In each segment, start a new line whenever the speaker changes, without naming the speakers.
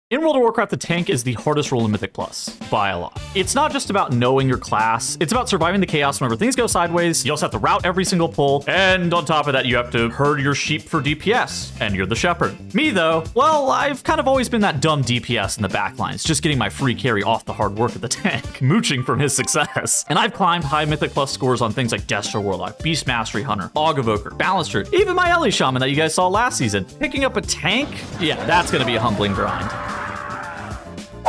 In World of Warcraft, the tank is the hardest role in Mythic Plus, by a lot. It's not just about knowing your class, it's about surviving the chaos whenever things go sideways. You also have to route every single pull, and on top of that, you have to herd your sheep for DPS, and you're the shepherd. Me though, well, I've kind of always been that dumb DPS in the backlines, just getting my free carry off the hard work of the tank, mooching from his success. And I've climbed high Mythic Plus scores on things like Destro Warlock, Beast Mastery Hunter, Og Evoker, Balanced Druid, even my Ellie Shaman that you guys saw last season. Picking up a tank? Yeah, that's gonna be a humbling grind.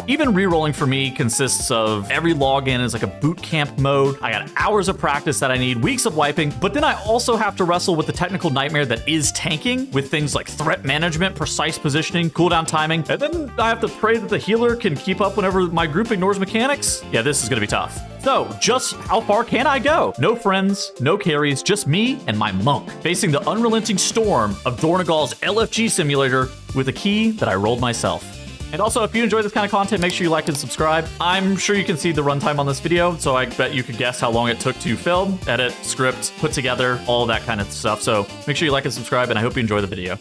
Even rerolling for me consists of every login is like a boot camp mode. I got hours of practice that I need, weeks of wiping, but then I also have to wrestle with the technical nightmare that is tanking with things like threat management, precise positioning, cooldown timing, and then I have to pray that the healer can keep up whenever my group ignores mechanics. Yeah, this is gonna be tough. So, just how far can I go? No friends, no carries, just me and my monk, facing the unrelenting storm of Dornagal's LFG simulator with a key that I rolled myself. And also, if you enjoy this kind of content, make sure you like and subscribe. I'm sure you can see the runtime on this video, so I bet you could guess how long it took to film, edit, script, put together, all that kind of stuff. So make sure you like and subscribe, and I hope you enjoy the video.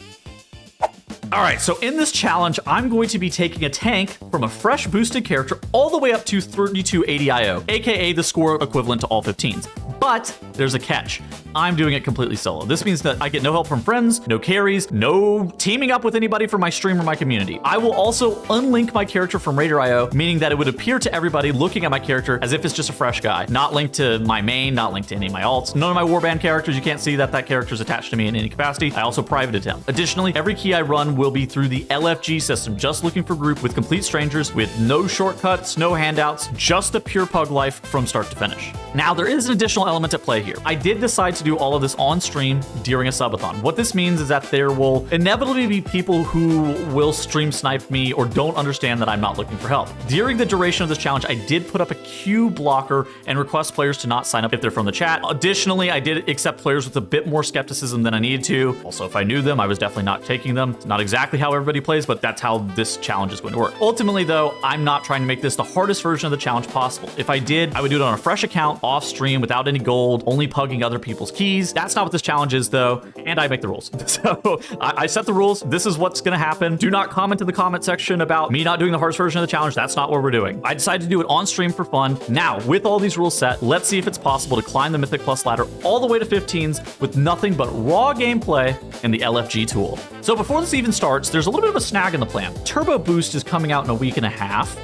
All right, so in this challenge, I'm going to be taking a tank from a fresh boosted character all the way up to 3280 IO, aka the score equivalent to all 15s. But there's a catch. I'm doing it completely solo. This means that I get no help from friends, no carries, no teaming up with anybody from my stream or my community. I will also unlink my character from Raider IO, meaning that it would appear to everybody looking at my character as if it's just a fresh guy, not linked to my main, not linked to any of my alts. None of my warband characters, you can't see that character is attached to me in any capacity. I also privated him. Additionally, every key I run will be through the LFG system, just looking for group with complete strangers, with no shortcuts, no handouts, just the pure pug life from start to finish. Now, there is an additional element at play here. I did decide to do all of this on stream during a subathon. What this means is that there will inevitably be people who will stream snipe me or don't understand that I'm not looking for help. During the duration of this challenge, I did put up a queue blocker and request players to not sign up if they're from the chat. Additionally, I did accept players with a bit more skepticism than I needed to. Also, if I knew them, I was definitely not taking them. It's not exactly how everybody plays, but that's how this challenge is going to work. Ultimately, though, I'm not trying to make this the hardest version of the challenge possible. If I did, I would do it on a fresh account, off stream, without any gold, only pugging other people's keys. That's not what this challenge is, though, and I make the rules. So I set the rules. This is what's going to happen. Do not comment in the comment section about me not doing the hardest version of the challenge. That's not what we're doing. I decided to do it on stream for fun. Now, with all these rules set, let's see if it's possible to climb the Mythic Plus ladder all the way to 15s with nothing but raw gameplay and the LFG tool. So before this even starts, there's a little bit of a snag in the plan. Turbo Boost is coming out in a week and a half.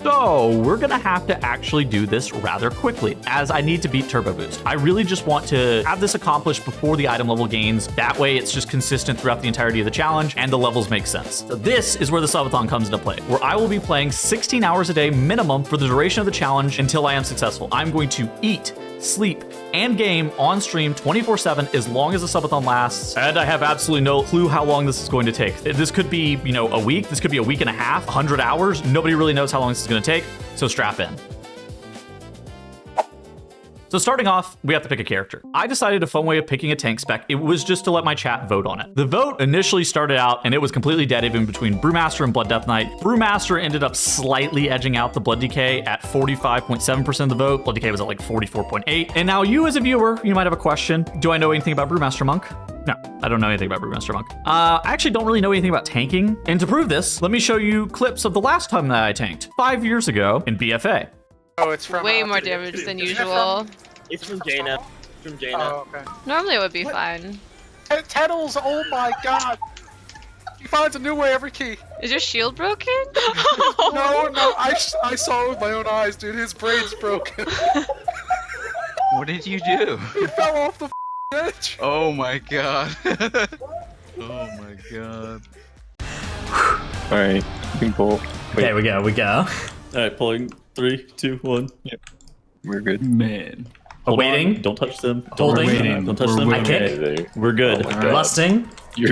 So we're gonna have to actually do this rather quickly, as I need to beat Turbo Boost. I really just want to have this accomplished before the item level gains. That way it's just consistent throughout the entirety of the challenge and the levels make sense. So this is where the subathon comes into play, where I will be playing 16 hours a day minimum for the duration of the challenge until I am successful. I'm going to eat, sleep, and game on stream 24/7 as long as the subathon lasts, and I have absolutely no clue how long this is going to take. This could be, a week, this could be a week and a half, 100 hours. Nobody really knows how long this is going to take, so strap in. So starting off, we have to pick a character. I decided a fun way of picking a tank spec, it was just to let my chat vote on it. The vote initially started out, and it was completely dead even between Brewmaster and Blood Death Knight. Brewmaster ended up slightly edging out the Blood Decay at 45.7% of the vote. Blood Decay was at like 44.8. And now you as a viewer, you might have a question. Do I know anything about Brewmaster Monk? No, I don't know anything about Brewmaster Monk. I actually don't really know anything about tanking. And to prove this, let me show you clips of the last time that I tanked, 5 years ago in BFA.
Oh, it's from
way more damage than usual.
It's from Jaina. From Jaina.
Oh, okay.
Normally it would be fine.
Teddles, oh my god! He finds a new way every key.
Is your shield broken?
No, I saw it with my own eyes, dude. His brain's broken.
What did you do?
He fell off the edge.
Oh my god. Oh my god.
Alright, you can pull. Wait.
There we go.
Alright, pulling 3, 2, 1.
Yep. We're good.
Man.
Waiting.
Don't touch them.
Holding.
Waiting.
Don't touch
We're
them.
I
waiting.
kick.
We're good.
Oh my God.
Lusting.
You're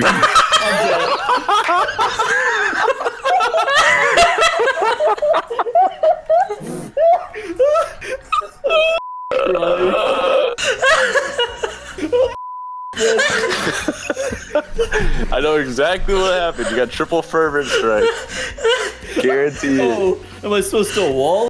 I know exactly what happened. You got triple fervent strike. Guaranteed.
Oh, am I supposed to wall?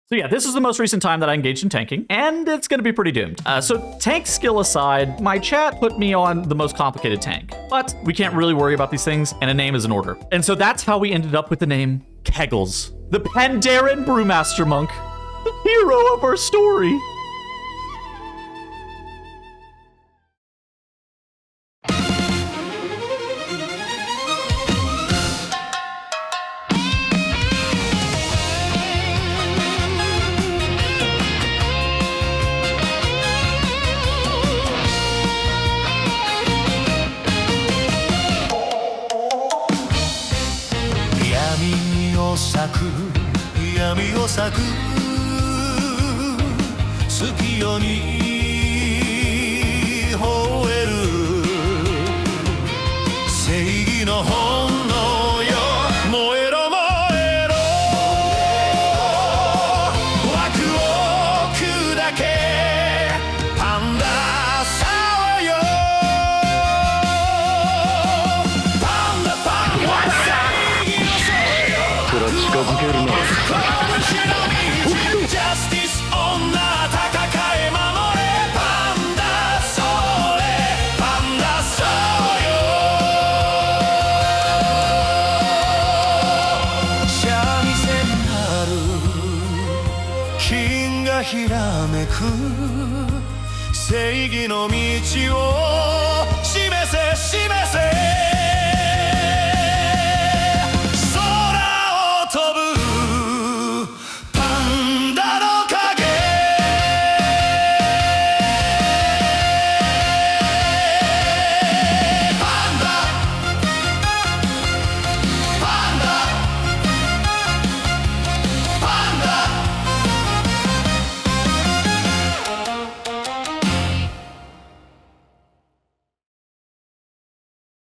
So yeah, this is the most recent time that I engaged in tanking, and it's gonna be pretty doomed. So tank skill aside, my chat put me on the most complicated tank, but we can't really worry about these things, and a name is in order. And so that's how we ended up with the name Keggles, the Pandaren Brewmaster Monk, the hero of our story.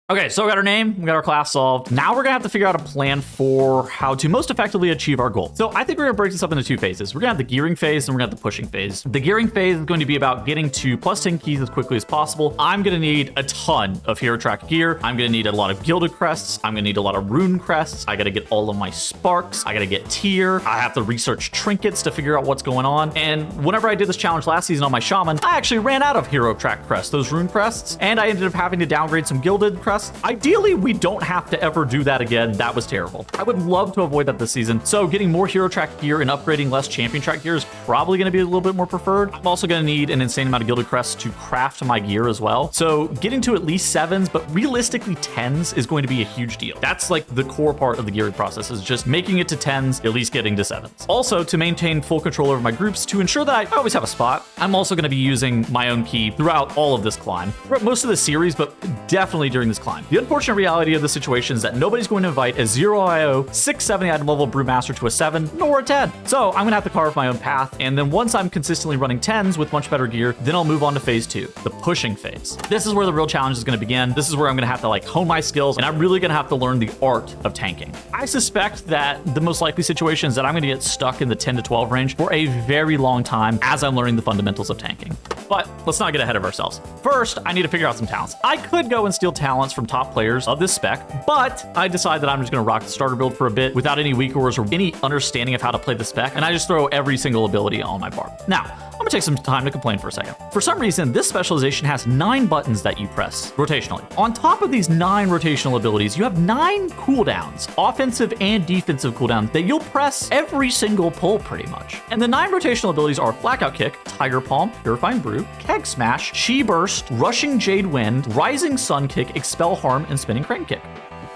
Okay, so we got our name, we got our class solved. Now we're gonna have to figure out a plan for how to most effectively achieve our goal. So I think we're gonna break this up into two phases. We're gonna have the gearing phase and we're gonna have the pushing phase. The gearing phase is going to be about getting to plus 10 keys as quickly as possible. I'm gonna need a ton of hero track gear. I'm gonna need a lot of gilded crests. I'm gonna need a lot of rune crests. I gotta get all of my sparks. I gotta get tier. I have to research trinkets to figure out what's going on. And whenever I did this challenge last season on my shaman, I actually ran out of hero track crests, those rune crests, and I ended up having to downgrade some gilded crests. Ideally, we don't have to ever do that again. That was terrible. I would love to avoid that this season. So getting more hero track gear and upgrading less champion track gear is probably going to be a little bit more preferred. I'm also going to need an insane amount of gilded crests to craft my gear as well. So getting to at least 7s, but realistically 10s is going to be a huge deal. That's like the core part of the gearing process, is just making it to 10s, at least getting to 7s. Also, to maintain full control over my groups, to ensure that I always have a spot, I'm also going to be using my own key throughout all of this climb, throughout most of the series, but definitely during this climb. The unfortunate reality of the situation is that nobody's going to invite a 0 IO 670 item level brewmaster to a 7 nor a 10. So I'm gonna have to carve my own path, and then once I'm consistently running 10s with much better gear, then I'll move on to phase 2, the pushing phase. This is where the real challenge is gonna begin. This is where I'm gonna have to like hone my skills, and I'm really gonna have to learn the art of tanking. I suspect that the most likely situation is that I'm gonna get stuck in the 10 to 12 range for a very long time as I'm learning the fundamentals of tanking. But let's not get ahead of ourselves. First, I need to figure out some talents. I could go and steal talents from top players of this spec, but I decide that I'm just gonna rock the starter build for a bit without any weak ores or any understanding of how to play the spec, and I just throw every single ability on my bar. Now, I'm gonna take some time to complain for a second. For some reason, this specialization has 9 buttons that you press rotationally. On top of these 9 rotational abilities, you have 9 cooldowns, offensive and defensive cooldowns, that you'll press every single pull pretty much. And the 9 rotational abilities are Blackout Kick, Tiger Palm, Purifying Brew, Keg Smash, She Burst, Rushing Jade Wind, Rising Sun Kick, Expel Harm, and Spinning Crane Kick.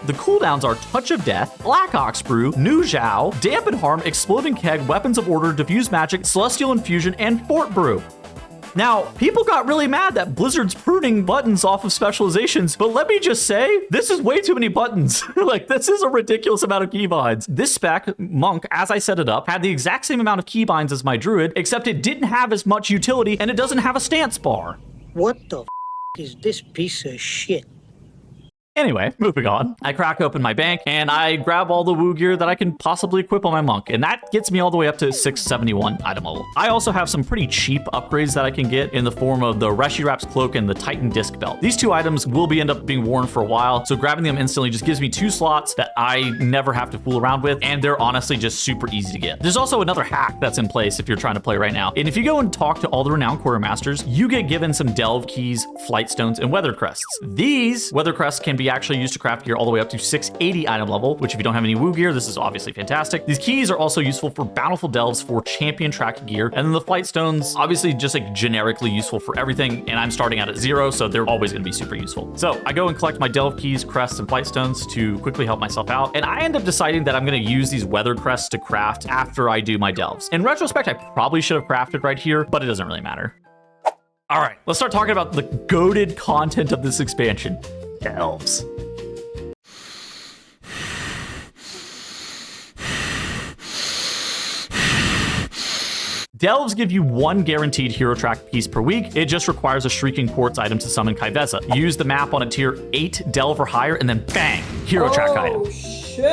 The cooldowns are Touch of Death, Black Ox Brew, Nu Zhao, Dampen Harm, Exploding Keg, Weapons of Order, Diffuse Magic, Celestial Infusion, and Fort Brew. Now, people got really mad that Blizzard's pruning buttons off of specializations, but let me just say, this is way too many buttons. Like, this is a ridiculous amount of keybinds. This spec, Monk, as I set it up, had the exact same amount of keybinds as my Druid, except it didn't have as much utility, and it doesn't have a stance bar.
What the is this piece of shit?
Anyway, moving on. I crack open my bank and I grab all the woo gear that I can possibly equip on my monk, and that gets me all the way up to 671 item level. I also have some pretty cheap upgrades that I can get in the form of the Reshiwrap's cloak and the Titan disc belt. These 2 items will end up being worn for a while, so grabbing them instantly just gives me 2 slots that I never have to fool around with, and they're honestly just super easy to get. There's also another hack that's in place if you're trying to play right now, and if you go and talk to all the renowned quartermasters, you get given some delve keys, flight stones, and weather crests. These weather crests can be we actually use to craft gear all the way up to 680 item level, which if you don't have any woo gear, this is obviously fantastic. These keys are also useful for bountiful delves for champion track gear. And then the flight stones, obviously just like generically useful for everything. And I'm starting out at 0, so they're always going to be super useful. So I go and collect my delve keys, crests, and flight stones to quickly help myself out. And I end up deciding that I'm going to use these weathered crests to craft after I do my delves. In retrospect, I probably should have crafted right here, but it doesn't really matter. All right, let's start talking about the goated content of this expansion, delves. Delves give you 1 guaranteed hero track piece per week. It just requires a Shrieking Quartz item to summon Kaiveza. Use the map on a tier 8 delve or higher, and then bang, hero track item.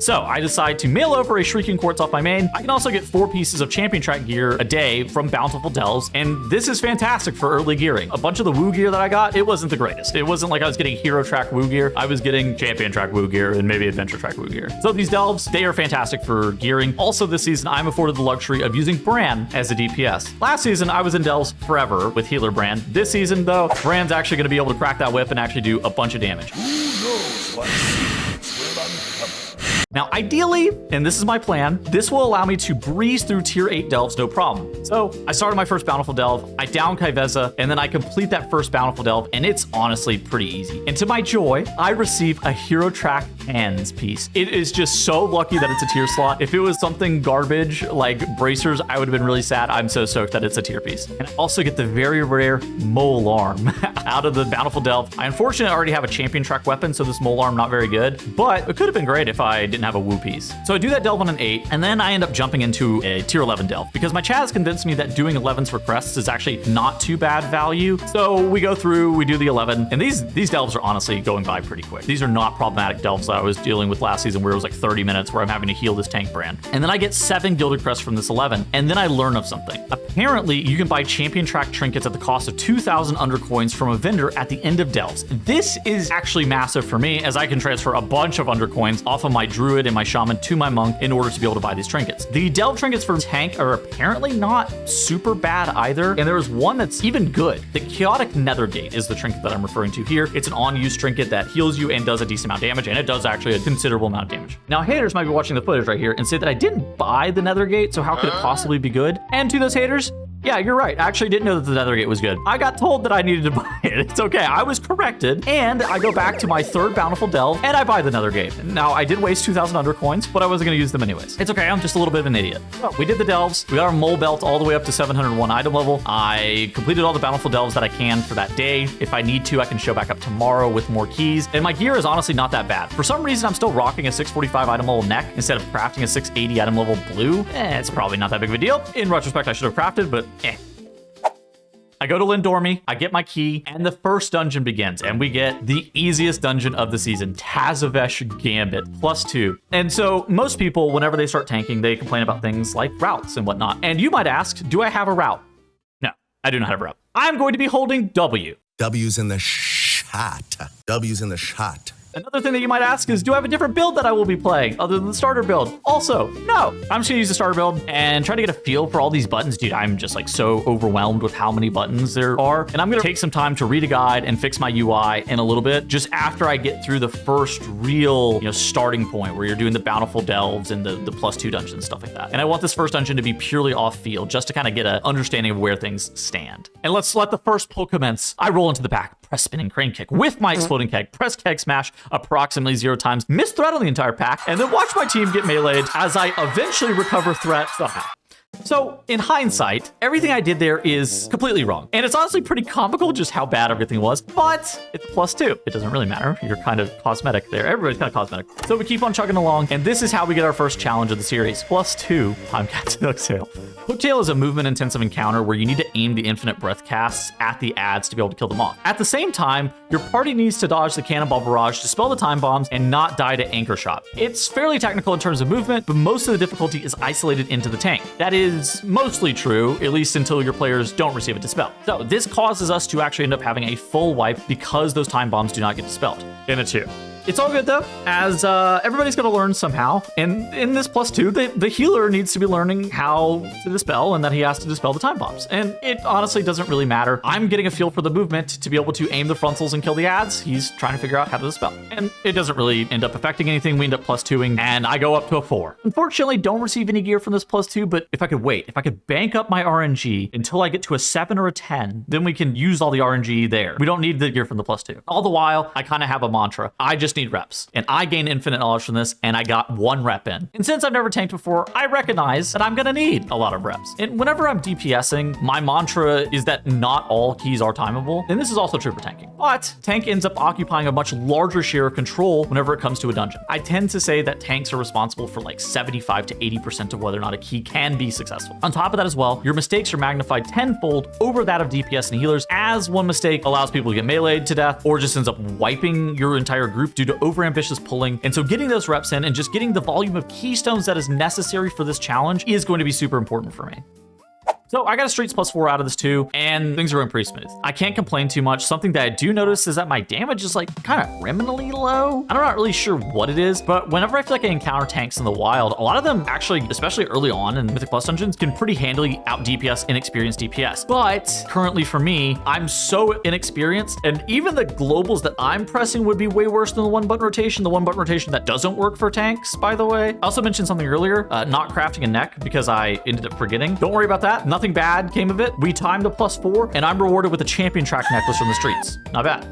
So I decide to mail over a Shrieking Quartz off my main. I can also get 4 pieces of champion track gear a day from bountiful delves, and this is fantastic for early gearing. A bunch of the woo gear that I got, it wasn't the greatest. It wasn't like I was getting hero track woo gear. I was getting champion track woo gear and maybe adventure track woo gear. So these delves, they are fantastic for gearing. Also this season, I'm afforded the luxury of using Bran as a DPS. Last season, I was in delves forever with healer Bran. This season though, Bran's actually gonna be able to crack that whip and actually do a bunch of damage.
Who knows what secrets will uncover?
Now, ideally, and this is my plan, this will allow me to breeze through tier 8 delves no problem. So I started my first bountiful delve, I down Kaiveza, and then I complete that first bountiful delve, and it's honestly pretty easy. And to my joy, I receive a hero track hands piece. It is just so lucky that it's a tier slot. If it was something garbage like bracers, I would have been really sad. I'm so stoked that it's a tier piece. And I also get the very rare mole arm out of the bountiful delve. I unfortunately already have a champion track weapon, so this mole arm not very good, but it could have been great if I didn't have a woo piece. So I do that delve on an 8, and then I end up jumping into a tier 11 delve because my chat has convinced me that doing 11s for crests is actually not too bad value. So we go through, we do the 11, and these delves are honestly going by pretty quick. These are not problematic delves that I was dealing with last season where it was like 30 minutes where I'm having to heal this tank brand. And then I get 7 gilded crests from this 11, and then I learn of something. Apparently, you can buy champion track trinkets at the cost of 2,000 undercoins from a vendor at the end of delves. This is actually massive for me as I can transfer a bunch of undercoins off of my druid and my shaman to my monk in order to be able to buy these trinkets. The delve trinkets for tank are apparently not super bad either, and there is one that's even good. The chaotic nethergate is the trinket that I'm referring to here. It's an on-use trinket that heals you and does a decent amount of damage, and it does actually a considerable amount of damage. Now haters might be watching the footage right here and say that I didn't buy the nethergate, so how could it possibly be good? And to those haters, yeah, you're right. I actually didn't know that the nethergate was good. I got told that I needed to buy it. It's okay. I was corrected. And I go back to my 3rd bountiful delve and I buy the nethergate. Now, I did waste 2,000 undercoins, but I wasn't going to use them anyways. It's okay. I'm just a little bit of an idiot. So we did the delves. We got our mole belt all the way up to 701 item level. I completed all the bountiful delves that I can for that day. If I need to, I can show back up tomorrow with more keys. And my gear is honestly not that bad. For some reason, I'm still rocking a 645 item level neck instead of crafting a 680 item level blue. It's probably not that big of a deal. In retrospect, I should have crafted, but I go to Lindormi, I get my key, and the first dungeon begins, and we get the easiest dungeon of the season, Tazavesh Gambit, +2. And so most people, whenever they start tanking, they complain about things like routes and whatnot. And you might ask, do I have a route? No, I do not have a route. I'm going to be holding W.
W's in the shot. W's in the shot.
Another thing that you might ask is, do I have a different build that I will be playing other than the starter build? Also, no. I'm just gonna use the starter build and try to get a feel for all these buttons. Dude, I'm just like so overwhelmed with how many buttons there are. And I'm gonna take some time to read a guide and fix my UI in a little bit, just after I get through the first real, starting point where you're doing the bountiful delves and the +2 dungeons and stuff like that. And I want this first dungeon to be purely off field, just to kind of get an understanding of where things stand. And let's let the first pull commence. I roll into the back, press spinning crane kick with my exploding keg, press keg smash approximately 0 times, miss threat on the entire pack, and then watch my team get meleeed as I eventually recover threat somehow. So, in hindsight, everything I did there is completely wrong. And it's honestly pretty comical just how bad everything was, but it's a +2. It doesn't really matter. You're kind of cosmetic there. Everybody's kind of cosmetic. So we keep on chugging along, and this is how we get our first challenge of the series. +2, I'm Captain Hooktail. Hooktail is a movement-intensive encounter where you need to aim the infinite breath casts at the adds to be able to kill them off. At the same time, your party needs to dodge the cannonball barrage, dispel the time bombs, and not die to anchor shot. It's fairly technical in terms of movement, but most of the difficulty is isolated into the tank. That is mostly true, at least until your players don't receive a dispel. So this causes us to actually end up having a full wipe because those time bombs do not get dispelled. In a 2. It's all good though, as everybody's gonna learn somehow. And in this +2, the healer needs to be learning how to dispel, and that he has to dispel the time bombs. And it honestly doesn't really matter. I'm getting a feel for the movement to be able to aim the frontals and kill the ads. He's trying to figure out how to dispel. And it doesn't really end up affecting anything. We end up +2ing, and I go up to a 4. Unfortunately, don't receive any gear from this +2, but if I could wait, if I could bank up my RNG until I get to a 7 or a 10, then we can use all the RNG there. We don't need the gear from the +2. All the while, I kind of have a mantra. I just need reps. And I gain infinite knowledge from this, and I got 1 rep in. And since I've never tanked before, I recognize that I'm gonna need a lot of reps. And whenever I'm DPSing, my mantra is that not all keys are timeable. And this is also true for tanking. But tank ends up occupying a much larger share of control whenever it comes to a dungeon. I tend to say that tanks are responsible for like 75 to 80% of whether or not a key can be successful. On top of that as well, your mistakes are magnified tenfold over that of DPS and healers, as one mistake allows people to get meleeed to death or just ends up wiping your entire group due to overambitious pulling. And so getting those reps in and just getting the volume of keystones that is necessary for this challenge is going to be super important for me. So I got a streets +4 out of this too, and things are going pretty smooth. I can't complain too much. Something that I do notice is that my damage is like kind of criminally low. I'm not really sure what it is, but whenever I feel like I encounter tanks in the wild, a lot of them actually, especially early on in Mythic Plus dungeons, can pretty handily out DPS inexperienced DPS. But currently for me, I'm so inexperienced, and even the globals that I'm pressing would be way worse than the 1-button rotation. The 1-button rotation that doesn't work for tanks, by the way. I also mentioned something earlier, not crafting a neck because I ended up forgetting. Don't worry about that. Nothing bad came of it. We timed a +4, and I'm rewarded with a champion track necklace from the streets. Not bad.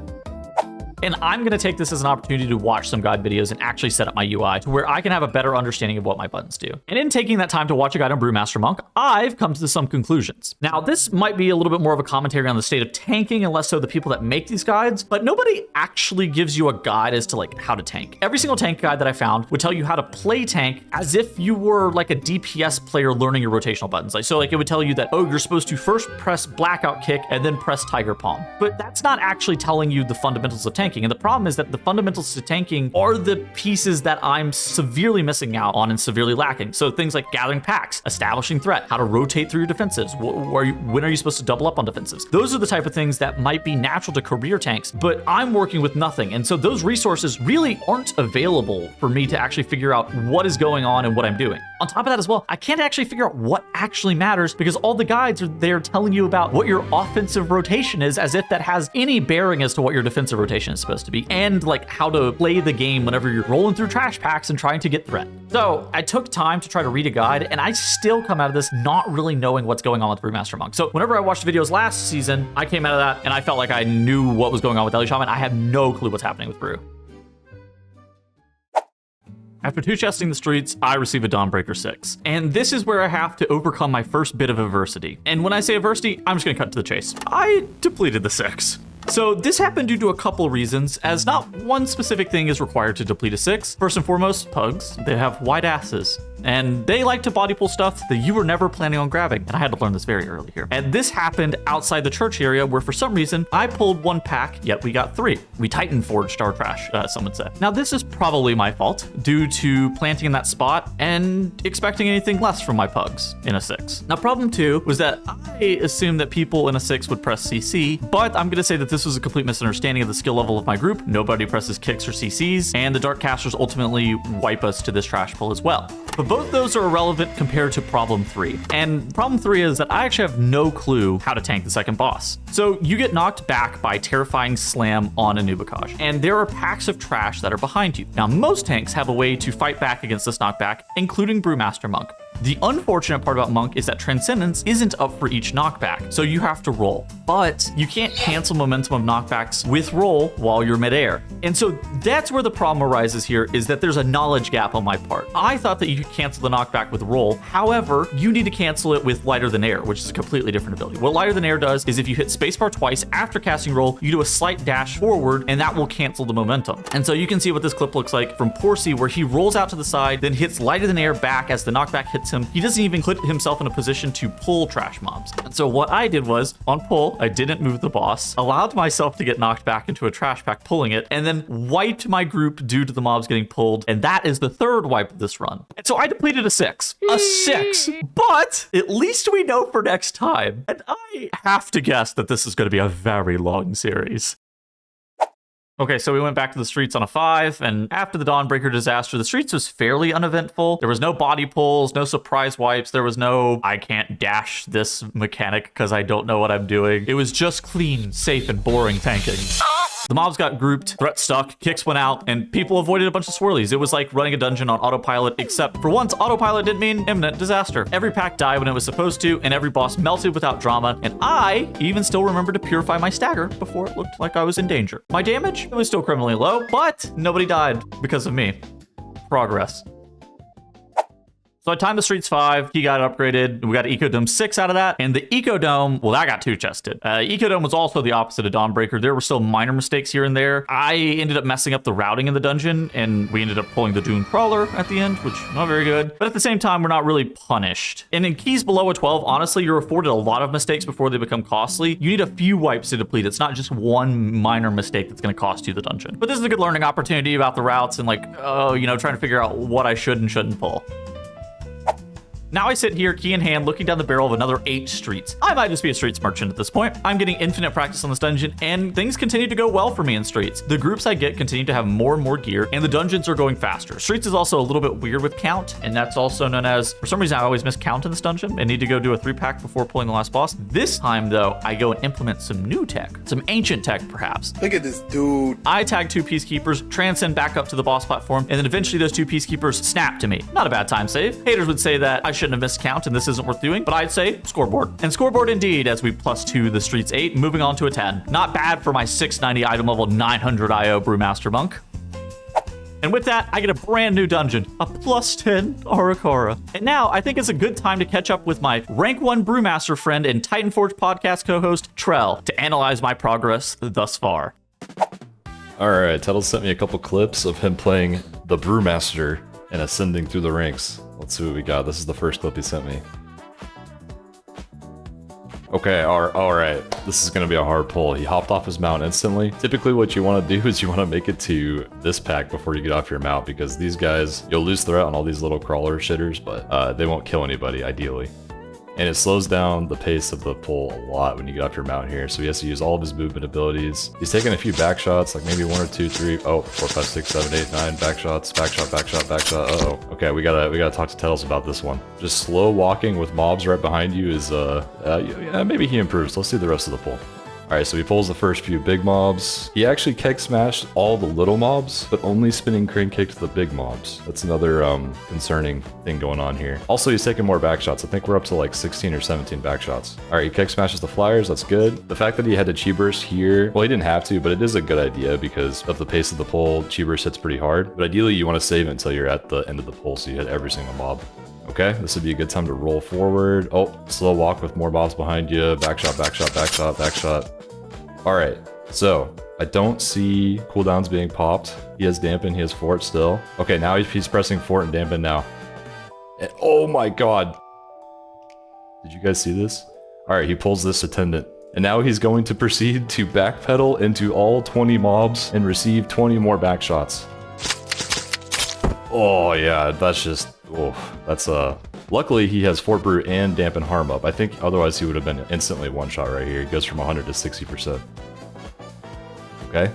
And I'm going to take this as an opportunity to watch some guide videos and actually set up my UI to where I can have a better understanding of what my buttons do. And in taking that time to watch a guide on Brewmaster Monk, I've come to some conclusions. Now, this might be a little bit more of a commentary on the state of tanking and less so the people that make these guides, but nobody actually gives you a guide as to like how to tank. Every single tank guide that I found would tell you how to play tank as if you were like a DPS player learning your rotational buttons. So it would tell you that, oh, you're supposed to first press blackout kick and then press tiger palm. But that's not actually telling you the fundamentals of tanking. And the problem is that the fundamentals to tanking are the pieces that I'm severely missing out on and severely lacking. So things like gathering packs, establishing threat, how to rotate through your defensives, when are you supposed to double up on defensives? Those are the type of things that might be natural to career tanks, but I'm working with nothing. And so those resources really aren't available for me to actually figure out what is going on and what I'm doing. On top of that as well, I can't actually figure out what actually matters because all the guides are there telling you about what your offensive rotation is as if that has any bearing as to what your defensive rotation is supposed to be, and like how to play the game whenever you're rolling through trash packs and trying to get threat. So I took time to try to read a guide, and I still come out of this not really knowing what's going on with Brewmaster Monk. So whenever I watched videos last season, I came out of that and I felt like I knew what was going on with Ellie Shaman. I had no clue what's happening with Brew. After 2 chesting the streets, I receive a Dawnbreaker 6. And this is where I have to overcome my first bit of adversity. And when I say adversity, I'm just gonna cut to the chase. I depleted the 6. So this happened due to a couple reasons, as not one specific thing is required to deplete a 6. First and foremost, pugs. They have wide asses, and they like to body pull stuff that you were never planning on grabbing. And I had to learn this very early here. And this happened outside the church area where for some reason I pulled 1 pack, yet we got 3. We Titan forged our trash, some would say. Now this is probably my fault due to planting in that spot and expecting anything less from my pugs in a 6. Now problem 2 was that I assumed that people in a 6 would press CC, but I'm gonna say that this was a complete misunderstanding of the skill level of my group. Nobody presses kicks or CCs, and the Dark Casters ultimately wipe us to this trash pull as well. But both those are irrelevant compared to problem 3. And problem 3 is that I actually have no clue how to tank the second boss. So you get knocked back by terrifying slam on a Nubakaj, and there are packs of trash that are behind you. Now most tanks have a way to fight back against this knockback, including Brewmaster Monk. The unfortunate part about Monk is that Transcendence isn't up for each knockback, so you have to roll. But you can't cancel momentum of knockbacks with roll while you're midair. And so that's where the problem arises here, is that there's a knowledge gap on my part. I thought that you could cancel the knockback with roll. However, you need to cancel it with Lighter Than Air, which is a completely different ability. What Lighter Than Air does is if you hit spacebar twice after casting roll, you do a slight dash forward, and that will cancel the momentum. And so you can see what this clip looks like from Porcy, where he rolls out to the side, then hits Lighter Than Air back as the knockback hits him. He doesn't even put himself in a position to pull trash mobs. And so what I did was, on pull, I didn't move the boss, allowed myself to get knocked back into a trash pack pulling it, and then wiped my group due to the mobs getting pulled. And that is the 3rd wipe of this run. And so I depleted a 6. A 6. But at least we know for next time. And I have to guess that this is going to be a very long series. Okay, so we went back to the streets on a 5, and after the Dawnbreaker disaster, the streets was fairly uneventful. There was no body pulls, no surprise wipes, there was no I can't dash this mechanic because I don't know what I'm doing. It was just clean, safe, and boring tanking. The mobs got grouped, threat stuck, kicks went out, and people avoided a bunch of swirlies. It was like running a dungeon on autopilot, except for once, autopilot didn't mean imminent disaster. Every pack died when it was supposed to, and every boss melted without drama, and I even still remember to purify my stagger before it looked like I was in danger. My damage, it was still criminally low, but nobody died because of me. Progress. So I timed the Streets 5, he got upgraded, we got Ecodome 6 out of that, and the Ecodome, well, that got 2-chested. Ecodome was also the opposite of Dawnbreaker. There were still minor mistakes here and there. I ended up messing up the routing in the dungeon, and we ended up pulling the Dune Crawler at the end, which not very good. But at the same time, we're not really punished. And in keys below a 12, honestly, you're afforded a lot of mistakes before they become costly. You need a few wipes to deplete. It's not just one minor mistake that's gonna cost you the dungeon. But this is a good learning opportunity about the routes and like, oh, you know, trying to figure out what I should and shouldn't pull. Now I sit here, key in hand, looking down the barrel of another 8 streets. I might just be a streets merchant at this point. I'm getting infinite practice on this dungeon, and things continue to go well for me in streets. The groups I get continue to have more and more gear, and the dungeons are going faster. Streets is also a little bit weird with count, and that's also known as, for some reason, I always miss count in this dungeon and need to go do a 3-pack before pulling the last boss. This time, though, I go and implement some new tech, some ancient tech, perhaps.
Look at this dude.
I tag 2 peacekeepers, transcend back up to the boss platform, and then eventually those 2 peacekeepers snap to me. Not a bad time save. Haters would say that I shouldn't have missed count and this isn't worth doing, but I'd say scoreboard. And scoreboard indeed, as we +2 the streets 8, moving on to a 10. Not bad for my 690 item level 900 IO Brewmaster Monk. And with that, I get a brand new dungeon, a +10 Arakara. And now I think it's a good time to catch up with my rank 1 Brewmaster friend and Titanforge podcast co-host, Trell, to analyze my progress thus far.
Alright, Tuttle sent me a couple clips of him playing the Brewmaster and ascending through the ranks. Let's see what we got. This is the first clip he sent me. Okay, alright. This is going to be a hard pull. He hopped off his mount instantly. Typically what you want to do is you want to make it to this pack before you get off your mount, because these guys, you'll lose threat on all these little crawler shitters, but they won't kill anybody, ideally. And it slows down the pace of the pull a lot when you get off your mount here, so he has to use all of his movement abilities. He's taking a few back shots, like maybe 1 or 2, 3, 4, 5, 6, 7, 8, 9 back shots, back shot, back shot, back shot. Uh-oh. Okay, we gotta talk to Tettles about this one. Just slow walking with mobs right behind you is, yeah, maybe he improves. Let's see the rest of the pull. Alright, so he pulls the first few big mobs. He actually keg smashed all the little mobs, but only spinning crane kicked the big mobs. That's another concerning thing going on here. Also, he's taking more back shots. I think we're up to like 16 or 17 back shots. Alright, he keg smashes the flyers. That's good. The fact that he had to chi burst here, well, he didn't have to, but it is a good idea because of the pace of the pull. Chi burst hits pretty hard, but ideally you want to save it until you're at the end of the pull, so you hit every single mob. Okay, this would be a good time to roll forward. Oh, slow walk with more mobs behind you. Back shot, back shot, back shot, back shot. Alright, so I don't see cooldowns being popped. He has dampen, he has fort still. Okay, now he's pressing fort and dampen now. And, oh my god. Did you guys see this? Alright, he pulls this attendant. And now he's going to proceed to backpedal into all 20 mobs and receive 20 more back shots. Oh yeah, that's just, oh, that's luckily he has Fort Brew and Dampen Harm up. I think otherwise he would have been instantly one shot right here. He goes from 100 to 60%. Okay.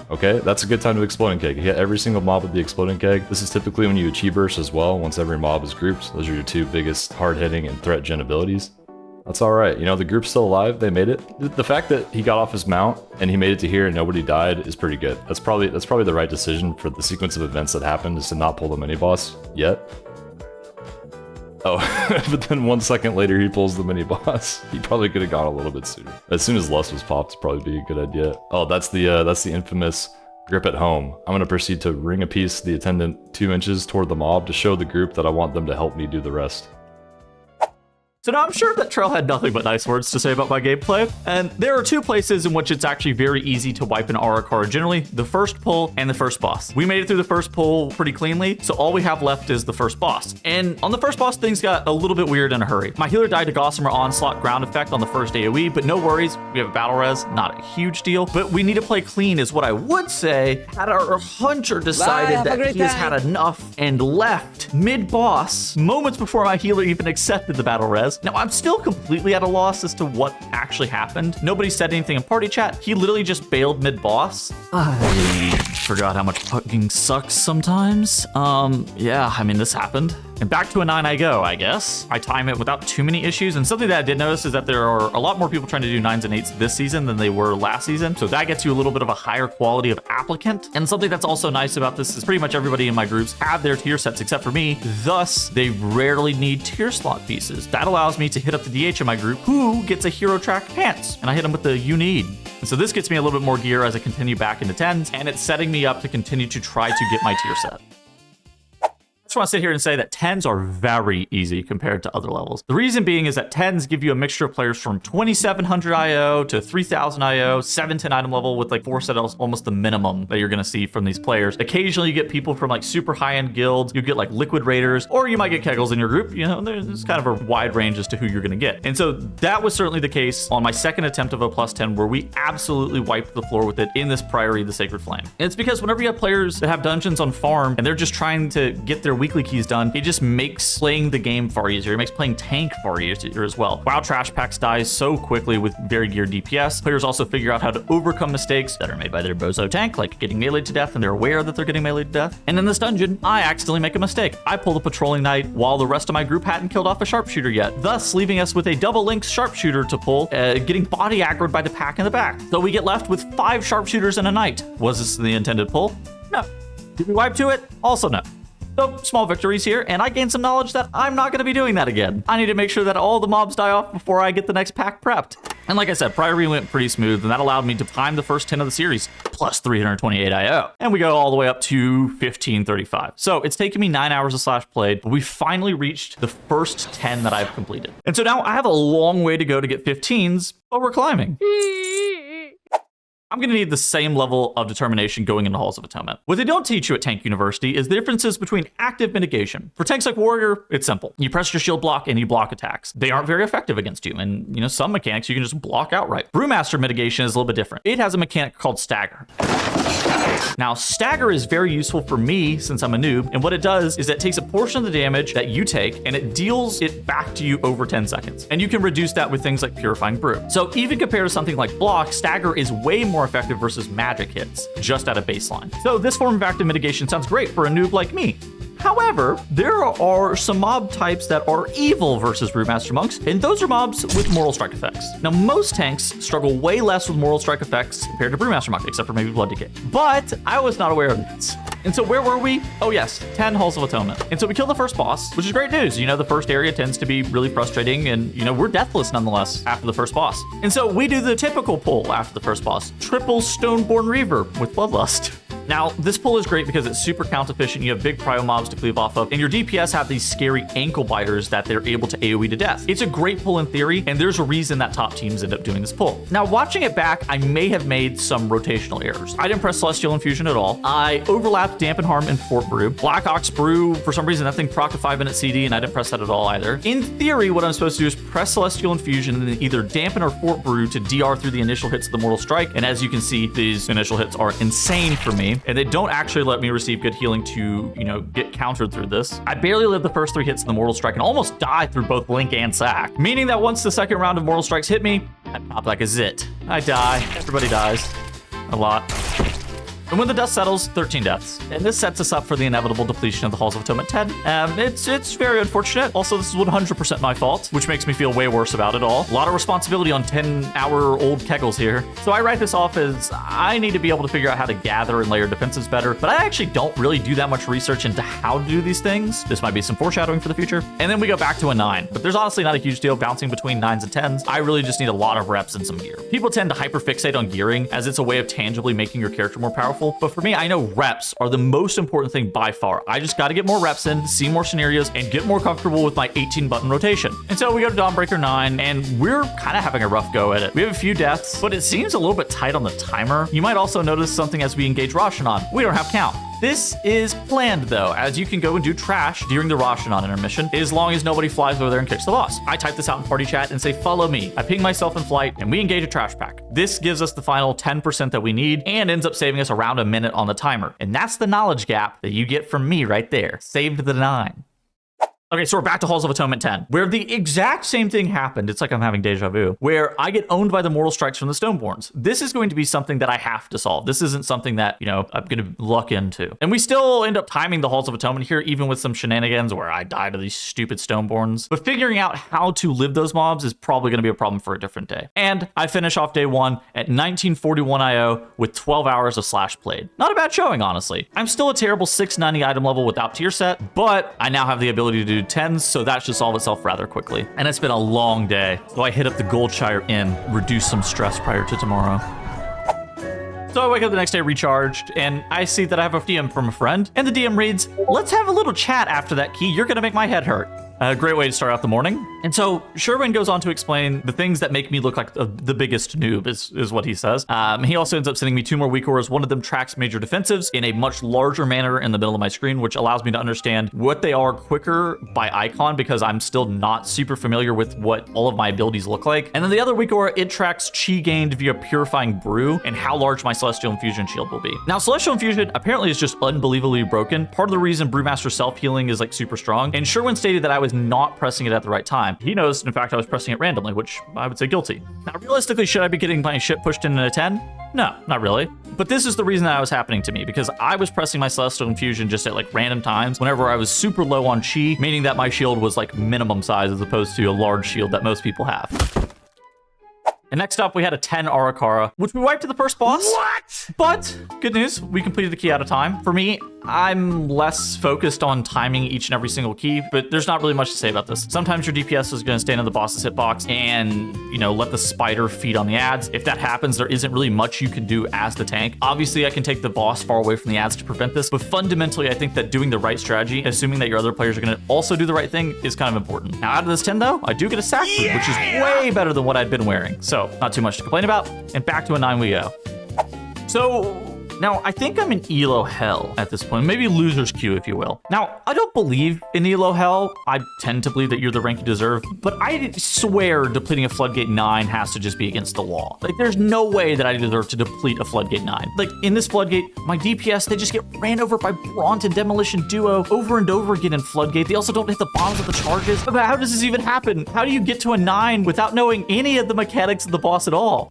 Okay, that's a good time to Exploding Keg. You hit every single mob with the Exploding Keg. This is typically when you achieve burst as well, once every mob is grouped. Those are your 2 biggest hard-hitting and threat gen abilities. That's alright. You know, the group's still alive. They made it. The fact that he got off his mount and he made it to here and nobody died is pretty good. That's probably the right decision for the sequence of events that happened, is to not pull the mini-boss yet. Oh, but then 1 second later he pulls the mini-boss. He probably could have gone a little bit sooner. As soon as Lust was popped, it'd probably be a good idea. Oh, that's the infamous grip at home. I'm gonna proceed to ring a piece the attendant 2 inches toward the mob to show the group that I want them to help me do the rest.
So now I'm sure that Trell had nothing but nice words to say about my gameplay, and there are 2 places in which it's actually very easy to wipe an Arakara, generally the first pull and the first boss. We made it through the first pull pretty cleanly, so all we have left is the first boss. And on the first boss, things got a little bit weird in a hurry. My healer died to Gossamer Onslaught ground effect on the first AoE, but no worries, we have a battle res, not a huge deal, but we need to play clean is what I would say had our hunter decided that he has had enough and left mid-boss, moments before my healer even accepted the battle res. DPS. Now, I'm still completely at a loss as to what actually happened. Nobody said anything in party chat. He literally just bailed mid-boss. I forgot how much fucking sucks sometimes. Yeah, I mean, this happened. And back to a 9 I go, I guess. I time it without too many issues. And something that I did notice is that there are a lot more people trying to do 9s and 8s this season than they were last season. So that gets you a little bit of a higher quality of applicant. And something that's also nice about this is pretty much everybody in my groups have their tier sets except for me. Thus, they rarely need tier slot pieces. That allows me to hit up the DH in my group who gets a hero track pants. And I hit him with the you need. And so this gets me a little bit more gear as I continue back into 10s. And it's setting me up to continue to try to get my tier set. I just want to sit here and say that 10s are very easy compared to other levels. The reason being is that 10s give you a mixture of players from 2700 IO to 3000 IO, 710 item level with like 4 sets, almost the minimum that you're going to see from these players. Occasionally you get people from like super high-end guilds, you get like liquid raiders, or you might get Keggles in your group. You know, there's kind of a wide range as to who you're going to get. And so that was certainly the case on my second attempt of a +10 where we absolutely wiped the floor with it in this Priory of the Sacred Flame. And it's because whenever you have players that have dungeons on farm and they're just trying to get their weekly keys done, it just makes playing the game far easier. It makes playing tank far easier as well. WoW trash packs die so quickly with very geared DPS. Players also figure out how to overcome mistakes that are made by their bozo tank, like getting meleeed to death, and they're aware that they're getting meleeed to death. And in this dungeon, I accidentally make a mistake. I pull the patrolling knight while the rest of my group hadn't killed off a sharpshooter yet, thus leaving us with a double link sharpshooter to pull, getting body aggroed by the pack in the back. So we get left with 5 sharpshooters and a knight. Was this the intended pull? No. Did we wipe to it? Also no. So, small victories here, and I gained some knowledge that I'm not going to be doing that again. I need to make sure that all the mobs die off before I get the next pack prepped. And like I said, Priory went pretty smooth, and that allowed me to time the first 10 of the series, plus 328 IO. And we go all the way up to 1535. So, it's taken me 9 hours of slash played, but we finally reached the first 10 that I've completed. And so now I have a long way to go to get 15s, but we're climbing. I'm going to need the same level of determination going into Halls of Atonement. What they don't teach you at Tank University is the differences between active mitigation. For tanks like Warrior, it's simple. You press your shield block and you block attacks. They aren't very effective against you, and some mechanics you can just block outright. Brewmaster mitigation is a little bit different. It has a mechanic called Stagger. Now, Stagger is very useful for me since I'm a noob, and what it does is it takes a portion of the damage that you take and it deals it back to you over 10 seconds. And you can reduce that with things like Purifying Brew. So even compared to something like Block, Stagger is way more effective versus magic hits, just at a baseline. So this form of active mitigation sounds great for a noob like me. However, there are some mob types that are evil versus Brewmaster Monks, and those are mobs with Moral Strike effects. Now, most tanks struggle way less with Moral Strike effects compared to Brewmaster Monk, except for maybe Blood Decay. But I was not aware of this. And so where were we? Oh yes, 10 Halls of Atonement. And so we killed the first boss, which is great news. The first area tends to be really frustrating, and we're deathless nonetheless after the first boss. And so we do the typical pull after the first boss, triple Stoneborn Reaver with Bloodlust. Now, this pull is great because it's super count efficient. You have big prio mobs to cleave off of, and your DPS have these scary ankle biters that they're able to AoE to death. It's a great pull in theory, and there's a reason that top teams end up doing this pull. Now, watching it back, I may have made some rotational errors. I didn't press Celestial Infusion at all. I overlapped Dampen Harm and Fort Brew. Black Ox Brew, for some reason, that thing procced a 5-minute CD, and I didn't press that at all either. In theory, what I'm supposed to do is press Celestial Infusion and then either Dampen or Fort Brew to DR through the initial hits of the Mortal Strike, and as you can see, these initial hits are insane for me, and they don't actually let me receive good healing to, get countered through this. I barely lived the first 3 hits of the Mortal Strike and almost died through both Blink and Sack, meaning that once the second round of Mortal Strikes hit me, I pop like a zit. I die. Everybody dies. A lot. And when the dust settles, 13 deaths. And this sets us up for the inevitable depletion of the Halls of Atonement 10. It's very unfortunate. Also, this is 100% my fault, which makes me feel way worse about it all. A lot of responsibility on 10-hour-old Keggles here. So I write this off as I need to be able to figure out how to gather and layer defenses better, but I actually don't really do that much research into how to do these things. This might be some foreshadowing for the future. And then we go back to a 9. But there's honestly not a huge deal bouncing between 9s and 10s. I really just need a lot of reps and some gear. People tend to hyperfixate on gearing as it's a way of tangibly making your character more powerful. But for me, I know reps are the most important thing by far. I just got to get more reps in, see more scenarios, and get more comfortable with my 18-button rotation. And so we go to Dawnbreaker 9, and we're kind of having a rough go at it. We have a few deaths, but it seems a little bit tight on the timer. You might also notice something as we engage Roshanon. We don't have count. This is planned though, as you can go and do trash during the Roshanon intermission, as long as nobody flies over there and kicks the boss. I type this out in party chat and say, follow me. I ping myself in flight and we engage a trash pack. This gives us the final 10% that we need and ends up saving us around a minute on the timer. And that's the knowledge gap that you get from me right there. Saved the 9. Okay, so we're back to Halls of Atonement 10, where the exact same thing happened. It's like I'm having deja vu, where I get owned by the Mortal Strikes from the Stoneborns. This is going to be something that I have to solve. This isn't something that, you know, I'm going to luck into. And we still end up timing the Halls of Atonement here, even with some shenanigans where I die to these stupid Stoneborns. But figuring out how to live those mobs is probably going to be a problem for a different day. And I finish off day 1 at 1941 IO with 12 hours of Slash played. Not a bad showing, honestly. I'm still a terrible 690 item level without tier set, but I now have the ability to do 10s, so that should solve itself rather quickly. And it's been a long day, so I hit up the Goldshire Inn, reduce some stress prior to tomorrow. So I wake up the next day recharged, and I see that I have a DM from a friend, and the DM reads, "Let's have a little chat after that key. You're gonna make my head hurt." A great way to start out the morning. And so Sherwin goes on to explain the things that make me look like the biggest noob is what he says. He also ends up sending me 2 more weak auras. One of them tracks major defensives in a much larger manner in the middle of my screen, which allows me to understand what they are quicker by icon because I'm still not super familiar with what all of my abilities look like. And then the other weak aura, it tracks chi gained via Purifying Brew and how large my Celestial Infusion shield will be. Now, Celestial Infusion apparently is just unbelievably broken. Part of the reason Brewmaster self-healing is like super strong. And Sherwin stated that I was not pressing it at the right time. He knows, in fact, I was pressing it randomly, which I would say guilty. Now, realistically, should I be getting my shit pushed into a 10? No, not really. But this is the reason that was happening to me, because I was pressing my Celestial Infusion just at like random times whenever I was super low on chi, meaning that my shield was like minimum size as opposed to a large shield that most people have. And next up, we had a 10 Arakara, which we wiped to the first boss. What? But good news, we completed the key out of time. For me, I'm less focused on timing each and every single key, but there's not really much to say about this. Sometimes your DPS is going to stand in the boss's hitbox and, you know, let the spider feed on the ads. If that happens, there isn't really much you can do as the tank. Obviously, I can take the boss far away from the ads to prevent this, but fundamentally, I think that doing the right strategy, assuming that your other players are going to also do the right thing, is kind of important. Now, out of this 10, though, I do get a sack boot, which is way better than what I'd been wearing. So, not too much to complain about, and back to a 9 we go. So, now, I think I'm in Elo Hell at this point, maybe loser's queue, if you will. Now, I don't believe in Elo Hell. I tend to believe that you're the rank you deserve, but I swear depleting a Floodgate 9 has to just be against the law. Like, there's no way that I deserve to deplete a Floodgate 9. Like, in this Floodgate, my DPS, they just get ran over by Bront and Demolition Duo over and over again in Floodgate. They also don't hit the bombs of the charges. But how does this even happen? How do you get to a 9 without knowing any of the mechanics of the boss at all?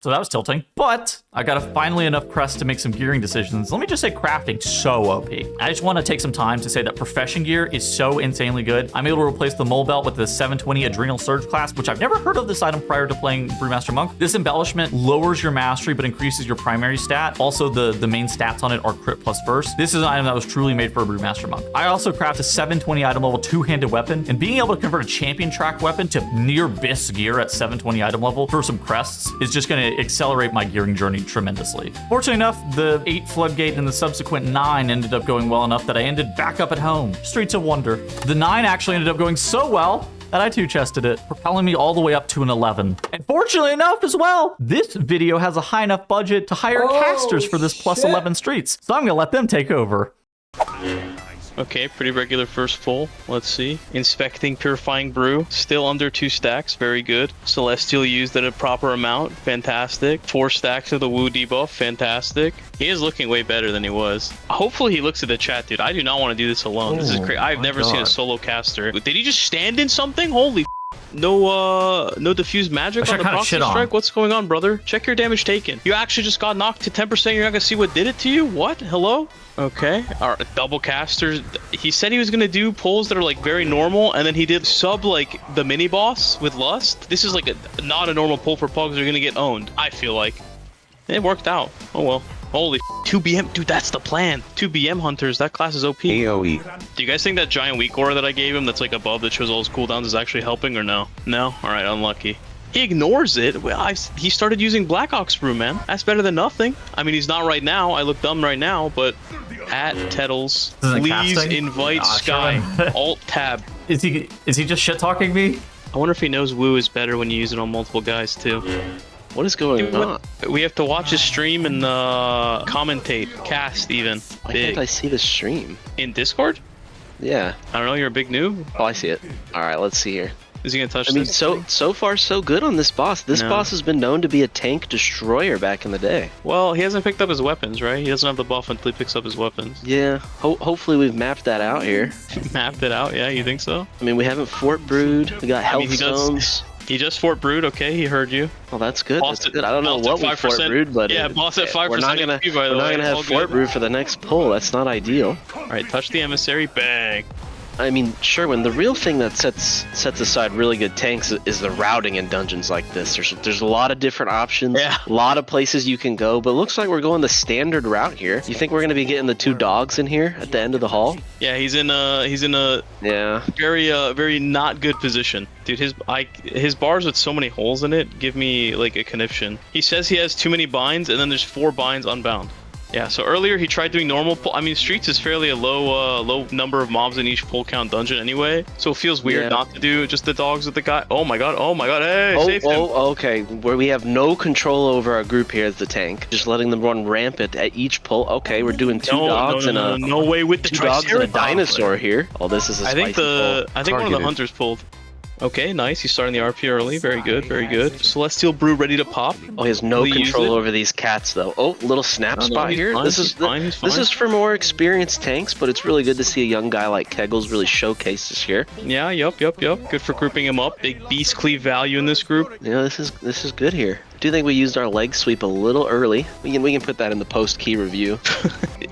So that was tilting, but I got finally enough crest to make some gearing decisions. Let me just say crafting so OP. I just want to take some time to say that profession gear is so insanely good. I'm able to replace the mole belt with the 720 Adrenal Surge class, which I've never heard of this item prior to playing Brewmaster Monk. This embellishment lowers your mastery, but increases your primary stat. Also, the main stats on it are crit plus burst. This is an item that was truly made for a Brewmaster Monk. I also craft a 720 item level 2-handed weapon, and being able to convert a champion track weapon to near BIS gear at 720 item level for some crests is just going to accelerate my gearing journey tremendously. Fortunately enough, the 8 Floodgate and the subsequent 9 ended up going well enough that I ended back up at home. Streets of Wonder. The 9 actually ended up going so well that I 2-chested it, propelling me all the way up to an 11. And fortunately enough as well, this video has a high enough budget to hire casters for this plus 11 streets. So I'm gonna let them take over.
Okay, pretty regular first pull. Let's see. Inspecting Purifying Brew. Still under 2 stacks. Very good. Celestial used at a proper amount. Fantastic. 4 stacks of the Woo debuff. Fantastic. He is looking way better than he was. Hopefully he looks at the chat, dude. I do not want to do this alone. This is crazy. I've never seen a solo caster. Did he just stand in something? Holy no diffused magic on the proxy strike? What's going on, brother? Check your damage taken. You actually just got knocked to 10%. You're not gonna see what did it to you? What? Hello? Okay. All right. Double casters. He said he was gonna do pulls that are like very normal, and then he did sub like the mini boss with Lust. This is like not a normal pull for pugs. You're gonna get owned. I feel like it worked out. Oh well. Holy 2 BM, dude, that's the plan. 2 BM hunters, that class is OP. AoE. Do you guys think that giant weak aura that I gave him that's like above that shows all his cooldowns is actually helping or no? No? Alright, unlucky. He ignores it. Well, he started using Black Ox Brew, man. That's better than nothing. I mean, he's not right now. I look dumb right now, but at Tettles, please invite Sky. Alt tab.
Is he just shit talking me?
I wonder if he knows Woo is better when you use it on multiple guys too.
What is going on?
We have to watch his stream and commentate, cast even.
Why can't I see the stream?
In Discord?
Yeah.
I don't know, you're a big noob.
Oh, I see it. Alright, let's see here.
Is he gonna touch
I mean,
this?
so far so good on this boss. This
No.
boss has been known to be a tank destroyer back in the day.
Well, he hasn't picked up his weapons, right? He doesn't have the buff until he picks up his weapons.
Yeah, hopefully we've mapped that out here.
Mapped it out, yeah, you think so?
I mean, we haven't Fort Brewed. We got health
mean, he does-
stones.
He just Fort Brewed, okay, he heard you.
Well, that's good.
Boss
That's
at-
good. I don't know
boss at
what we Fort
5%.
Brewed, but
Yeah, boss at 5%
we're not gonna
HP, by the
we're not
way.
gonna
All
have
good.
Fort Brew for the next pull. That's not ideal.
Alright, touch the emissary, bang.
I mean, Sherwin, the real thing that sets aside really good tanks is the routing in dungeons like this. There's a lot of different options,
Yeah.
a lot of places you can go, but it looks like we're going the standard route here. You think we're gonna be getting the 2 dogs in here at the end of the hall?
Yeah, he's in a
Yeah.
very not good position. Dude, his bars with so many holes in it give me like a conniption. He says he has too many binds, and then there's 4 binds unbound. Yeah, so earlier he tried doing normal pull. I mean, Streets is fairly a low number of mobs in each pull count dungeon anyway, so it feels weird
Yeah.
not to do just the dogs with the guy. Oh my god, hey, save him.
Okay. Where we have no control over our group here as the tank, just letting them run rampant at each pull. Okay, we're doing 2 dogs and a
no way with the
2 dogs and a
Triceratops.
dinosaur here. Oh, this is a
I
spicy
think
pull.
one of the
Targeted.
hunters pulled. Okay, nice. He's starting the RP early. Very good, very good. Celestial Brew ready to pop.
Oh, he has no
Will he use
control
it?
over these cats, though. Oh, little snap
No,
spot
he's
here.
fine,
This
he's
is
fine, he's
this
fine.
is for more experienced tanks, but it's really good to see a young guy like Keggles really showcase this here.
Yeah, yup. Good for grouping him up. Big beast cleave value in this group.
You know, this is good here. I do think we used our leg sweep a little early. We can put that in the post key review.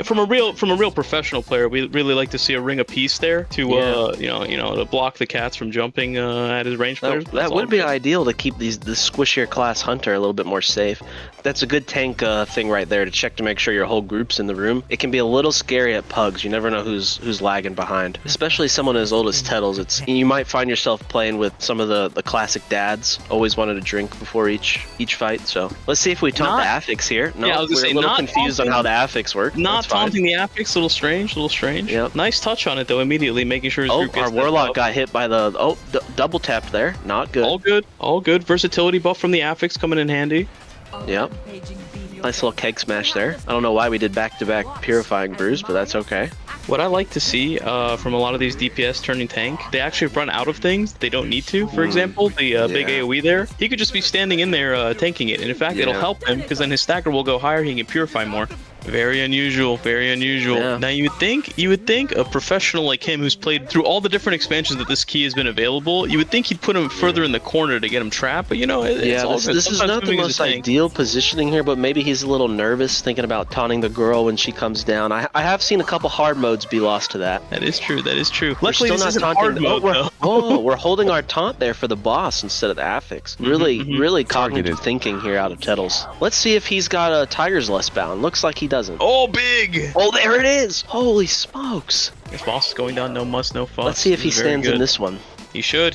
From a real professional player, we really like to see a ring of peace there to to block the cats from jumping at his range players.
That would be ideal to keep the squishier class hunter a little bit more safe. That's a good tank thing right there to check to make sure your whole group's in the room. It can be a little scary at pugs. You never know who's lagging behind, especially someone as old as Tettles. You might find yourself playing with some of the classic dads. Always wanted to drink before each fight. So let's see if we taunt the affix here. No,
Yeah, I was gonna
we're
say,
a little
not
confused on how the affix work.
Not
That's fine.
taunting the affix, little strange.
Yep.
Nice touch on it though, immediately making sure his
Oh,
group gets
our
that
warlock
buff.
got hit by the double tapped there. Not good.
All good. Versatility buff from the affix coming in handy.
Yep. Nice little keg smash there. I don't know why we did back-to-back purifying brews, but that's okay.
What I like to see from a lot of these DPS turning tank, they actually run out of things they don't need to. For example, the big AoE there, he could just be standing in there tanking it, and in fact, it'll help him because then his stagger will go higher. He can purify more. Very unusual.
Yeah.
Now you would think a professional like him who's played through all the different expansions that this key has been available, you would think he'd put him further in the corner to get him trapped, but it's all good.
This is
Sometimes
not the
moving is
most
a tank.
ideal positioning here, but maybe he's a little nervous thinking about taunting the girl when she comes down. I have seen a couple hard modes be lost to that.
That is true.
We're
Luckily,
still
this
not
isn't
taunting.
hard mode, though.
We're holding our taunt there for the boss instead of the affix. Really cognitive thinking here out of Tettles. Let's see if he's got a Tiger's Less bound. Looks like he doesn't.
Oh, big!
Oh, there it is! Holy smokes!
This boss is going down, no muss, no fuss.
Let's see if he
This is very
stands in
good.
this one.
He should.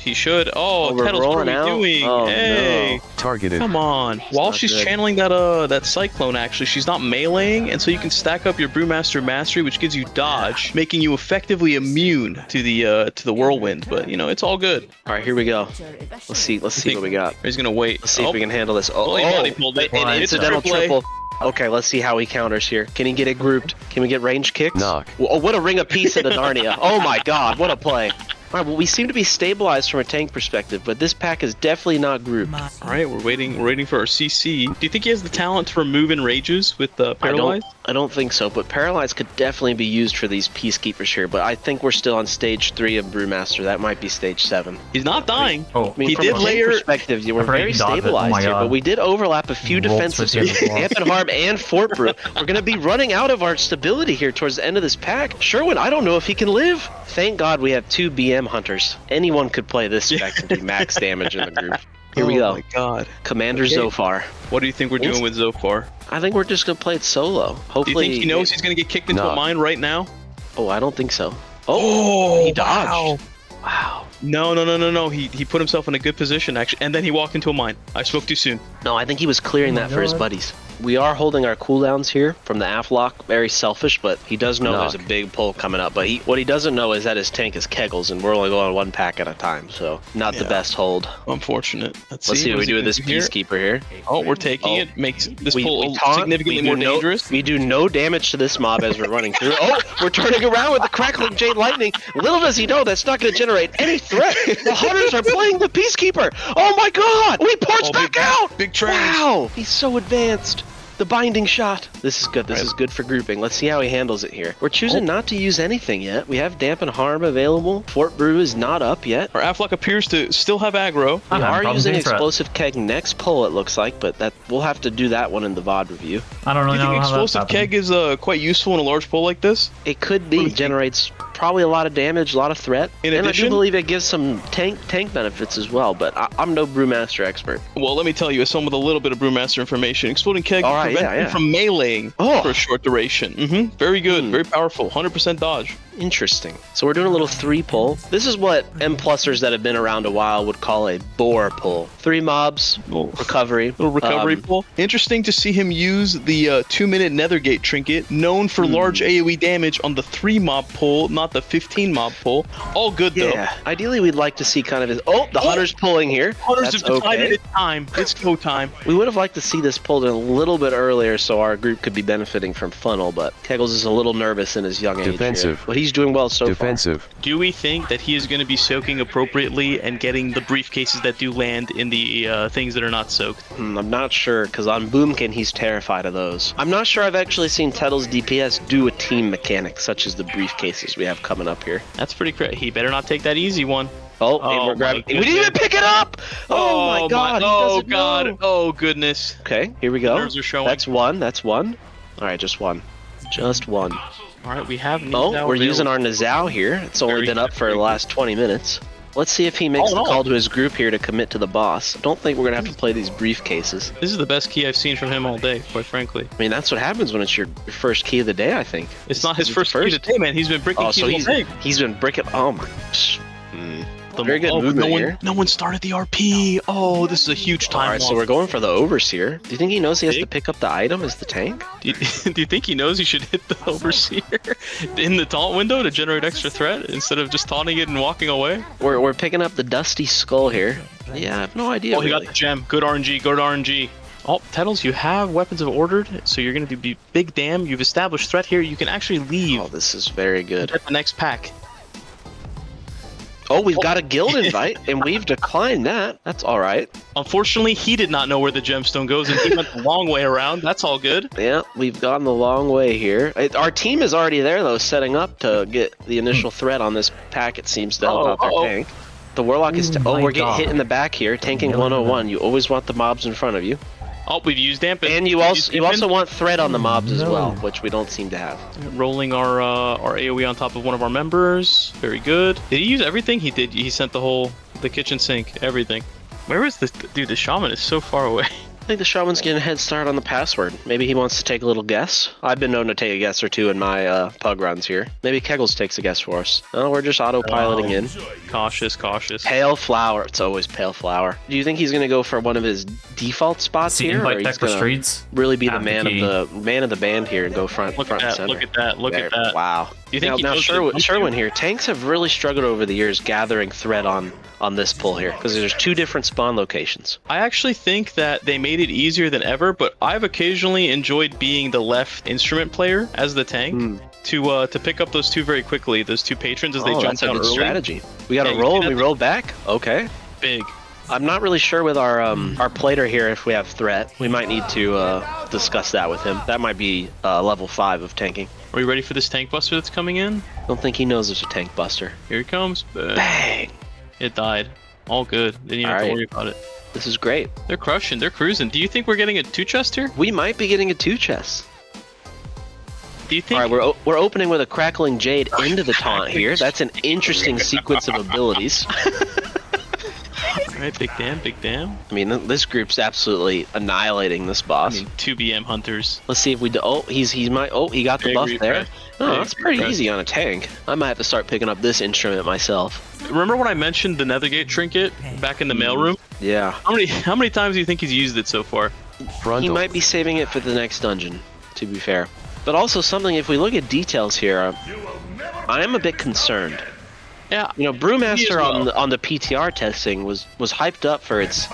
Oh,
we're
Tettles, what are
rolling
we
out?
doing?
Oh,
Hey!
no.
Targeted.
Come on. While
not
she's
good.
channeling that cyclone, actually, she's not meleeing, and so you can stack up your Brewmaster Mastery, which gives you dodge, making you effectively immune to the whirlwind. But it's all good.
All right, here we go. Let's see what we got.
He's gonna wait.
Let's see if we can handle this.
Oh, he pulled it.
An
It's a
incidental
triple A.
triple. Okay, let's see how he counters here. Can he get it grouped? Can we get range kicks?
Knock.
Oh, what a ring of peace into Narnia. Oh my god, what a play. Alright, well, we seem to be stabilized from a tank perspective, but this pack is definitely not grouped.
All right, we're waiting for our CC. Do you think he has the talent to remove enrages with Paralyze?
I don't think so, but Paralyze could definitely be used for these Peacekeepers here, but I think we're still on stage 3 of Brewmaster. That might be stage 7.
He's not dying.
Oh,
I mean,
He
from
did
a tank
layer-
perspective, we're
afraid
very
he dodged it. Oh
stabilized
my
here,
God.
but we did overlap a few
Rolled
defenses
switch
here.
in the
Amp and Harm and Fort Brew. We're going to be running out of our stability here towards the end of this pack. Sherwin, I don't know if he can live. Thank God we have 2 BM hunters. Anyone could play this spec and do max damage in the group. Here we go.
Oh my god.
Commander Zophar.
What do you think we're doing with Zophar?
I think we're just going to play it solo.
Do you
Hopefully.
think he knows he's gonna get kicked into a
No.
mine right now?
Oh, I don't think so. Oh, he dodged. Wow.
No. He put himself in a good position actually, and then he walked into a mine. I spoke too soon.
No, I think he was clearing that for his buddies. We are holding our cooldowns here from the Aflock. Very selfish, but he does know
Knock.
there's a big pull coming up. But what he doesn't know is that his tank is Keggles, and we're only going 1 pack at a time. So not the best hold.
Unfortunate. Let's
see what we do with this
here.
Peacekeeper here.
Oh, we're taking it. Makes this pull
we taunt,
significantly
we
more
do
dangerous.
We do no damage to this mob as we're running through. Oh, we're turning around with the crackling Jade Lightning. Little does he know that's not going to generate any threat. The Hunters are playing the Peacekeeper. Oh my God! We porch back out.
Big train.
Wow, he's so advanced. The binding shot. This is good. This is good for grouping. Let's see how he handles it here. We're choosing not to use anything yet. We have Dampen Harm available. Fort Brew is not up yet.
Our Aflock appears to still have aggro.
We are using Explosive Keg next pull, it looks like, but that we'll have to do that one in the VOD review.
I don't really
Do you
know
think
how that's
Explosive Keg is quite useful in a large pull like this?
It could be. Generates probably a lot of damage, a lot of threat.
In
and
addition,
I do believe it gives some tank benefits as well, but I'm no Brewmaster expert.
Well, let me tell you, as someone with a little bit of Brewmaster information, Exploding Keg prevents you from meleeing for a short duration. Very good, very powerful, 100% dodge.
Interesting. So we're doing a little 3 pull. This is what M+ers that have been around a while would call a bore pull. 3 mobs, recovery.
Little recovery pull. Interesting to see him use the 2-minute Nethergate trinket, known for large AoE damage on the 3 mob pull, not the 15 mob pull. All good though.
Yeah. Ideally, we'd like to see kind of his. Oh, the Hunter's pulling here.
Hunters have decided it's time. It's go time.
We would have liked to see this pulled in a little bit earlier so our group could be benefiting from funnel, but Keggles is a little nervous in his young age. Defensive. But he's doing well so far.
Do we think that he is going to be soaking appropriately and getting the briefcases that do land in the things that are not soaked?
I'm not sure, because on Boomkin, he's terrified of those. I'm not sure I've actually seen Tettle's DPS do a team mechanic, such as the briefcases we have coming up here.
That's pretty crazy. He better not take that easy one.
Oh, and we're grabbing. We didn't even pick it up! Oh my God.
Oh God. Oh goodness.
Okay, here we go.
Nerves are showing.
That's one. That's one. All right, just one. Just one.
All right, we have.
Oh, we're using our Nizao here. It's only been up for the last 20 minutes. Let's see if he makes the call to his group here to commit to the boss. I don't think we're going to have to play these briefcases.
This is the best key I've seen from him all day, quite frankly.
I mean, that's what happens when it's your first key of the day, I think.
It's not his first key of the day, man. He's been bricking keys all day.
He's been bricking. Oh, my. Very good movement here.
No one started the RP. Oh, this is a huge time.
All right, so we're going for the Overseer. Do you think he knows he has to pick up the item as the tank?
Do you think he knows he should hit the Overseer in the taunt window to generate extra threat instead of just taunting it and walking away?
We're picking up the Dusty Skull here. Yeah, I have no idea.
Oh, he got the gem. Good RNG. Good RNG. Oh, Tettles, you have weapons of ordered, so you're going to be big damn. You've established threat here. You can actually leave.
Oh, this is very good.
Get the next pack.
Oh, we've got a guild invite, and we've declined that. That's all right.
Unfortunately, he did not know where the gemstone goes, and he went the long way around. That's all good.
Yeah, we've gone the long way here. Our team is already there, though, setting up to get the initial threat on this pack. It seems to help out their tank. The Warlock is... we're getting hit in the back here. Tanking 101. You always want the mobs in front of you.
Oh, we've used Dampen.
And you also want threat on the mobs as well, which we don't seem to have.
Rolling our AoE on top of one of our members. Very good. Did he use everything? He did. He sent the kitchen sink, everything. Where is this? Dude, the shaman is so far away.
I think the shaman's getting a head start on the password. Maybe he wants to take a little guess. I've been known to take a guess or two in my pug runs here. Maybe Keggles takes a guess for us. No, we're just autopiloting in.
Cautious, cautious.
Pale Flower. It's always Pale Flower. Do you think he's going to go for one of his default spots here, or he's going to really be the man of the band here and go front and center?
Look at that! Look at that!
Wow.
Do you think
now Sherwin here. Tanks have really struggled over the years gathering threat on this pull here because there's 2 different spawn locations.
I actually think that they made it easier than ever, but I've occasionally enjoyed being the left instrument player as the tank to pick up those 2 very quickly. Those 2 patrons as they jump down early.
Strategy. We got to roll and we roll back. Okay.
Big.
I'm not really sure with our plater here if we have threat. We might need to discuss that with him. That might be level 5 of tanking.
Are we ready for this tank buster that's coming in?
Don't think he knows there's a tank buster.
Here he comes.
Bang!
It died. All good. Didn't even have to worry about it.
This is great.
They're crushing. They're cruising. Do you think we're getting a 2 chest here?
We might be getting a 2 chest.
Do you think?
All right, we're opening with a crackling jade into the taunt here. That's an interesting sequence of abilities.
Alright, big damn, big damn.
I mean, this group's absolutely annihilating this boss.
I mean, 2 BM hunters.
Let's see if we do. Oh, he got the buff there. Oh, that's pretty easy on a tank. I might have to start picking up this instrument myself.
Remember when I mentioned the Nethergate trinket back in the mailroom?
Yeah.
How many times do you think he's used it so far?
He might be saving it for the next dungeon, to be fair. But also something, if we look at details here, I am a bit concerned.
Yeah.
You know, Brewmaster on the PTR testing was hyped up for its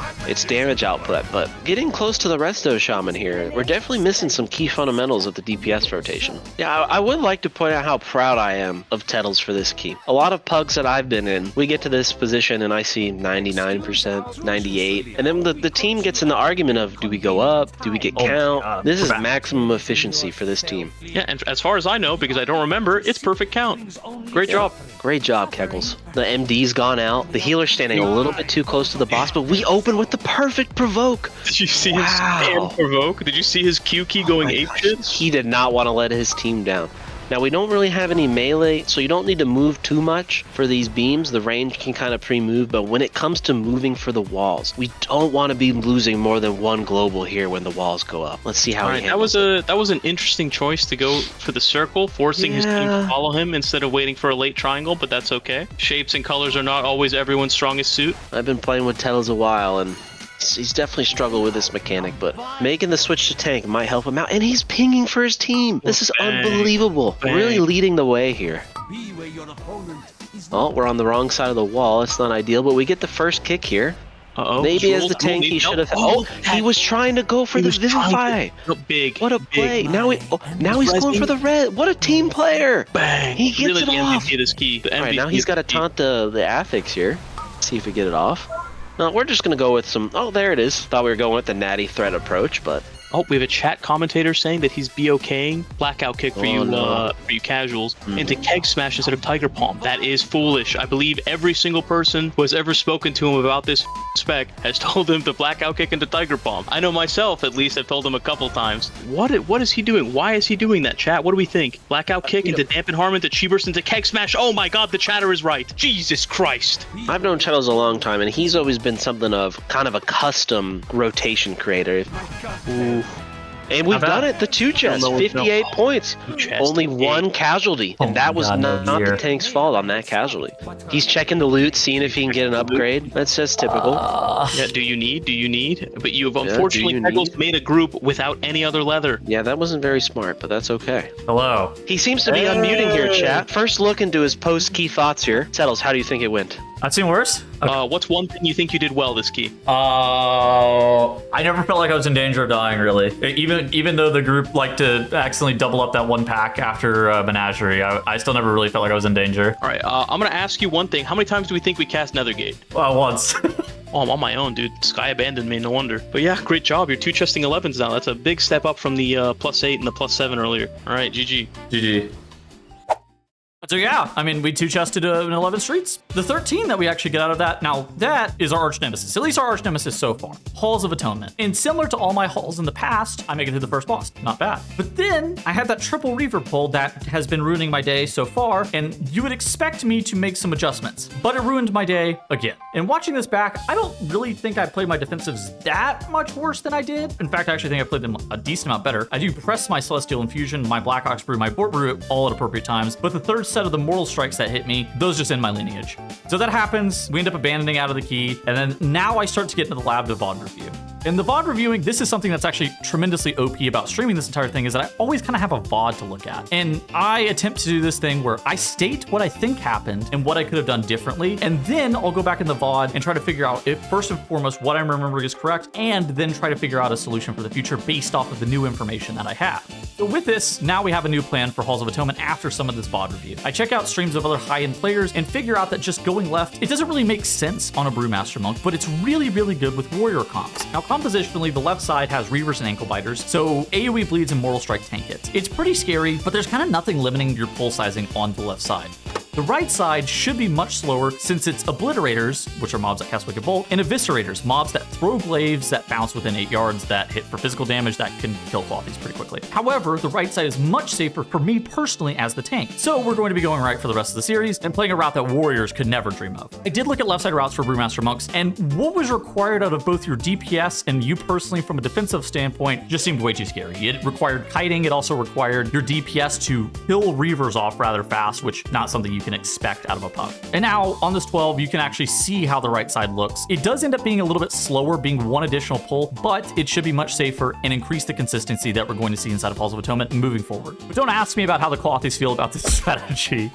damage output, but getting close to the Resto Shaman here, we're definitely missing some key fundamentals of the DPS rotation. Yeah, I would like to point out how proud I am of Keggles for this key. A lot of pugs that I've been in, we get to this position and I see 99%, 98%, and then the team gets in the argument of, do we go up? Do we get count? This is maximum efficiency for this team.
Yeah, and as far as I know, because I don't remember, it's perfect count. Great job.
Great job, Keggles. The MD's gone out. The healer's standing a little bit too close to the boss, but we open with the perfect provoke.
Did you see his spam provoke? Did you see his Q key going apeshit?
He did not want to let his team down. Now, we don't really have any melee, so you don't need to move too much for these beams. The range can kind of pre-move, but when it comes to moving for the walls, we don't want to be losing more than one global here when the walls go up. Let's see how he handles it.
That was an interesting choice to go for the circle, forcing his team to follow him instead of waiting for a late triangle, but that's okay. Shapes and colors are not always everyone's strongest suit.
I've been playing with Keggles a while, and he's definitely struggled with this mechanic, but making the switch to tank might help him out. And he's pinging for his team. This is unbelievable. Really leading the way here. Oh, we're on the wrong side of the wall. It's not ideal, but we get the first kick here. Maybe as the tank he should have. Oh, he was trying to go for the Vivify.
Big.
What a play! Now he's going for the red. What a team player!
Bang!
He gets it off.
His key.
All right, now he's got to taunt the affix here. See if we get it off. No, we're just gonna go with some. Oh, there it is. Thought we were going with the natty threat approach, but.
Oh, we have a chat commentator saying that he's BOKing Blackout Kick for you casuals into Keg Smash instead of Tiger Palm. That is foolish. I believe every single person who has ever spoken to him about this spec has told him to Blackout Kick into Tiger Palm. I know myself, at least, I've told him a couple times. What is he doing? Why is he doing that, chat? What do we think? Blackout Kick into Dampen Harm into Chi Burst into Keg Smash. Oh my god, the chatter is right. Jesus Christ.
I've known Keggles a long time, and he's always been something of kind of a custom rotation creator. Ooh. And we've done it. The 2 chests, 58 points. Only 1 casualty. And that was not the tank's fault on that casualty. He's checking the loot, seeing if he can get an upgrade. That's just typical.
Yeah, do you need? But you have unfortunately made a group without any other leather.
Yeah, that wasn't very smart, but that's okay.
Hello.
He seems to be unmuting here, chat. First look into his post-key thoughts here. Keggles, how do you think it went?
I've seen worse. Okay.
What's one thing you think you did well this key?
I never felt like I was in danger of dying, really. Even though the group liked to accidentally double up that 1 pack after Menagerie, I still never really felt like I was in danger.
All right, I'm going to ask you one thing. How many times do we think we cast Nethergate?
Once.
Oh, I'm on my own, dude. Sky abandoned me, no wonder. But yeah, great job. You're 2-chesting 11s now. That's a big step up from the +8 and the +7 earlier. All right, GG.
GG. So yeah, I mean, we 2-chested an 11 streets. The 13 that we actually get out of that, now that is our arch nemesis, at least our arch nemesis so far, Halls of Atonement. And similar to all my halls in the past, I make it through the first boss, not bad. But then I had that triple Reaver pull that has been ruining my day so far, and you would expect me to make some adjustments, but it ruined my day again. And watching this back, I don't really think I played my defensives that much worse than I did. In fact, I actually think I played them a decent amount better. I do press my Celestial Infusion, my Black Ox Brew, my Bort Brew all at appropriate times, but the third set of the Mortal Strikes that hit me, those just end my lineage. So that happens, we end up abandoning out of the key, and then now I start to get into the lab to VOD review. In the VOD reviewing, this is something that's actually tremendously OP about streaming this entire thing, is that I always kind of have a VOD to look at. And I attempt to do this thing where I state what I think happened and what I could have done differently, and then I'll go back in the VOD and try to figure out if, first and foremost, what I'm remembering is correct, and then try to figure out a solution for the future based off of the new information that I have. So with this, now we have a new plan for Halls of Atonement after some of this VOD review. I check out streams of other high-end players and figure out that just going left, it doesn't really make sense on a Brewmaster Monk, but it's really, really good with warrior comps. Now, compositionally, the left side has Reavers and Ankle Biters, so AoE bleeds and Mortal Strike tank hits. It's pretty scary, but there's kind of nothing limiting your pull sizing on the left side. The right side should be much slower since it's Obliterators, which are mobs that cast Wicked Bolt, and Eviscerators, mobs that throw glaives that bounce within 8 yards that hit for physical damage that can kill Clothies pretty quickly. However, the right side is much safer for me personally as the tank, so we're going to be going right for the rest of the series and playing a route that warriors could never dream of. I did look at left side routes for Brewmaster Monks, and what was required out of both your DPS and you personally from a defensive standpoint just seemed way too scary. It required kiting, it also required your DPS to kill Reavers off rather fast, which not something you can expect out of a pug. And now on this 12, you can actually see how the right side looks. It does end up being a little bit slower, being one additional pull, but it should be much safer and increase the consistency that we're going to see inside of Halls of Atonement moving forward. But don't ask me about how the Clothies feel about this strategy.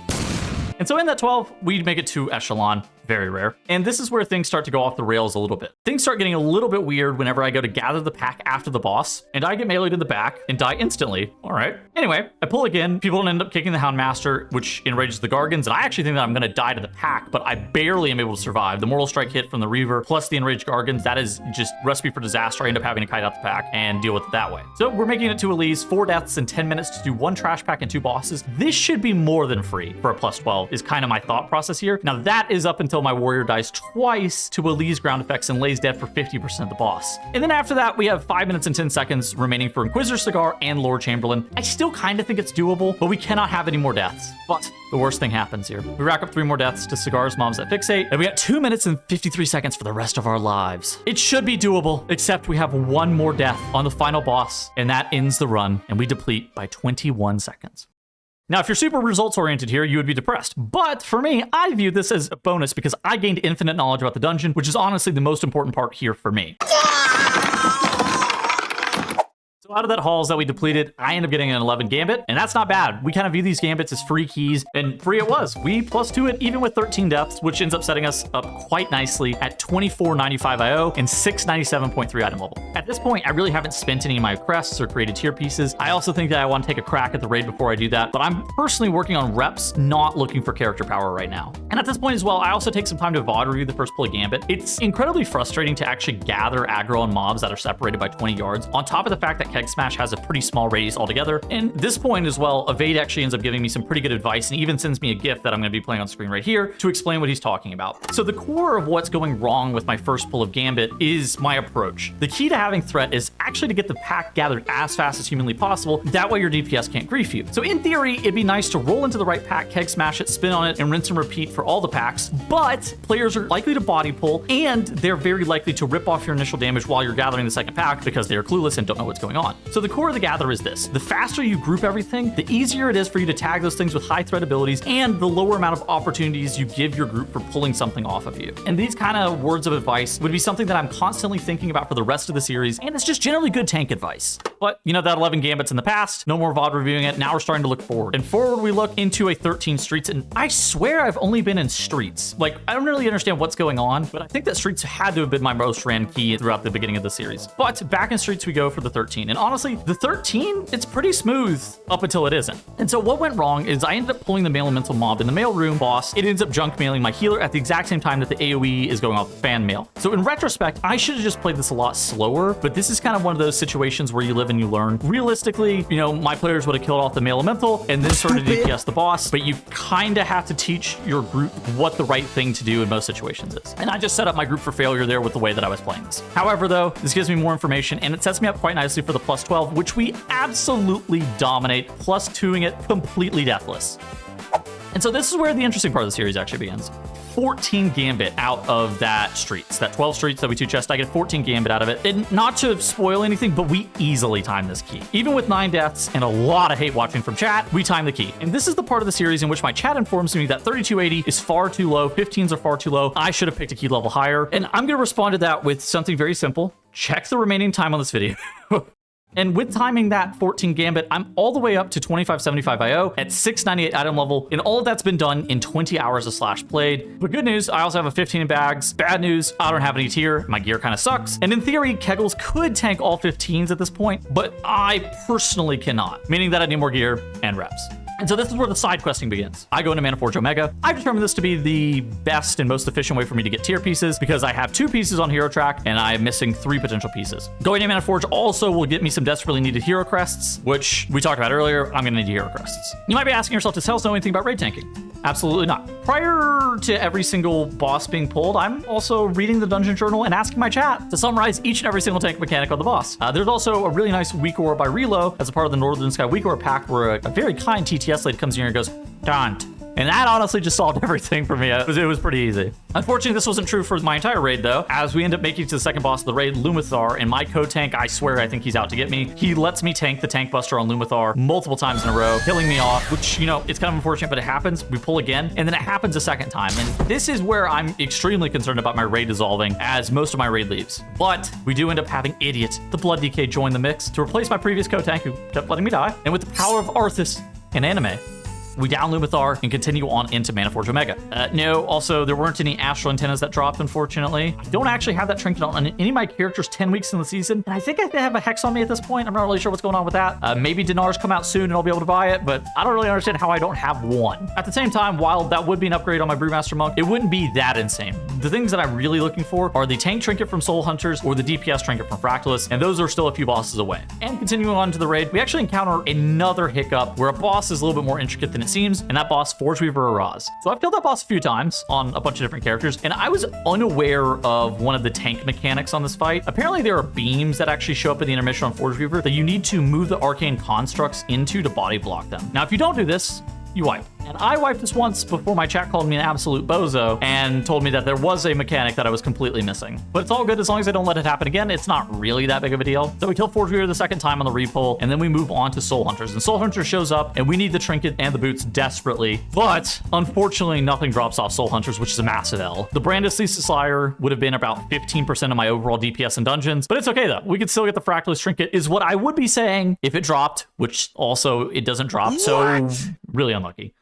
And so in that 12, we make it to Echelon. Very rare. And this is where things start to go off the rails a little bit. Things start getting a little bit weird whenever I go to gather the pack after the boss, and I get meleeed in the back and die instantly. All right. Anyway, I pull again. People end up kicking the Houndmaster, which enrages the Gargans, and I actually think that I'm going to die to the pack, but I barely am able to survive. The Mortal Strike hit from the Reaver plus the enraged Gargans, that is just recipe for disaster. I end up having to kite out the pack and deal with it that way. So we're making it to Elise, 4 deaths in 10 minutes to do 1 trash pack and 2 bosses. This should be more than free for a plus 12 is kind of my thought process here. Now that is up until my warrior dies twice to Elise ground effects and lays dead for 50% of the boss. And then after that, we have 5 minutes and 10 seconds remaining for Inquisitor Cigar and Lord Chamberlain. I still kind of think it's doable, but we cannot have any more deaths. But the worst thing happens here. We rack up 3 more deaths to Cigar's Moms that Fixate, and we got 2 minutes and 53 seconds for the rest of our lives. It should be doable, except we have 1 more death on the final boss, and that ends the run, and we deplete by 21 seconds. Now, if you're super results-oriented here, you would be depressed. But for me, I view this as a bonus because I gained infinite knowledge about the dungeon, which is honestly the most important part here for me. So out of that halls that we depleted, I end up getting an 11 gambit, and that's not bad. We kind of view these gambits as free keys, and free it was. We +2 it even with 13 deaths, which ends up setting us up quite nicely at 2495 IO and 697.3 item level. At this point, I really haven't spent any of my crests or created tier pieces. I also think that I want to take a crack at the raid before I do that, but I'm personally working on reps, not looking for character power right now. And at this point as well, I also take some time to VOD review the first pull of Gambit. It's incredibly frustrating to actually gather aggro on mobs that are separated by 20 yards, on top of the fact that Keg Smash has a pretty small radius altogether. And this point as well, Evade actually ends up giving me some pretty good advice and even sends me a GIF that I'm going to be playing on screen right here to explain what he's talking about. So the core of what's going wrong with my first pull of Gambit is my approach. The key to having threat is actually to get the pack gathered as fast as humanly possible. That way your DPS can't grief you. So in theory, it'd be nice to roll into the right pack, Keg Smash it, spin on it, and rinse and repeat for all the packs. But players are likely to body pull, and they're very likely to rip off your initial damage while you're gathering the second pack because they're clueless and don't know what's going on. So the core of the gather is this. The faster you group everything, the easier it is for you to tag those things with high threat abilities and the lower amount of opportunities you give your group for pulling something off of you. And these kind of words of advice would be something that I'm constantly thinking about for the rest of the series, and it's just generally good tank advice. But you know, that 11 gambits in the past, no more VOD reviewing it. Now we're starting to look forward. And forward we look into a 13 streets, and I swear I've only been in streets. Like, I don't really understand what's going on, but I think that streets had to have been my most ran key throughout the beginning of the series. But back in streets we go for the 13. And honestly, the 13, it's pretty smooth up until it isn't. And so what went wrong is I ended up pulling the Mail Elemental mob in the mail room boss. It ends up junk mailing my healer at the exact same time that the AoE is going off the fan mail. So in retrospect, I should have just played this a lot slower, but this is kind of one of those situations where you live and you learn. Realistically, you know, my players would have killed off the Mail Elemental and then started to DPS the boss, but you kind of have to teach your group what the right thing to do in most situations is. And I just set up my group for failure there with the way that I was playing this. However, though, this gives me more information and it sets me up quite nicely for the +12, which we absolutely dominate, +2ing it completely deathless. And so this is where the interesting part of the series actually begins. 14 gambit out of that streets, that 12 streets that we 2-chest, I get 14 gambit out of it. And not to spoil anything, but we easily time this key. Even with 9 deaths and a lot of hate watching from chat, we time the key. And this is the part of the series in which my chat informs me that 3280 is far too low, 15s are far too low. I should have picked a key level higher. And I'm gonna respond to that with something very simple. Check the remaining time on this video. And with timing that 14 gambit, I'm all the way up to 2575 IO at 698 item level, and all of that's been done in 20 hours of slash played. But good news, I also have a 15 in bags. Bad news, I don't have any tier. My gear kind of sucks. And in theory, Keggles could tank all 15s at this point, but I personally cannot, meaning that I need more gear and reps. And so this is where the side questing begins. I go into Manaforge Omega. I've determined this to be the best and most efficient way for me to get tier pieces because I have 2 pieces on hero track and I'm missing 3 potential pieces. Going to Manaforge also will get me some desperately needed hero crests, which we talked about earlier. I'm gonna need hero crests. You might be asking yourself, does Hells know anything about raid tanking? Absolutely not. Prior to every single boss being pulled, I'm also reading the dungeon journal and asking my chat to summarize each and every single tank mechanic of the boss. There's also a really nice weak ore by Relo as a part of the Northern Sky weak ore pack where a very kind TTS lady comes in here and goes, "Don't And that honestly just solved everything for me. It was pretty easy. Unfortunately, this wasn't true for my entire raid, though, as we end up making it to the second boss of the raid, Lumathar, and my co-tank, I swear I think he's out to get me. He lets me tank the tank buster on Lumathar multiple times in a row, killing me off, which, you know, it's kind of unfortunate, but it happens. We pull again, and then it happens a second time. And this is where I'm extremely concerned about my raid dissolving, as most of my raid leaves. But we do end up having Idiot, the Blood DK, join the mix to replace my previous co-tank who kept letting me die. And with the power of Arthas and anime, we down Lumathar and continue on into Manaforge Omega. No, also, there weren't any astral antennas that dropped, unfortunately. I don't actually have that trinket on any of my characters 10 weeks in the season, and I think I have a hex on me at this point. I'm not really sure what's going on with that. Maybe Dinar's come out soon and I'll be able to buy it, but I don't really understand how I don't have one. At the same time, while that would be an upgrade on my Brewmaster Monk, it wouldn't be that insane. The things that I'm really looking for are the tank trinket from Soul Hunters or the DPS trinket from Fractalus, and those are still a few bosses away. And continuing on to the raid, we actually encounter another hiccup where a boss is a little bit more intricate than it seems, and that boss, Forge Weaver Araz. So I've killed that boss a few times on a bunch of different characters, and I was unaware of one of the tank mechanics on this fight. Apparently there are beams that actually show up in the intermission on Forge Weaver that you need to move the arcane constructs into to body block them. Now, if you don't do this, you wipe. And I wiped this once before my chat called me an absolute bozo and told me that there was a mechanic that I was completely missing. But it's all good as long as I don't let it happen again. It's not really that big of a deal. So we kill Forge Weaver the second time on the repull, and then we move on to Soul Hunters. And Soul Hunter shows up, and we need the trinket and the boots desperately. But unfortunately, nothing drops off Soul Hunters, which is a massive L. The Brandis Lisa Slayer would have been about 15% of my overall DPS in dungeons, but it's okay though. We could still get the Fractalus trinket, is what I would be saying if it dropped, which also it doesn't drop. So really unlucky.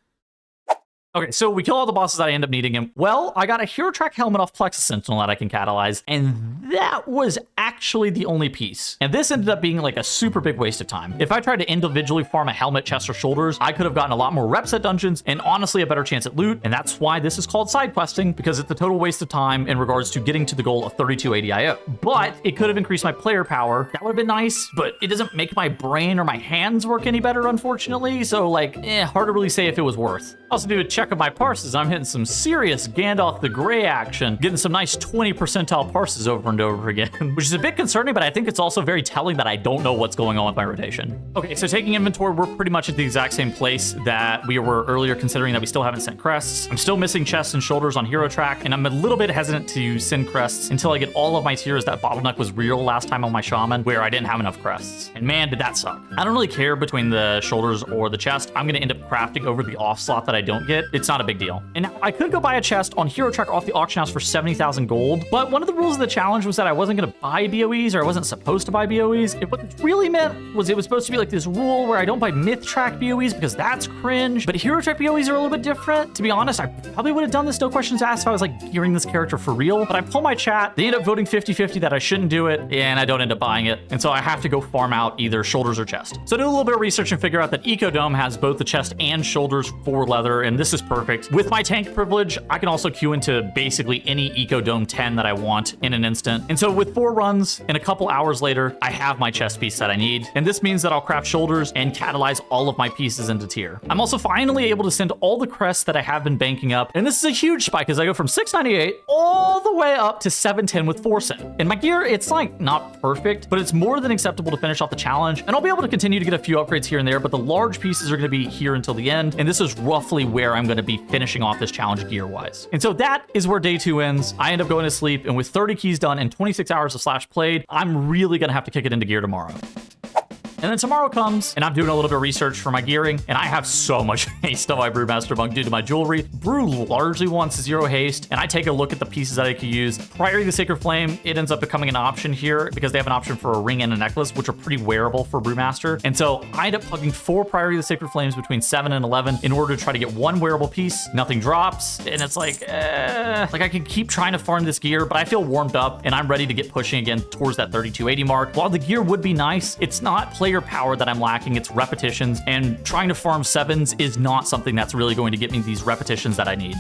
Okay, so we kill all the bosses that I end up needing him. Well, I got a Hero Track helmet off Plexus Sentinel that I can catalyze, and that was actually the only piece. And this ended up being like a super big waste of time. If I tried to individually farm a helmet, chest, or shoulders, I could have gotten a lot more reps at dungeons and honestly a better chance at loot. And that's why this is called side questing, because it's a total waste of time in regards to getting to the goal of 3280 IO. But it could have increased my player power. That would have been nice, but it doesn't make my brain or my hands work any better, unfortunately. So like, hard to really say if it was worth. Also do a check of my parses. I'm hitting some serious Gandalf the Grey action, getting some nice 20 percentile parses over and over again, which is a bit concerning, but I think it's also very telling that I don't know what's going on with my rotation. Okay, so taking inventory, we're pretty much at the exact same place that we were earlier, considering that we still haven't sent crests. I'm still missing chests and shoulders on Hero Track, and I'm a little bit hesitant to send crests until I get all of my tiers. That bottleneck was real last time on my Shaman, where I didn't have enough crests. And man, did that suck. I don't really care between the shoulders or the chest. I'm gonna end up crafting over the off slot that I don't get. It's not a big deal. And now I could go buy a chest on Hero Track off the auction house for 70,000 gold, but one of the rules of the challenge was that I wasn't going to buy BOEs, or I wasn't supposed to buy BOEs. What it really meant was it was supposed to be like this rule where I don't buy Myth Track BOEs because that's cringe, but Hero Track BOEs are a little bit different. To be honest, I probably would have done this, no questions asked, if I was like gearing this character for real, but I pull my chat, they end up voting 50-50 that I shouldn't do it, and I don't end up buying it, and so I have to go farm out either shoulders or chest. So I do a little bit of research and figure out that Ecodome has both the chest and shoulders for leather, and this is perfect. With my tank privilege, I can also queue into basically any Ecodome 10 that I want in an instant. And so with 4 runs and a couple hours later, I have my chest piece that I need. And this means that I'll craft shoulders and catalyze all of my pieces into tier. I'm also finally able to send all the crests that I have been banking up. And this is a huge spike as I go from 698 all the way up to 710 with 4 sent. And my gear, it's like not perfect, but it's more than acceptable to finish off the challenge. And I'll be able to continue to get a few upgrades here and there, but the large pieces are going to be here until the end. And this is roughly where I'm going to be finishing off this challenge gear-wise. And so that is where day 2 ends. I end up going to sleep, and with 30 keys done and 26 hours of Slash played, I'm really gonna have to kick it into gear tomorrow. And then tomorrow comes, and I'm doing a little bit of research for my gearing, and I have so much haste on my Brewmaster Monk due to my jewelry. Brew largely wants 0 haste, and I take a look at the pieces that I could use. Priority of the Sacred Flame, it ends up becoming an option here because they have an option for a ring and a necklace, which are pretty wearable for Brewmaster. And so I end up plugging 4 Priority of the Sacred Flames between 7 and 11 in order to try to get 1 wearable piece. Nothing drops, and it's like I can keep trying to farm this gear, but I feel warmed up, and I'm ready to get pushing again towards that 3280 mark. While the gear would be nice, it's not player power that I'm lacking, it's repetitions, and trying to farm 7s is not something that's really going to get me these repetitions that I need.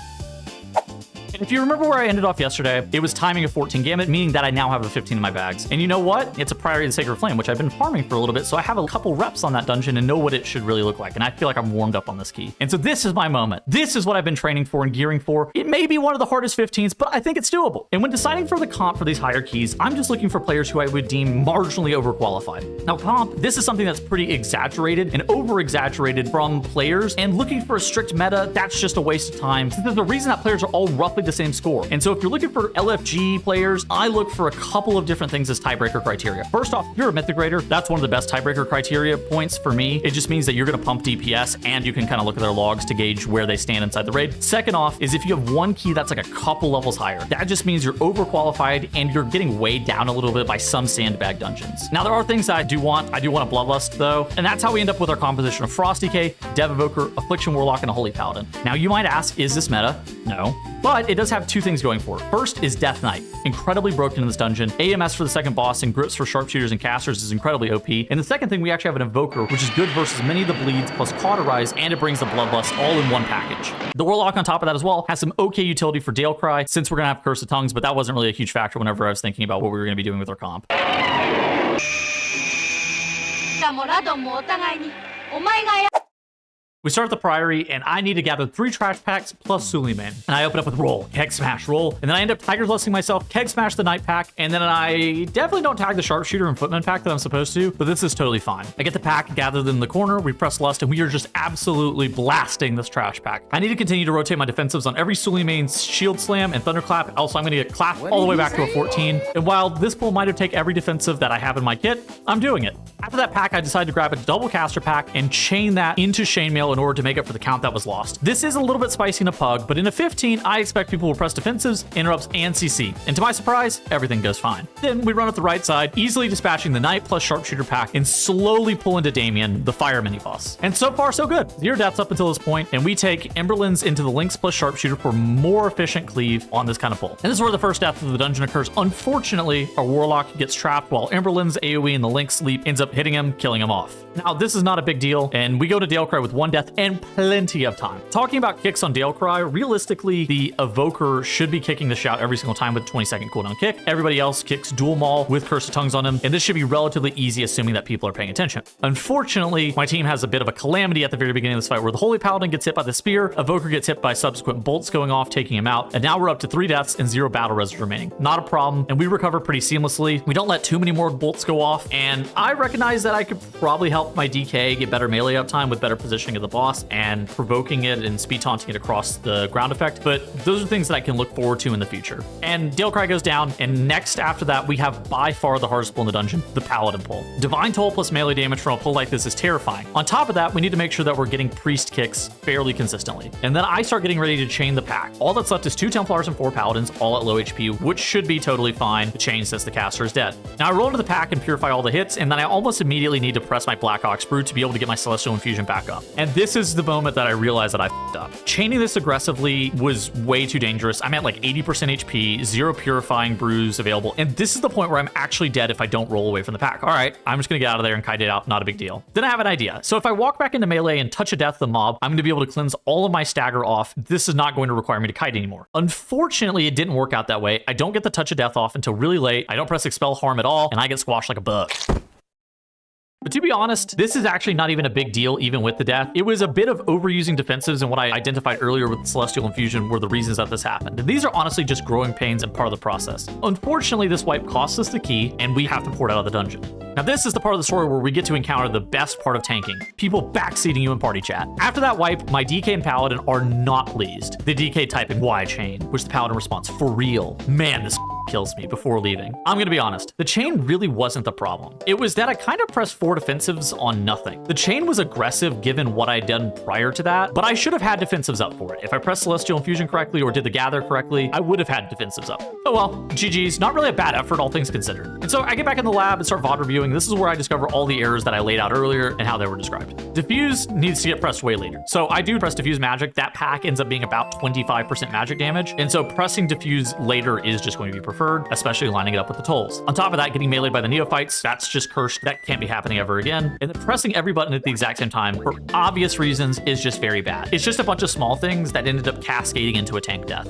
And if you remember where I ended off yesterday, it was timing a 14 gamut, meaning that I now have a 15 in my bags. And you know what? It's a Priory of the Sacred Flame, which I've been farming for a little bit, so I have a couple reps on that dungeon and know what it should really look like. And I feel like I'm warmed up on this key. And so this is my moment. This is what I've been training for and gearing for. It may be one of the hardest 15s, but I think it's doable. And when deciding for the comp for these higher keys, I'm just looking for players who I would deem marginally overqualified. Now comp, this is something that's pretty exaggerated and over-exaggerated from players, and looking for a strict meta, that's just a waste of time, since there's a reason that players are all roughly the same score. And so if you're looking for LFG players, I look for a couple of different things as tiebreaker criteria. First off, if you're a Mythic Raider, that's one of the best tiebreaker criteria points for me. It just means that you're going to pump DPS, and you can kind of look at their logs to gauge where they stand inside the raid. Second off is if you have one key that's like a couple levels higher, that just means you're overqualified and you're getting weighed down a little bit by some sandbag dungeons. Now there are things that I do want. I do want a Bloodlust though, and that's how we end up with our composition of Frost DK, Dev Evoker, Affliction Warlock, and a Holy Paladin. Now you might ask, is this meta? No. But it does have two things going for it. First is Death Knight, incredibly broken in this dungeon. AMS for the second boss and grips for sharpshooters and casters is incredibly OP. And the second thing, we actually have an Invoker, which is good versus many of the bleeds plus Cauterize, and it brings the Bloodlust all in one package. The Warlock on top of that as well has some okay utility for Dalecry, since we're gonna have Curse of Tongues, but that wasn't really a huge factor whenever I was thinking about what we were gonna be doing with our comp. We start at the Priory, and I need to gather 3 trash packs plus Suleiman. And I open up with Roll, Keg Smash, Roll, and then I end up Tiger's Blessing myself, Keg Smash the Night pack, and then I definitely don't tag the Sharpshooter and Footman pack that I'm supposed to, but this is totally fine. I get the pack, gather them in the corner, we press Lust, and we are just absolutely blasting this trash pack. I need to continue to rotate my defensives on every Suleiman's Shield Slam and Thunderclap, else I'm going to get clapped all the way back to a 14. And while this pull might have taken every defensive that I have in my kit, I'm doing it. After that pack, I decided to grab a double caster pack and chain that into Chainmail in order to make up for the count that was lost. This is a little bit spicy in a pug, but in a 15, I expect people will press defensives, interrupts, and CC. And to my surprise, everything goes fine. Then we run up the right side, easily dispatching the Knight plus Sharpshooter pack, and slowly pull into Damien, the fire mini boss. And so far, so good. 0 deaths up until this point, and we take Emberlins into the Lynx plus Sharpshooter for more efficient cleave on this kind of pull. And this is where the first death of the dungeon occurs. Unfortunately, our Warlock gets trapped while Emberlin's AoE and the Lynx leap ends up hitting him, killing him off. Now, this is not a big deal, and we go to Dalecry with 1 death and plenty of time. Talking about kicks on Dalecry, realistically, the Evoker should be kicking the shout every single time with a 20-second cooldown kick. Everybody else kicks Dual Maul with Curse of Tongues on him, and this should be relatively easy, assuming that people are paying attention. Unfortunately, my team has a bit of a calamity at the very beginning of this fight, where the Holy Paladin gets hit by the spear, Evoker gets hit by subsequent bolts going off, taking him out, and now we're up to 3 deaths and 0 battle res remaining. Not a problem, and we recover pretty seamlessly. We don't let too many more bolts go off, and I recognize that I could probably help my DK get better melee uptime with better positioning of the boss and provoking it and speed taunting it across the ground effect, but those are things that I can look forward to in the future. And Dalecry goes down, and next after that, we have by far the hardest pull in the dungeon, the Paladin pull. Divine Toll plus melee damage from a pull like this is terrifying. On top of that, we need to make sure that we're getting priest kicks fairly consistently. And then I start getting ready to chain the pack. All that's left is 2 Templars and 4 Paladins, all at low HP, which should be totally fine to chain since the caster is dead. Now I roll into the pack and purify all the hits, and then I almost immediately need to press my Black Ox Brew to be able to get my Celestial Infusion back up. And this is the moment that I realized that I f***ed up. Chaining this aggressively was way too dangerous. I'm at like 80% HP, 0 purifying brews available, and this is the point where I'm actually dead if I don't roll away from the pack. All right, I'm just gonna get out of there and kite it out, not a big deal. Then I have an idea. So if I walk back into melee and touch a death of the mob, I'm gonna be able to cleanse all of my stagger off. This is not going to require me to kite anymore. Unfortunately, it didn't work out that way. I don't get the touch of death off until really late. I don't press expel harm at all, and I get squashed like a bug. But to be honest, this is actually not even a big deal, even with the death. It was a bit of overusing defensives, and what I identified earlier with Celestial Infusion were the reasons that this happened. And these are honestly just growing pains and part of the process. Unfortunately, this wipe costs us the key, and we have to pour it out of the dungeon. Now, this is the part of the story where we get to encounter the best part of tanking, people backseating you in party chat. After that wipe, my DK and Paladin are not pleased. The DK typing "Why chain?" which the Paladin responds, "For real. Man, this kills me," before leaving. I'm gonna be honest, the chain really wasn't the problem. It was that I kind of pressed 4 defensives on nothing. The chain was aggressive given what I'd done prior to that, but I should have had defensives up for it. If I pressed Celestial Infusion correctly or did the gather correctly, I would have had defensives up. Oh well, GG's, not really a bad effort, all things considered. And so I get back in the lab and start VOD reviewing. This is where I discover all the errors that I laid out earlier and how they were described. Diffuse needs to get pressed way later. So I do press Diffuse Magic. That pack ends up being about 25% magic damage. And so pressing Diffuse later is just going to be preferred, especially lining it up with the tolls. On top of that, getting meleeed by the neophytes, that's just cursed. That can't be happening ever again. And then pressing every button at the exact same time, for obvious reasons, is just very bad. It's just a bunch of small things that ended up cascading into a tank death.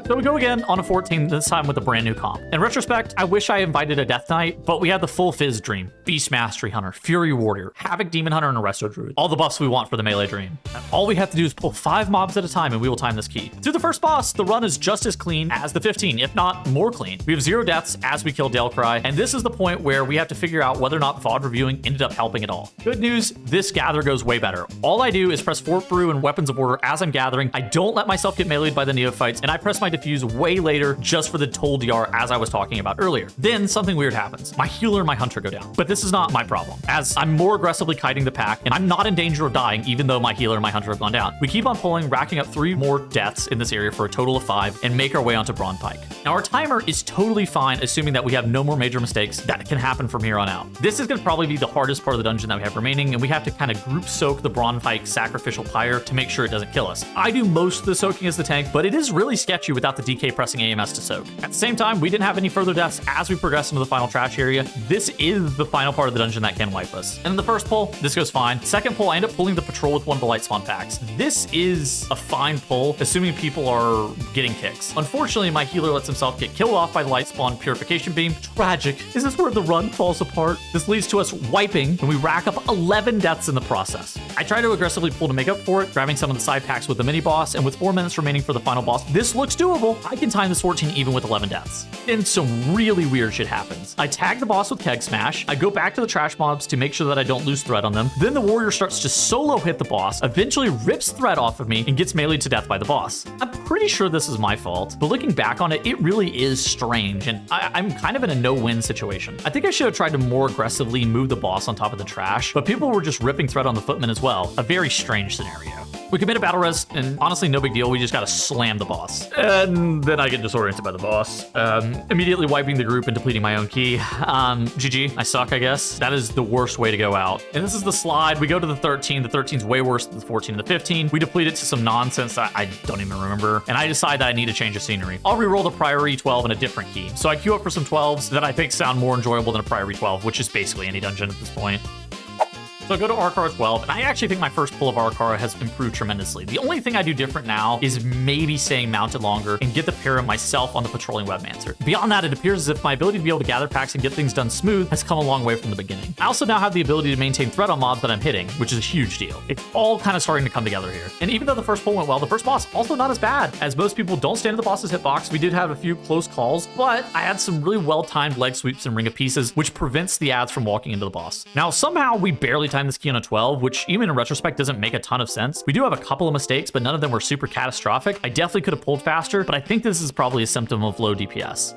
So we go again on a 14, this time with a brand new comp. In retrospect, I wish I invited a Death Knight, but we had the full Fizz Dream, Beast Mastery Hunter, Fury Warrior, Havoc Demon Hunter, and a Resto Druid. All the buffs we want for the melee dream. And all we have to do is pull 5 mobs at a time and we will time this key. Through the first boss, the run is just as clean as the 15, if not more clean. We have 0 deaths as we kill Dalcry, and this is the point where we have to figure out whether or not VOD reviewing ended up helping at all. Good news, this gather goes way better. All I do is press Fort Brew and Weapons of Order as I'm gathering. I don't let myself get meleeed by the neophytes, and I press my diffuse way later just for the toll DR as I was talking about earlier. Then something weird happens. My healer and my hunter go down. But this is not my problem, as I'm more aggressively kiting the pack, and I'm not in danger of dying even though my healer and my hunter have gone down. We keep on pulling, racking up 3 more deaths in this area for a total of 5, and make our way onto Brawn Pike. Now our timer is totally fine, assuming that we have no more major mistakes that can happen from here on out. This is going to probably be the hardest part of the dungeon that we have remaining, and we have to kind of group soak the Brawn Pike sacrificial pyre to make sure it doesn't kill us. I do most of the soaking as the tank, but it is really sketchy without the DK pressing AMS to soak. At the same time, we didn't have any further deaths as we progress into the final trash area. This is the final part of the dungeon that can wipe us. And in the first pull, this goes fine. Second pull, I end up pulling the patrol with one of the light spawn packs. This is a fine pull, assuming people are getting kicks. Unfortunately, my healer lets himself get killed off by the light spawn purification beam. Tragic. Is this where the run falls apart? This leads to us wiping, and we rack up 11 deaths in the process. I try to aggressively pull to make up for it, grabbing some of the side packs with the mini boss, and with 4 minutes remaining for the final boss, this looks doable. I can time this 14 even with 11 deaths. Then some really weird shit happens. I tag the boss with Keg Smash. I go back to the trash mobs to make sure that I don't lose threat on them. Then the warrior starts to solo hit the boss, eventually rips threat off of me, and gets meleeed to death by the boss. I'm pretty sure this is my fault, but looking back on it, it really is strange, and I'm kind of in a no-win situation. I think I should have tried to more aggressively move the boss on top of the trash, but people were just ripping threat on the footman as well. A very strange scenario. We commit a battle res, and honestly, no big deal. We just gotta slam the boss. And then I get disoriented by the boss. Immediately wiping the group and depleting my own key. GG, I suck, I guess. That is the worst way to go out. And this is the slide. We go to the 13. The 13's way worse than the 14 and the 15. We deplete it to some nonsense that I don't even remember. And I decide that I need to change the scenery. I'll reroll the Priory 12 in a different key. So I queue up for some 12s that I think sound more enjoyable than a Priory 12, which is basically any dungeon at this point. So I go to Arcara 12, and I actually think my first pull of Arcara has improved tremendously. The only thing I do different now is maybe staying mounted longer and get the para myself on the patrolling Webmancer. Beyond that, it appears as if my ability to be able to gather packs and get things done smooth has come a long way from the beginning. I also now have the ability to maintain threat on mobs that I'm hitting, which is a huge deal. It's all kind of starting to come together here. And even though the first pull went well, the first boss also not as bad, as most people don't stand in the boss's hitbox. We did have a few close calls, but I had some really well-timed leg sweeps and Ring of Pieces, which prevents the ads from walking into the boss. Now, somehow we barely timed this key on a 12, which even in retrospect doesn't make a ton of sense. We do have a couple of mistakes, but none of them were super catastrophic. I definitely could have pulled faster, but I think this is probably a symptom of low DPS.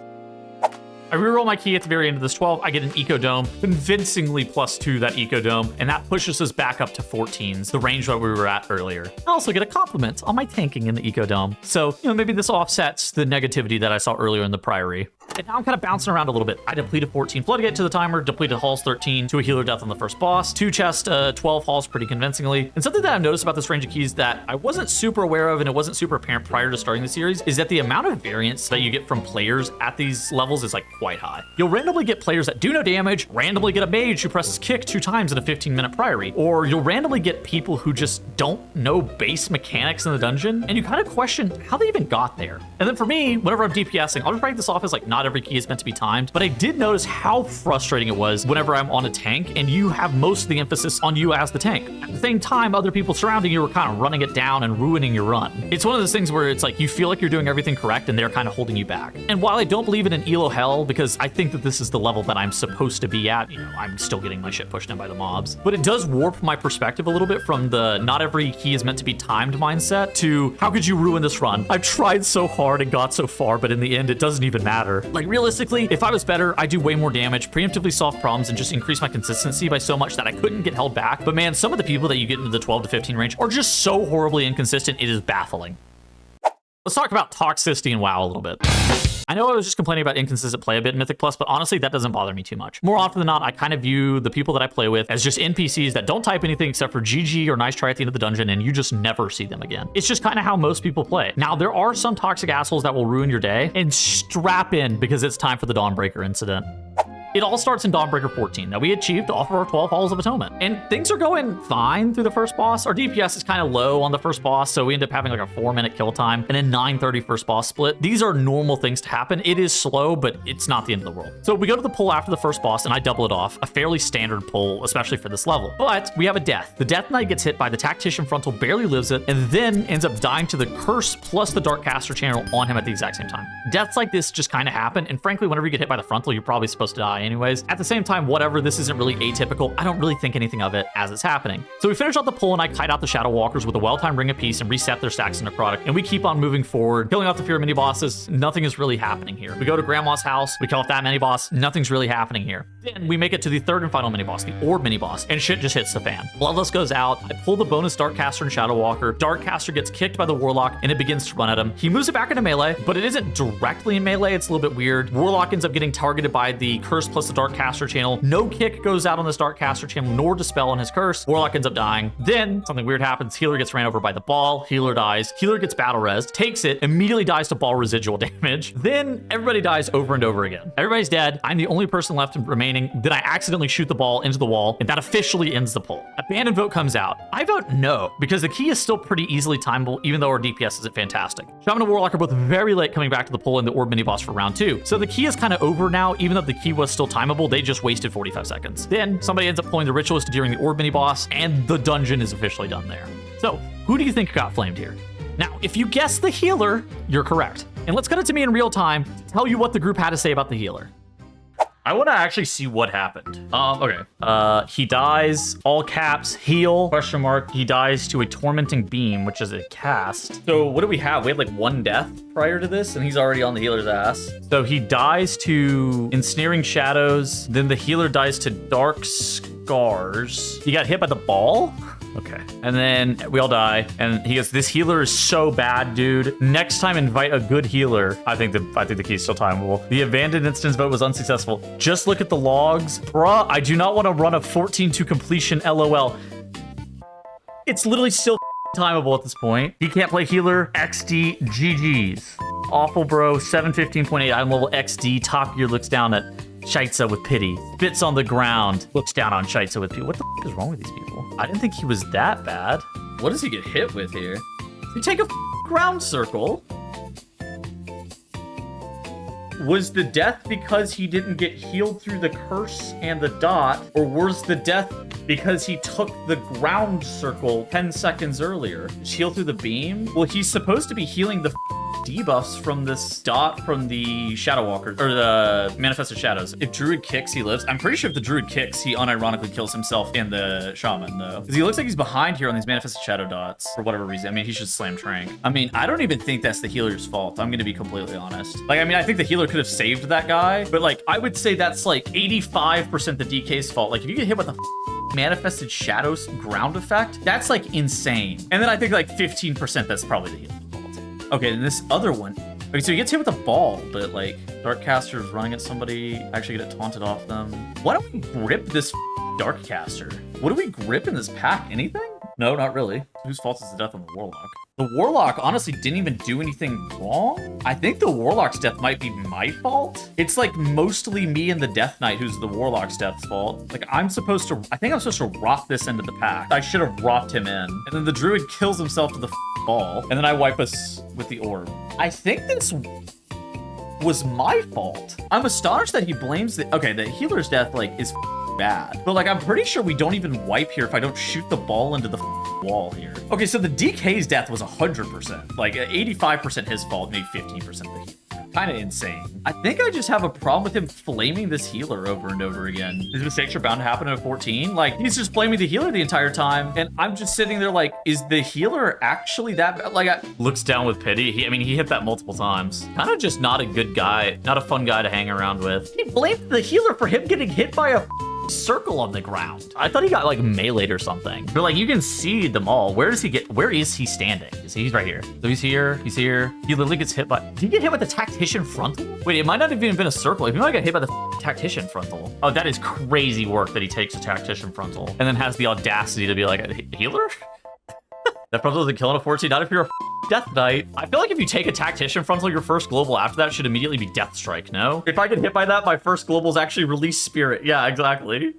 I reroll my key at the very end of this 12. I get an Eco Dome, convincingly +2 that Eco Dome, and that pushes us back up to 14s, the range that we were at earlier. I also get a compliment on my tanking in the Eco Dome. So, maybe this offsets the negativity that I saw earlier in the Priory. And now I'm kind of bouncing around a little bit. I depleted 14 Floodgate to the timer, depleted Halls 13 to a healer death on the first boss, 2 chest, 12 Halls pretty convincingly. And something that I've noticed about this range of keys that I wasn't super aware of and it wasn't super apparent prior to starting the series is that the amount of variance that you get from players at these levels is like quite high. You'll randomly get players that do no damage, randomly get a mage who presses kick 2 times in a 15-minute Priory, or you'll randomly get people who just don't know base mechanics in the dungeon, and you kind of question how they even got there. And then for me, whenever I'm DPSing, I'll just write this off as like not every key is meant to be timed, but I did notice how frustrating it was whenever I'm on a tank and you have most of the emphasis on you as the tank. At the same time, other people surrounding you are kind of running it down and ruining your run. It's one of those things where it's like you feel like you're doing everything correct and they're kind of holding you back. And while I don't believe in an elo hell, because I think that this is the level that I'm supposed to be at, I'm still getting my shit pushed in by the mobs, but it does warp my perspective a little bit from the not every key is meant to be timed mindset to how could you ruin this run? I've tried so hard and got so far, but in the end, it doesn't even matter. Like realistically, if I was better, I'd do way more damage, preemptively solve problems, and just increase my consistency by so much that I couldn't get held back. But man, some of the people that you get into the 12 to 15 range are just so horribly inconsistent, it is baffling. Let's talk about toxicity in WoW a little bit. I know I was just complaining about inconsistent play a bit in Mythic Plus, but honestly, that doesn't bother me too much. More often than not, I kind of view the people that I play with as just NPCs that don't type anything except for GG or nice try at the end of the dungeon, and you just never see them again. It's just kind of how most people play. Now, there are some toxic assholes that will ruin your day, and strap in because it's time for the Dawnbreaker Incident. It all starts in Dawnbreaker 14 that we achieved off of our 12 Halls of Atonement. And things are going fine through the first boss. Our DPS is kind of low on the first boss, so we end up having like a 4-minute kill time and a 9:30 first boss split. These are normal things to happen. It is slow, but it's not the end of the world. So we go to the pull after the first boss and I double it off. A fairly standard pull, especially for this level. But we have a death. The Death Knight gets hit by the Tactician Frontal, barely lives it, and then ends up dying to the Curse plus the Dark Caster channel on him at the exact same time. Deaths like this just kind of happen, and frankly, whenever you get hit by the Frontal, you're probably supposed to die anyways. At the same time, whatever, this isn't really atypical. I don't really think anything of it as it's happening. So we finish out the pull and I kite out the Shadow Walkers with a well-timed Ring of Peace and reset their stacks in necrotic, and we keep on moving forward, killing off the Fear mini-bosses. Nothing is really happening here. We go to Grandma's house, we kill off that mini-boss. Nothing's really happening here. Then we make it to the third and final mini-boss, the Orb mini-boss, and shit just hits the fan. Bloodlust goes out, I pull the bonus Darkcaster and Shadow Walker. Darkcaster gets kicked by the Warlock and it begins to run at him. He moves it back into melee, but it isn't directly in melee, it's a little bit weird. Warlock ends up getting targeted by the Curse plus the Darkcaster channel. No kick goes out on this Darkcaster channel, nor Dispel on his Curse. Warlock ends up dying. Then something weird happens. Healer gets ran over by the ball. Healer dies. Healer gets battle res, takes it, immediately dies to ball residual damage. Then everybody dies over and over again. Everybody's dead. I'm the only person left remaining. Then I accidentally shoot the ball into the wall, and that officially ends the pull. Abandon vote comes out. I vote no, because the key is still pretty easily timeable, even though our DPS isn't fantastic. Shaman and Warlock are both very late coming back to the pull in the Orb mini-boss for round 2. So the key is kind of over now, even though the key was still timeable, they just wasted 45 seconds. Then somebody ends up pulling the Ritualist during the Orb mini-boss, and the dungeon is officially done there. So who do you think got flamed here? Now, if you guess the healer, you're correct. And let's cut it to me in real time to tell you what the group had to say about the healer. I want to actually see what happened. Okay. He dies, all caps, heal, question mark. He dies to a Tormenting Beam, which is a cast. So what do we have? We had like 1 death prior to this, and he's already on the healer's ass. So he dies to Ensnaring Shadows, then the healer dies to Dark Scars. He got hit by the ball? Okay. And then we all die. And he goes, this healer is so bad, dude. Next time, invite a good healer. I think the key is still timeable. The abandoned instance vote was unsuccessful. Just look at the logs. Bruh, I do not want to run a 14 to completion LOL. It's literally still timeable at this point. He can't play healer. XD GG's. Awful, bro. 715.8. I'm level XD. Top gear looks down at Scheitza with pity. Spits on the ground. Looks down on Scheitza with pity. What the f is wrong with these people? I didn't think he was that bad. What does he get hit with here? Did he take a ground circle? Was the death because he didn't get healed through the curse and the dot? Or was the death because he took the ground circle 10 seconds earlier? Heal through the beam? Well, he's supposed to be healing the debuffs from this dot from the Shadow Walker, or the Manifested Shadows. If Druid kicks, he lives. I'm pretty sure if the Druid kicks, he unironically kills himself and the Shaman, though. Because he looks like he's behind here on these Manifested Shadow dots, for whatever reason. I mean, he should slam Trank. I mean, I don't even think that's the healer's fault. I'm going to be completely honest. Like, I mean, I think the healer could have saved that guy, but like, I would say that's like 85% the DK's fault. Like, if you get hit with a Manifested Shadows ground effect, that's like insane. And then I think like 15% that's probably the healer's fault. Okay, and this other one. Okay, so he gets hit with a ball, but like Darkcaster is running at somebody, actually get it taunted off them. Why don't we grip this Darkcaster? What do we grip in this pack? Anything? No, not really. Whose fault is the death on the Warlock? The Warlock honestly didn't even do anything wrong. I think the Warlock's death might be my fault. It's like mostly me and the Death Knight who's the Warlock's death's fault. Like I think I'm supposed to rot this into the pack. I should have rocked him in. And then the Druid kills himself to the ball. And then I wipe us with the orb. I think this was my fault. I'm astonished that he blames the healer's death like is bad. But like I'm pretty sure we don't even wipe here if I don't shoot the ball into the wall here. Okay, so the DK's death was 100%. Like 85% his fault, maybe 15% the healer. Kind of insane. I think I just have a problem with him flaming this healer over and over again. His mistakes are bound to happen at 14. Like, he's just blaming the healer the entire time. And I'm just sitting there like, is the healer actually that bad? Like, looks down with pity. He hit that multiple times. Kind of just not a good guy. Not a fun guy to hang around with. He blamed the healer for him getting hit by a circle on the ground. I thought he got like meleeed or something. But like you can see them all. Where is he standing? He's right here. So he's here. He literally gets hit by, did he get hit with the Tactician Frontal? Wait, it might not have even been a circle. He might get hit by the Tactician Frontal. Oh, that is crazy work that he takes a Tactician Frontal and then has the audacity to be like a healer? That Frontal doesn't kill on a 14, not if you're a Death Knight. I feel like if you take a Tactician frontal, your first global after that should immediately be Death Strike, no? If I get hit by that, my first global is actually Release Spirit. Yeah, exactly.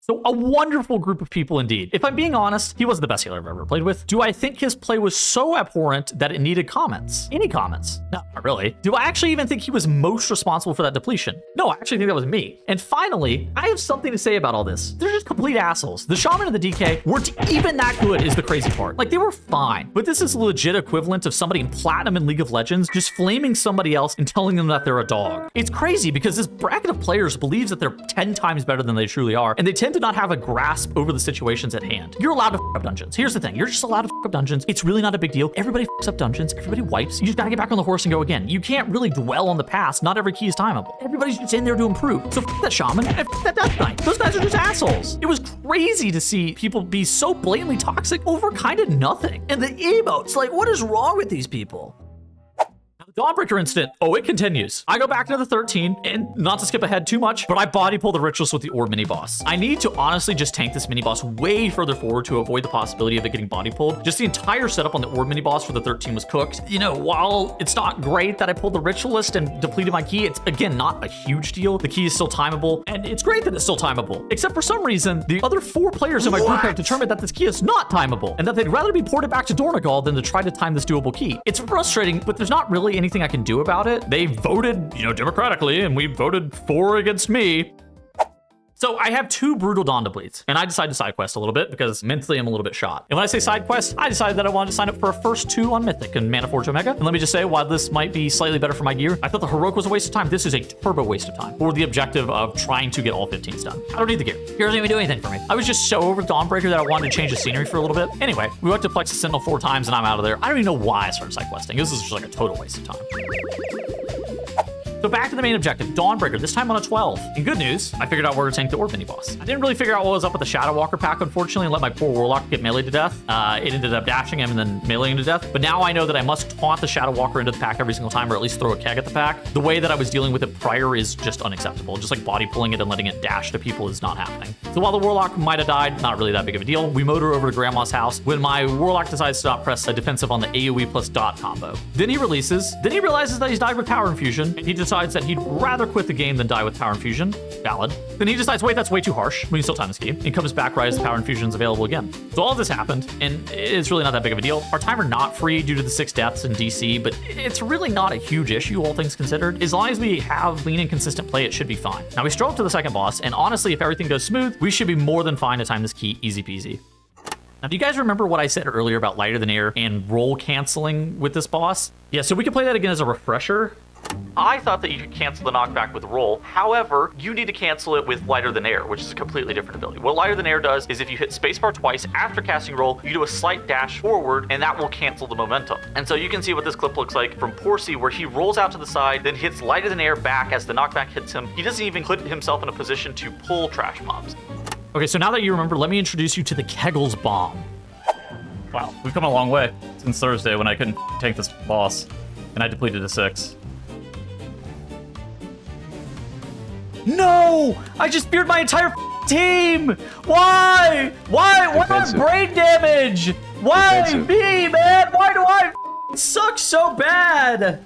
So a wonderful group of people indeed. If I'm being honest, he wasn't the best healer I've ever played with. Do I think his play was so abhorrent that it needed comments? Any comments? No, not really. Do I actually even think he was most responsible for that depletion? No, I actually think that was me. And finally, I have something to say about all this. They're just complete assholes. The Shaman and the DK weren't even that good is the crazy part. Like, they were fine. But this is a legit equivalent of somebody in Platinum in League of Legends just flaming somebody else and telling them that they're a dog. It's crazy because this bracket of players believes that they're 10 times better than they truly are, and they tend to not have a grasp over the situations at hand. You're allowed to f up dungeons. Here's the thing. You're just allowed to f up dungeons. It's really not a big deal. Everybody f up dungeons. Everybody wipes. You just gotta get back on the horse and go again. You can't really dwell on the past. Not every key is timeable. Everybody's just in there to improve. So f that Shaman and f that Death Knight. Those guys are just assholes. It was crazy to see people be so blatantly toxic over kind of nothing. And the emotes, like, what is wrong with these people? Dawnbreaker Incident. Oh, it continues. I go back into the 13, and not to skip ahead too much, but I body pull the rituals with the orb mini boss. I need to honestly just tank this mini boss way further forward to avoid the possibility of it getting body pulled. Just the entire setup on the orb mini boss for the 13 was cooked. You know, while it's not great that I pulled the ritualist and depleted my key, it's again not a huge deal. The key is still timeable, and it's great that it's still timeable. Except for some reason, the other 4 players in my group have determined that this key is not timeable, and that they'd rather be ported back to Dornegal than to try to time this doable key. It's frustrating, but there's not really anything I can do about it. They voted, you know, democratically, and we voted 4 against me. So I have 2 brutal Dawn depletes, and I decided to side quest a little bit because mentally I'm a little bit shot. And when I say side quest, I decided that I wanted to sign up for a first 2 on Mythic and Mana Forge Omega. And let me just say, while this might be slightly better for my gear, I thought the Heroic was a waste of time. This is a turbo waste of time for the objective of trying to get all 15s done. I don't need the gear. Gear doesn't even do anything for me. I was just so over Dawnbreaker that I wanted to change the scenery for a little bit. Anyway, we went to Plexus Sentinel 4 times and I'm out of there. I don't even know why I started side questing. This is just like a total waste of time. So back to the main objective, Dawnbreaker, this time on a 12. And good news, I figured out where to tank the orb mini boss. I didn't really figure out what was up with the Shadow Walker pack, unfortunately, and let my poor Warlock get melee to death. It ended up dashing him and then meleeing him to death. But now I know that I must taunt the Shadow Walker into the pack every single time, or at least throw a keg at the pack. The way that I was dealing with it prior is just unacceptable. Just like body pulling it and letting it dash to people is not happening. So while the Warlock might have died, not really that big of a deal, we motor over to Grandma's house when my Warlock decides to not press a defensive on the AoE plus dot combo. Then he releases, then he realizes that he's died with Power Infusion, and he decides that he'd rather quit the game than die with Power Infusion. Valid. Then he decides, wait, that's way too harsh. We can still time this key. And comes back right as the Power Infusion's available again. So all of this happened, and it's really not that big of a deal. Our timer not free due to the 6 deaths in DC, but it's really not a huge issue, all things considered. As long as we have clean and consistent play, it should be fine. Now we stroll up to the second boss, and honestly, if everything goes smooth, we should be more than fine to time this key easy peasy. Now, do you guys remember what I said earlier about Lighter Than Air and roll canceling with this boss? Yeah, so we can play that again as a refresher. I thought that you could cancel the knockback with roll. However, you need to cancel it with Lighter Than Air, which is a completely different ability. What Lighter Than Air does is if you hit spacebar twice after casting roll, you do a slight dash forward, and that will cancel the momentum. And so you can see what this clip looks like from Porcy, where he rolls out to the side, then hits Lighter Than Air back as the knockback hits him. He doesn't even put himself in a position to pull trash mobs. Okay, so now that you remember, let me introduce you to the Keggles bomb. Wow, we've come a long way since Thursday when I couldn't tank this boss, and I depleted a 6. No! I just speared my entire team! Why? Why do I have brain damage? Why me, man? Why do I suck so bad?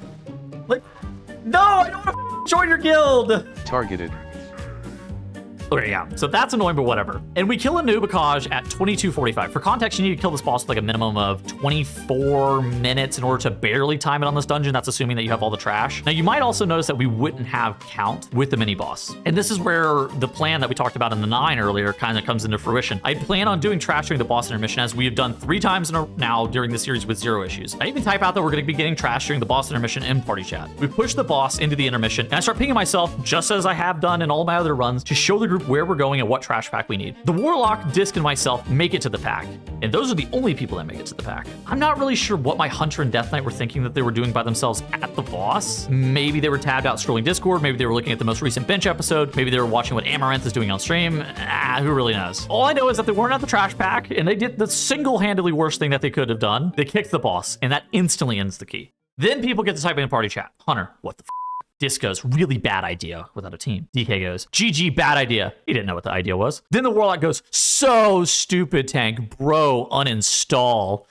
Like, no, I don't want to join your guild.
Targeted.
Okay, yeah, so that's annoying, but whatever. And we kill a Nubicage at 22:45. For context, you need to kill this boss with like a minimum of 24 minutes in order to barely time it on this dungeon. That's assuming that you have all the trash. Now, you might also notice that we wouldn't have count with the mini boss. And this is where the plan that we talked about in the 9 earlier kind of comes into fruition. I plan on doing trash during the boss intermission, as we have done 3 times now during the series with 0 issues. I even type out that we're going to be getting trash during the boss intermission in party chat. We push the boss into the intermission, and I start pinging myself, just as I have done in all my other runs, to show the group where we're going and what trash pack we need. The Warlock, Disc, and myself make it to the pack, and those are the only people that make it to the pack. I'm not really sure what my Hunter and Death Knight were thinking that they were doing by themselves at the boss. Maybe they were tabbed out scrolling Discord, maybe they were looking at the most recent bench episode, maybe they were watching what Amaranth is doing on stream. Who really knows? All I know is that they weren't at the trash pack, and they did the single-handedly worst thing that they could have done. They kicked the boss, and that instantly ends the key. Then people get to type in party chat. Hunter, what the f? Disc goes, really bad idea without a team. DK goes, GG, bad idea. He didn't know what the idea was. Then the Warlock goes, so stupid, Tank. Bro, uninstall.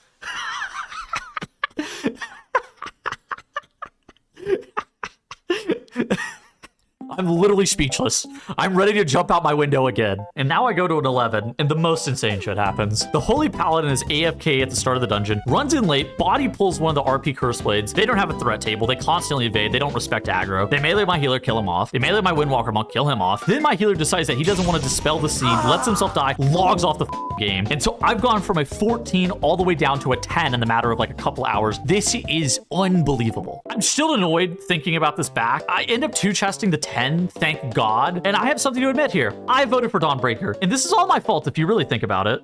I'm literally speechless. I'm ready to jump out my window again. And now I go to an 11, and the most insane shit happens. The Holy Paladin is AFK at the start of the dungeon, runs in late, body pulls one of the RP Curse Blades. They don't have a threat table. They constantly evade. They don't respect aggro. They melee my healer, kill him off. They melee my Windwalker Monk, kill him off. Then my healer decides that he doesn't want to dispel the scene, lets himself die, logs off the game. And so I've gone from a 14 all the way down to a 10 in the matter of like a couple hours. This is unbelievable. I'm still annoyed thinking about this back. I end up 2-chesting the 10, thank God. And I have something to admit here. I voted for Dawnbreaker, and this is all my fault if you really think about it.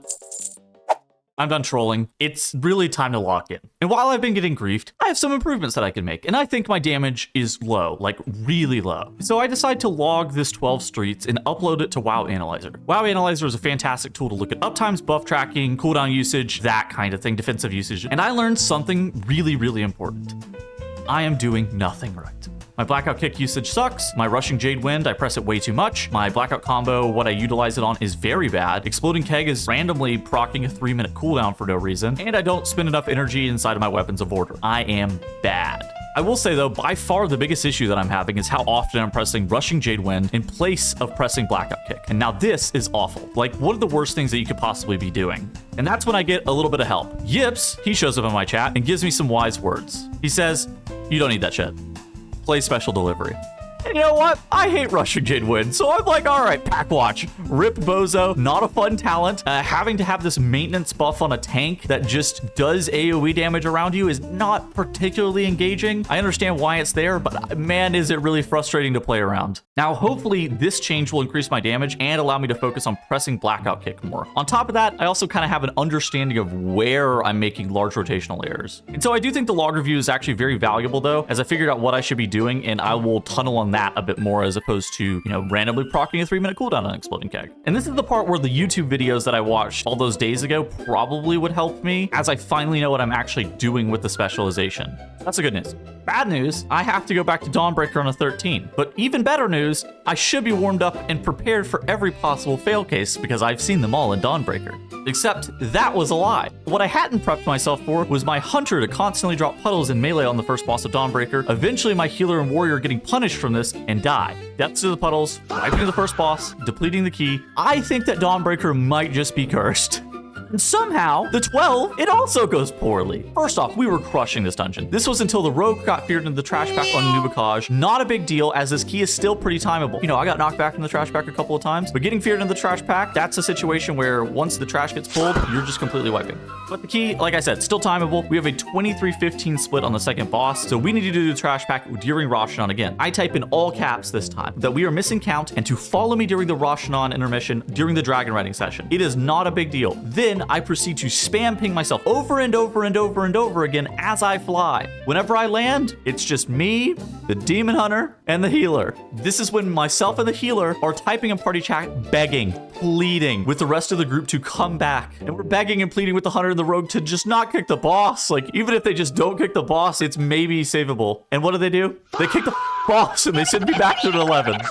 I'm done trolling. It's really time to lock in. And while I've been getting griefed, I have some improvements that I can make. And I think my damage is low, like really low. So I decide to log this 12 streets and upload it to WoW Analyzer. WoW Analyzer is a fantastic tool to look at uptimes, buff tracking, cooldown usage, that kind of thing, defensive usage. And I learned something really, really important. I am doing nothing right. My Blackout Kick usage sucks. My Rushing Jade Wind, I press it way too much. My Blackout combo, what I utilize it on is very bad. Exploding Keg is randomly proccing a 3-minute cooldown for no reason. And I don't spend enough energy inside of my weapons of order. I am bad. I will say though, by far the biggest issue that I'm having is how often I'm pressing Rushing Jade Wind in place of pressing Blackout Kick. And now this is awful. Like, what are the worst things that you could possibly be doing? And that's when I get a little bit of help. Yips, he shows up in my chat and gives me some wise words. He says, "You don't need that shit. Play special delivery." And you know what? I hate Rushing Jade Wind, so I'm like, all right, Pack Watch. Rip Bozo, not a fun talent. Having to have this maintenance buff on a tank that just does AoE damage around you is not particularly engaging. I understand why it's there, but man, is it really frustrating to play around. Now, hopefully this change will increase my damage and allow me to focus on pressing Blackout Kick more. On top of that, I also kind of have an understanding of where I'm making large rotational errors. And so I do think the log review is actually very valuable though, as I figured out what I should be doing, and I will tunnel on that a bit more as opposed to, you know, randomly proccing a 3-minute cooldown on Exploding Keg. And this is the part where the YouTube videos that I watched all those days ago probably would help me as I finally know what I'm actually doing with the specialization. That's the good news. Bad news, I have to go back to Dawnbreaker on a 13. But even better news, I should be warmed up and prepared for every possible fail case because I've seen them all in Dawnbreaker. Except that was a lie. What I hadn't prepped myself for was my hunter to constantly drop puddles in melee on the first boss of Dawnbreaker, eventually my healer and warrior getting punished from this and die. Deaths to the puddles, wiping to the first boss, depleting the key. I think that Dawnbreaker might just be cursed. And somehow, the 12, it also goes poorly. First off, we were crushing this dungeon. This was until the rogue got feared into the trash pack on Nubicage. Not a big deal, as this key is still pretty timeable. You know, I got knocked back from the trash pack a couple of times, but getting feared into the trash pack, that's a situation where once the trash gets pulled, you're just completely wiping. But the key, like I said, still timeable. We have a 23-15 split on the second boss, so we need to do the trash pack during Roshanon again. I type in all caps this time, that we are missing count, and to follow me during the Roshanon intermission during the dragon riding session. It is not a big deal. Then I proceed to spam ping myself over and over and over and over again as I fly. Whenever I land, it's just me, the demon hunter, and the healer. This is when myself and the healer are typing in party chat, begging, pleading with the rest of the group to come back. And we're begging and pleading with the hunter and the rogue to just not kick the boss. Like, even if they just don't kick the boss, it's maybe savable. And what do? They kick the boss and they send me back to an 11.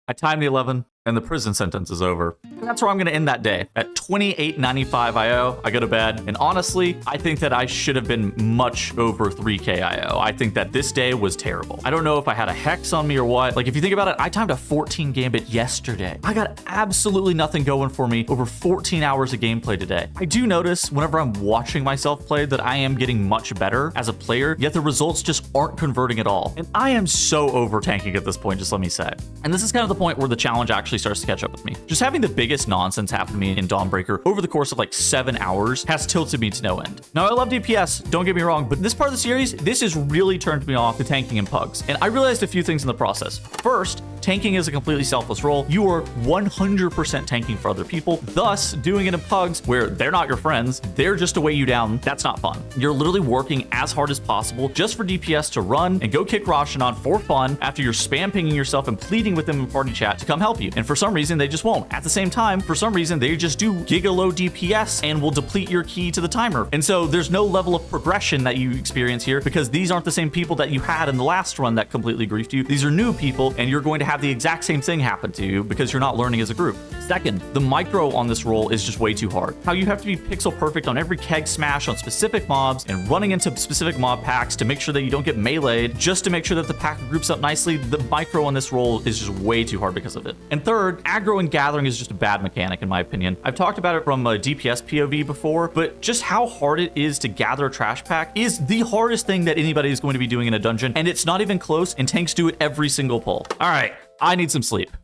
I time the 11. And the prison sentence is over. And that's where I'm gonna end that day. At 28.95 IO, I go to bed. And honestly, I think that I should have been much over 3K IO. I think that this day was terrible. I don't know if I had a hex on me or what. Like, if you think about it, I timed a 14 gambit yesterday. I got absolutely nothing going for me over 14 hours of gameplay today. I do notice whenever I'm watching myself play that I am getting much better as a player, yet the results just aren't converting at all. And I am so over tanking at this point, just let me say. And this is kind of the point where the challenge actually starts to catch up with me. Just having the biggest nonsense happen to me in Dawnbreaker over the course of like 7 hours has tilted me to no end. Now, I love DPS, don't get me wrong, but this part of the series, this has really turned me off to tanking and pugs. And I realized a few things in the process. First, tanking is a completely selfless role. You are 100% tanking for other people, thus doing it in pugs where they're not your friends, they're just to weigh you down. That's not fun. You're literally working as hard as possible just for DPS to run and go kick Roshanon for fun after you're spam pinging yourself and pleading with them in party chat to come help you. And for some reason, they just won't. At the same time, for some reason, they just do giga low DPS and will deplete your key to the timer. And so there's no level of progression that you experience here because these aren't the same people that you had in the last run that completely griefed you. These are new people, and you're going to have have the exact same thing happen to you because you're not learning as a group. Second, the micro on this roll is just way too hard. How you have to be pixel perfect on every keg smash on specific mobs and running into specific mob packs to make sure that you don't get meleeed, just to make sure that the pack groups up nicely. The micro on this roll is just way too hard because of it. And third, aggro and gathering is just a bad mechanic in my opinion. I've talked about it from a DPS POV before, but just how hard it is to gather a trash pack is the hardest thing that anybody is going to be doing in a dungeon, and it's not even close, and tanks do it every single pull. All right, I need some sleep.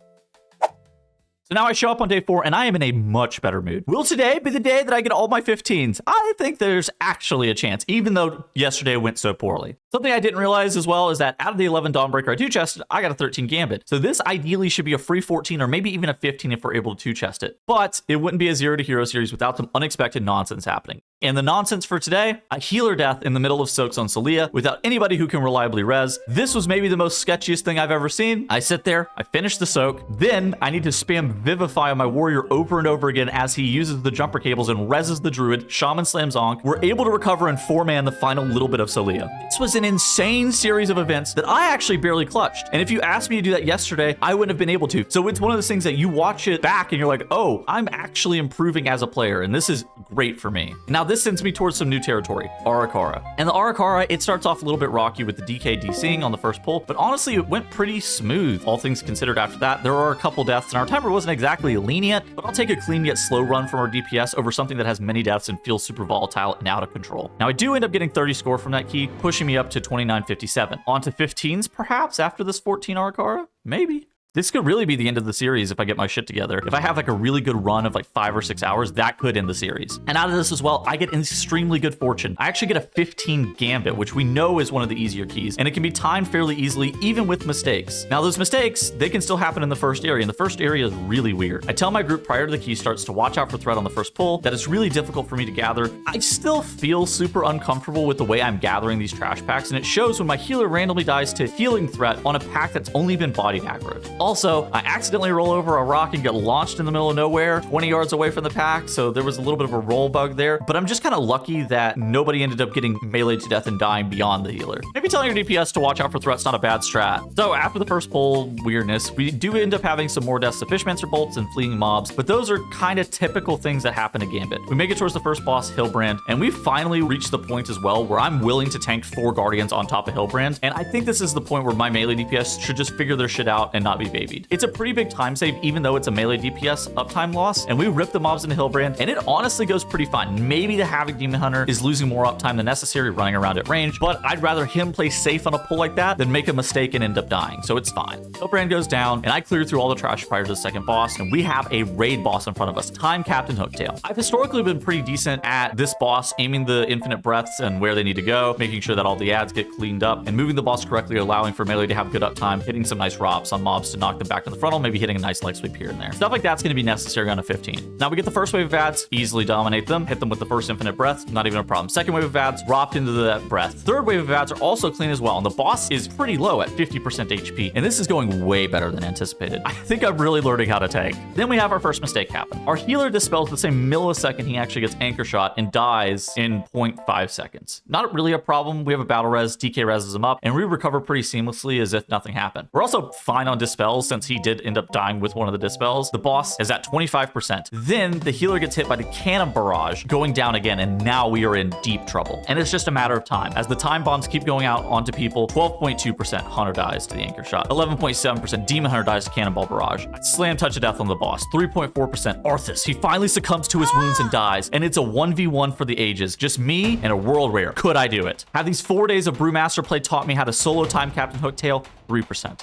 So now I show up on day 4 and I am in a much better mood. Will today be the day that I get all my 15s? I think there's actually a chance, even though yesterday went so poorly. Something I didn't realize as well is that out of the 11 Dawnbreaker I 2-chested, I got a 13 Gambit. So this ideally should be a free 14 or maybe even a 15 if we're able to 2-chest it. But it wouldn't be a 0 to hero series without some unexpected nonsense happening. And the nonsense for today, a healer death in the middle of soaks on Celia without anybody who can reliably res. This was maybe the most sketchiest thing I've ever seen. I sit there, I finish the soak, then I need to spam Vivify on my warrior over and over again as he uses the jumper cables and reses the druid, shaman slams Ankh. We're able to recover and 4-man the final little bit of Celia. This was an insane series of events that I actually barely clutched. And if you asked me to do that yesterday, I wouldn't have been able to. So it's one of those things that you watch it back and you're like, oh, I'm actually improving as a player. And this is great for me. Now this sends me towards some new territory, Arakara. And the Arakara, it starts off a little bit rocky with the DK DCing on the first pull, but honestly, it went pretty smooth, all things considered after that. There are a couple deaths and our timer wasn't exactly lenient, but I'll take a clean yet slow run from our DPS over something that has many deaths and feels super volatile and out of control. Now I do end up getting 30 score from that key, pushing me up to 2957. On to 15s perhaps after this 14 Arakara? Maybe. This could really be the end of the series if I get my shit together. If I have like a really good run of like 5 or 6 hours, that could end the series. And out of this as well, I get extremely good fortune. I actually get a 15 Gambit, which we know is one of the easier keys, and it can be timed fairly easily, even with mistakes. Now those mistakes, they can still happen in the first area, and the first area is really weird. I tell my group prior to the key starts to watch out for threat on the first pull, that it's really difficult for me to gather. I still feel super uncomfortable with the way I'm gathering these trash packs, and it shows when my healer randomly dies to healing threat on a pack that's only been bodied aggroed. Also, I accidentally roll over a rock and get launched in the middle of nowhere, 20 yards away from the pack, so there was a little bit of a roll bug there, but I'm just kind of lucky that nobody ended up getting meleeed to death and dying beyond the healer. Maybe telling your DPS to watch out for threats not a bad strat. So after the first pull weirdness, we do end up having some more deaths to Fishmancer bolts and fleeing mobs, but those are kind of typical things that happen to Gambit. We make it towards the first boss, Hillbrand, and we finally reached the point as well where I'm willing to tank 4 Guardians on top of Hillbrand, and I think this is the point where my melee DPS should just figure their shit out and not be babied. It's a pretty big time save, even though it's a melee DPS uptime loss, and we rip the mobs into Hillbrand, and it honestly goes pretty fine. Maybe the Havoc Demon Hunter is losing more uptime than necessary running around at range, but I'd rather him play safe on a pull like that than make a mistake and end up dying, so it's fine. Hillbrand goes down, and I clear through all the trash prior to the second boss, and we have a raid boss in front of us, Time Captain Hooktail. I've historically been pretty decent at this boss, aiming the infinite breaths and where they need to go, making sure that all the ads get cleaned up, and moving the boss correctly, allowing for melee to have good uptime, hitting some nice robs on mobs to knock them back to the frontal, maybe hitting a nice leg sweep here and there. Stuff like that's going to be necessary on a 15. Now we get the first wave of ads, easily dominate them, hit them with the first infinite breath, not even a problem. Second wave of ads, dropped into that breath. Third wave of ads are also clean as well, and the boss is pretty low at 50% HP, and this is going way better than anticipated. I think I'm really learning how to tank. Then we have our first mistake happen. Our healer dispels the same millisecond he actually gets anchor shot and dies in 0.5 seconds. Not really a problem. We have a battle res, DK reses him up, and we recover pretty seamlessly as if nothing happened. We're also fine on dispels since he did end up dying with one of the dispels. The boss is at 25%. Then the healer gets hit by the cannon barrage, going down again, and now we are in deep trouble. And it's just a matter of time. As the time bombs keep going out onto people, 12.2% Hunter dies to the anchor shot, 11.7% Demon Hunter dies to cannonball barrage, slam touch of death on the boss, 3.4% Arthas. He finally succumbs to his wounds and dies, and it's a 1v1 for the ages. Just me and a world rare. Could I do it? Have these 4 days of Brewmaster play taught me how to solo time Captain Hooktail? 3%,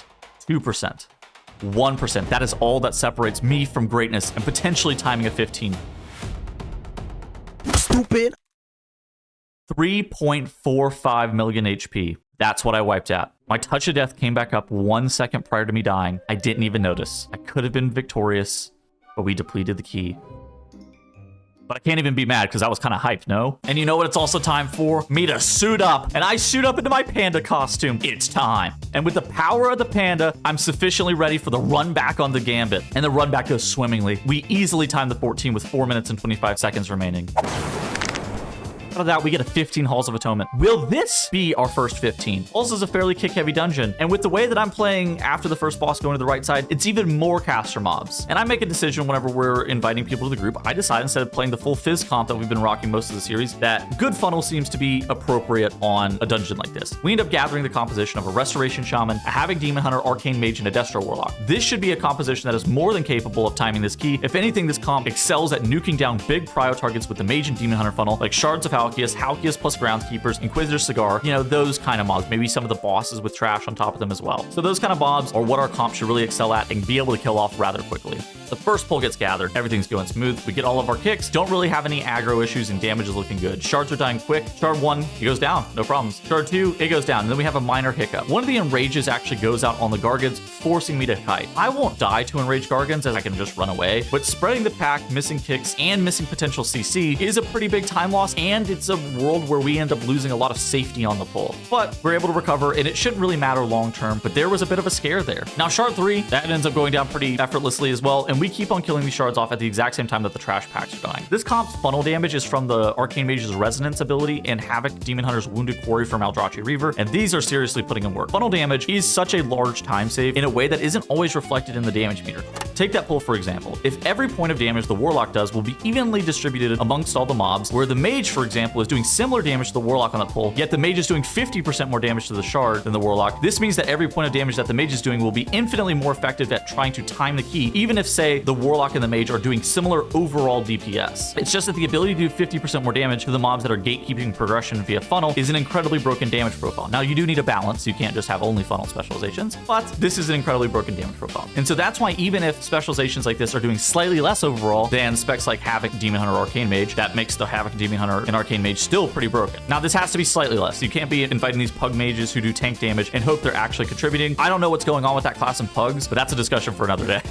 2%. 1%. That is all that separates me from greatness and potentially timing a 15.
Stupid.
3.45 million HP. That's what I wiped at. My touch of death came back up 1 second prior to me dying. I didn't even notice. I could have been victorious, but we depleted the key. But I can't even be mad because I was kind of hyped, no? And you know what it's also time for? Me to suit up. And I suit up into my panda costume. It's time. And with the power of the panda, I'm sufficiently ready for the run back on the Gambit. And the run back goes swimmingly. We easily time the 14 with 4 minutes and 25 seconds remaining. out of that, we get a 15 Halls of Atonement. Will this be our first 15? Halls is a fairly kick-heavy dungeon, and with the way that I'm playing after the first boss going to the right side, it's even more caster mobs. And I make a decision whenever we're inviting people to the group. I decide instead of playing the full Fizz comp that we've been rocking most of the series, that good funnel seems to be appropriate on a dungeon like this. We end up gathering the composition of a Restoration Shaman, a Havoc Demon Hunter, Arcane Mage, and a Destro Warlock. This should be a composition that is more than capable of timing this key. If anything, this comp excels at nuking down big prio targets with the Mage and Demon Hunter funnel, like Shards of Halkias plus Groundskeepers, Inquisitor Cigar, you know, those kind of mobs. Maybe some of the bosses with trash on top of them as well. So those kind of mobs are what our comp should really excel at and be able to kill off rather quickly. The first pull gets gathered, everything's going smooth, we get all of our kicks, don't really have any aggro issues, and damage is looking good. Shards are dying quick. Shard 1, it goes down, no problems. Shard 2, it goes down, and then we have a minor hiccup. One of the enrages actually goes out on the Gargants, forcing me to kite. I won't die to enraged Gargants as I can just run away, but spreading the pack, missing kicks, and missing potential CC is a pretty big time loss, and it's a world where we end up losing a lot of safety on the pull. But we're able to recover, and it shouldn't really matter long term, but there was a bit of a scare there. Now Shard 3, that ends up going down pretty effortlessly as well, and we keep on killing these shards off at the exact same time that the trash packs are dying. This comp's funnel damage is from the Arcane Mage's Resonance ability and Havoc Demon Hunter's Wounded Quarry from Maldrachi Reaver, and these are seriously putting in work. Funnel damage is such a large time save in a way that isn't always reflected in the damage meter. Take that pull for example. If every point of damage the Warlock does will be evenly distributed amongst all the mobs, where the Mage, for example, is doing similar damage to the Warlock on that pull, yet the Mage is doing 50% more damage to the Shard than the Warlock, this means that every point of damage that the Mage is doing will be infinitely more effective at trying to time the key, even if, say, the Warlock and the Mage are doing similar overall DPS. It's just that the ability to do 50% more damage to the mobs that are gatekeeping progression via funnel is an incredibly broken damage profile. Now, you do need a balance. You can't just have only funnel specializations, but this is an incredibly broken damage profile. And so that's why even if specializations like this are doing slightly less overall than specs like Havoc, Demon Hunter, Arcane Mage, that makes the Havoc, Demon Hunter, and Arcane Mage still pretty broken. Now, this has to be slightly less. You can't be inviting these Pug Mages who do tank damage and hope they're actually contributing. I don't know what's going on with that class in Pugs, but that's a discussion for another day.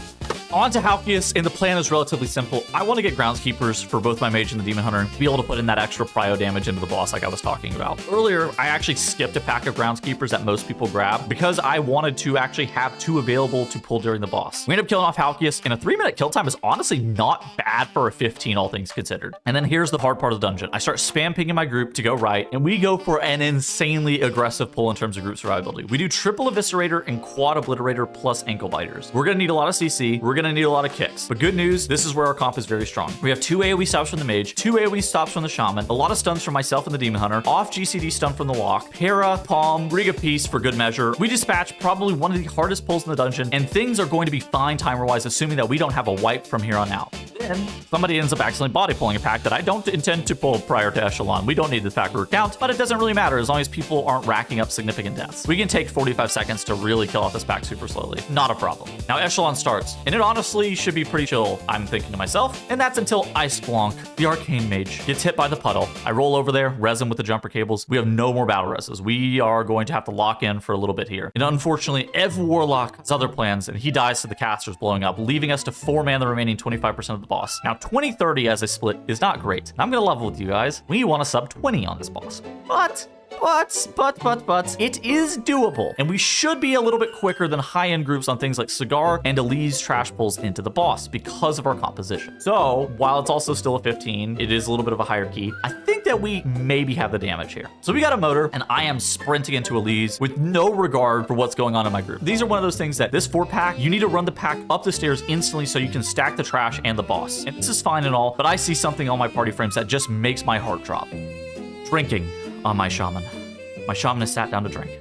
On to Halkias, and the plan is relatively simple. I want to get Groundskeepers for both my Mage and the Demon Hunter to be able to put in that extra prio damage into the boss like I was talking about. Earlier, I actually skipped a pack of Groundskeepers that most people grab because I wanted to actually have 2 available to pull during the boss. We end up killing off Halkias, and a 3-minute kill time is honestly not bad for a 15, all things considered. And then here's the hard part of the dungeon. I start spam pinging my group to go right, and we go for an insanely aggressive pull in terms of group survivability. We do triple Eviscerator and quad Obliterator plus Ankle Biters. We're gonna need a lot of CC. We're gonna need a lot of kicks. But good news, this is where our comp is very strong. We have 2 AoE stops from the Mage, 2 AoE stops from the Shaman, a lot of stuns from myself and the Demon Hunter, off GCD stun from the Lock, Para, Palm, Rig of Peace for good measure. We dispatch probably one of the hardest pulls in the dungeon, and things are going to be fine timer-wise, assuming that we don't have a wipe from here on out. Then somebody ends up accidentally body pulling a pack that I don't intend to pull prior to Echelon. We don't need the pack count, but it doesn't really matter as long as people aren't racking up significant deaths. We can take 45 seconds to really kill off this pack super slowly. Not a problem. Now Echelon starts, and it honestly should be pretty chill, I'm thinking to myself, and that's until I splonk. The Arcane Mage gets hit by the puddle. I roll over there, res him with the jumper cables. We have no more battle reses. We are going to have to lock in for a little bit here. And unfortunately, Ev Warlock has other plans, and he dies to the casters blowing up, leaving us to 4-man the remaining 25% of the boss. Now, 20-30 as a split is not great. I'm gonna level with you guys. We want to sub 20 on this boss. But it is doable, and we should be a little bit quicker than high-end groups on things like Cigar and Elise trash pulls into the boss because of our composition. So while it's also still a 15, it is a little bit of a higher key. I think that we maybe have the damage here. So we got a motor, and I am sprinting into Elise with no regard for what's going on in my group. These are one of those things that this 4-pack, you need to run the pack up the stairs instantly so you can stack the trash and the boss. And this is fine and all, but I see something on my party frames that just makes my heart drop. Drinking on my Shaman. My Shaman has sat down to drink.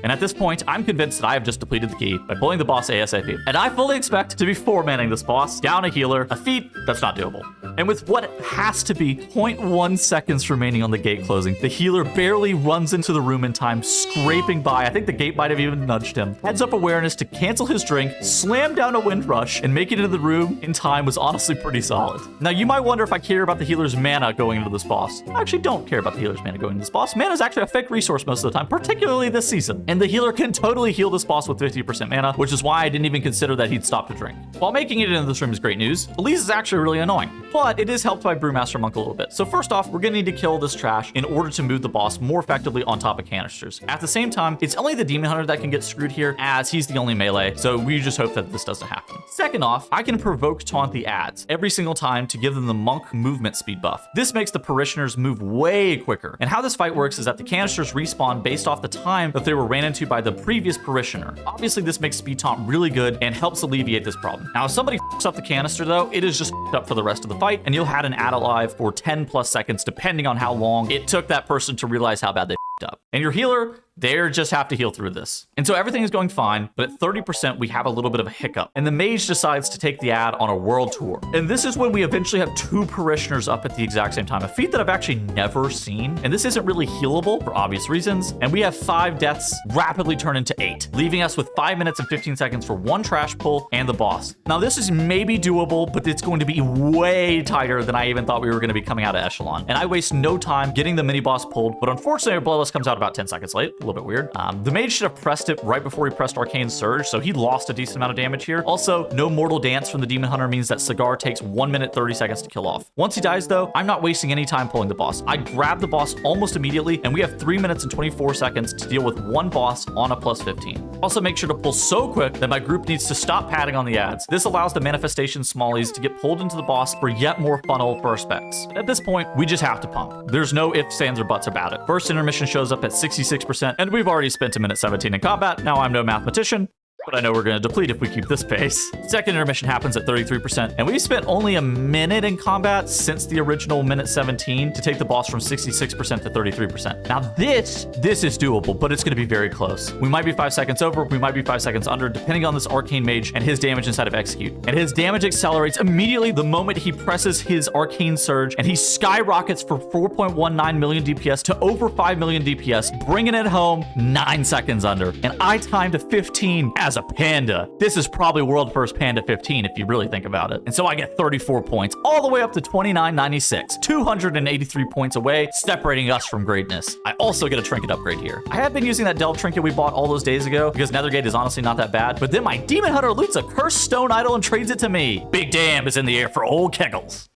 And at this point, I'm convinced that I have just depleted the key by pulling the boss ASAP. And I fully expect to be 4-manning this boss, down a healer, a feat that's not doable. And with what has to be 0.1 seconds remaining on the gate closing, the healer barely runs into the room in time, scraping by. I think the gate might have even nudged him. Heads up awareness to cancel his drink, slam down a wind rush, and make it into the room in time was honestly pretty solid. Now, you might wonder if I care about the healer's mana going into this boss. I actually don't care about the healer's mana going into this boss. Mana is actually a fake resource most of the time, particularly this season. And the healer can totally heal this boss with 50% mana, which is why I didn't even consider that he'd stop to drink. While making it into this room is great news, Elise is actually really annoying, but it is helped by Brewmaster Monk a little bit. So first off, we're gonna need to kill this trash in order to move the boss more effectively on top of canisters. At the same time, it's only the Demon Hunter that can get screwed here, as he's the only melee, so we just hope that this doesn't happen. Second off, I can provoke taunt the ads every single time to give them the monk movement speed buff. This makes the parishioners move way quicker. And how this fight works is that the canisters respawn based off the time that they were ran into by the previous parishioner. Obviously, this makes speed taunt really good and helps alleviate this problem. Now, if somebody f***s up the canister though, it is just f***ed up for the rest of the fight, and you'll have an ad alive for 10 plus seconds, depending on how long it took that person to realize how bad they f***ed up. And your healer, they just have to heal through this. And so everything is going fine, but at 30%, we have a little bit of a hiccup. And the mage decides to take the ad on a world tour. And this is when we eventually have 2 parishioners up at the exact same time, a feat that I've actually never seen. And this isn't really healable for obvious reasons. And we have 5 deaths rapidly turn into 8, leaving us with 5 minutes and 15 seconds for 1 trash pull and the boss. Now this is maybe doable, but it's going to be way tighter than I even thought we were going to be coming out of Echelon. And I waste no time getting the mini boss pulled, but unfortunately our Bloodlust comes out about 10 seconds late. A little bit weird. The mage should have pressed it right before he pressed Arcane Surge, so he lost a decent amount of damage here. Also, no Mortal Dance from the Demon Hunter means that Cigar takes 1 minute 30 seconds to kill off. Once he dies though, I'm not wasting any time pulling the boss. I grab the boss almost immediately, and we have 3 minutes and 24 seconds to deal with 1 boss on a plus 15. Also make sure to pull so quick that my group needs to stop padding on the ads. This allows the Manifestation Smallies to get pulled into the boss for yet more funnel for our specs. At this point, we just have to pump. There's no ifs, ands, or buts about it. First intermission shows up at 66%, and we've already spent a minute 17 in combat. Now I'm no mathematician, but I know we're going to deplete if we keep this pace. Second intermission happens at 33%, and we've spent only a minute in combat since the original minute 17 to take the boss from 66% to 33%. Now this is doable, but it's going to be very close. We might be 5 seconds over, we might be 5 seconds under, depending on this Arcane Mage and his damage inside of Execute. And his damage accelerates immediately the moment he presses his Arcane Surge, and he skyrockets for 4.19 million DPS to over 5 million DPS, bringing it home 9 seconds under. And I timed to 15 as a panda. This is probably world first panda 15 if you really think about it. And so I get 34 points all the way up to 29.96, 283 points away, separating us from greatness. I also get a trinket upgrade here. I have been using that Delve trinket we bought all those days ago because Nethergate is honestly not that bad, but then my Demon Hunter loots a cursed stone idol and trades it to me. Big damn is in the air for old Keggles.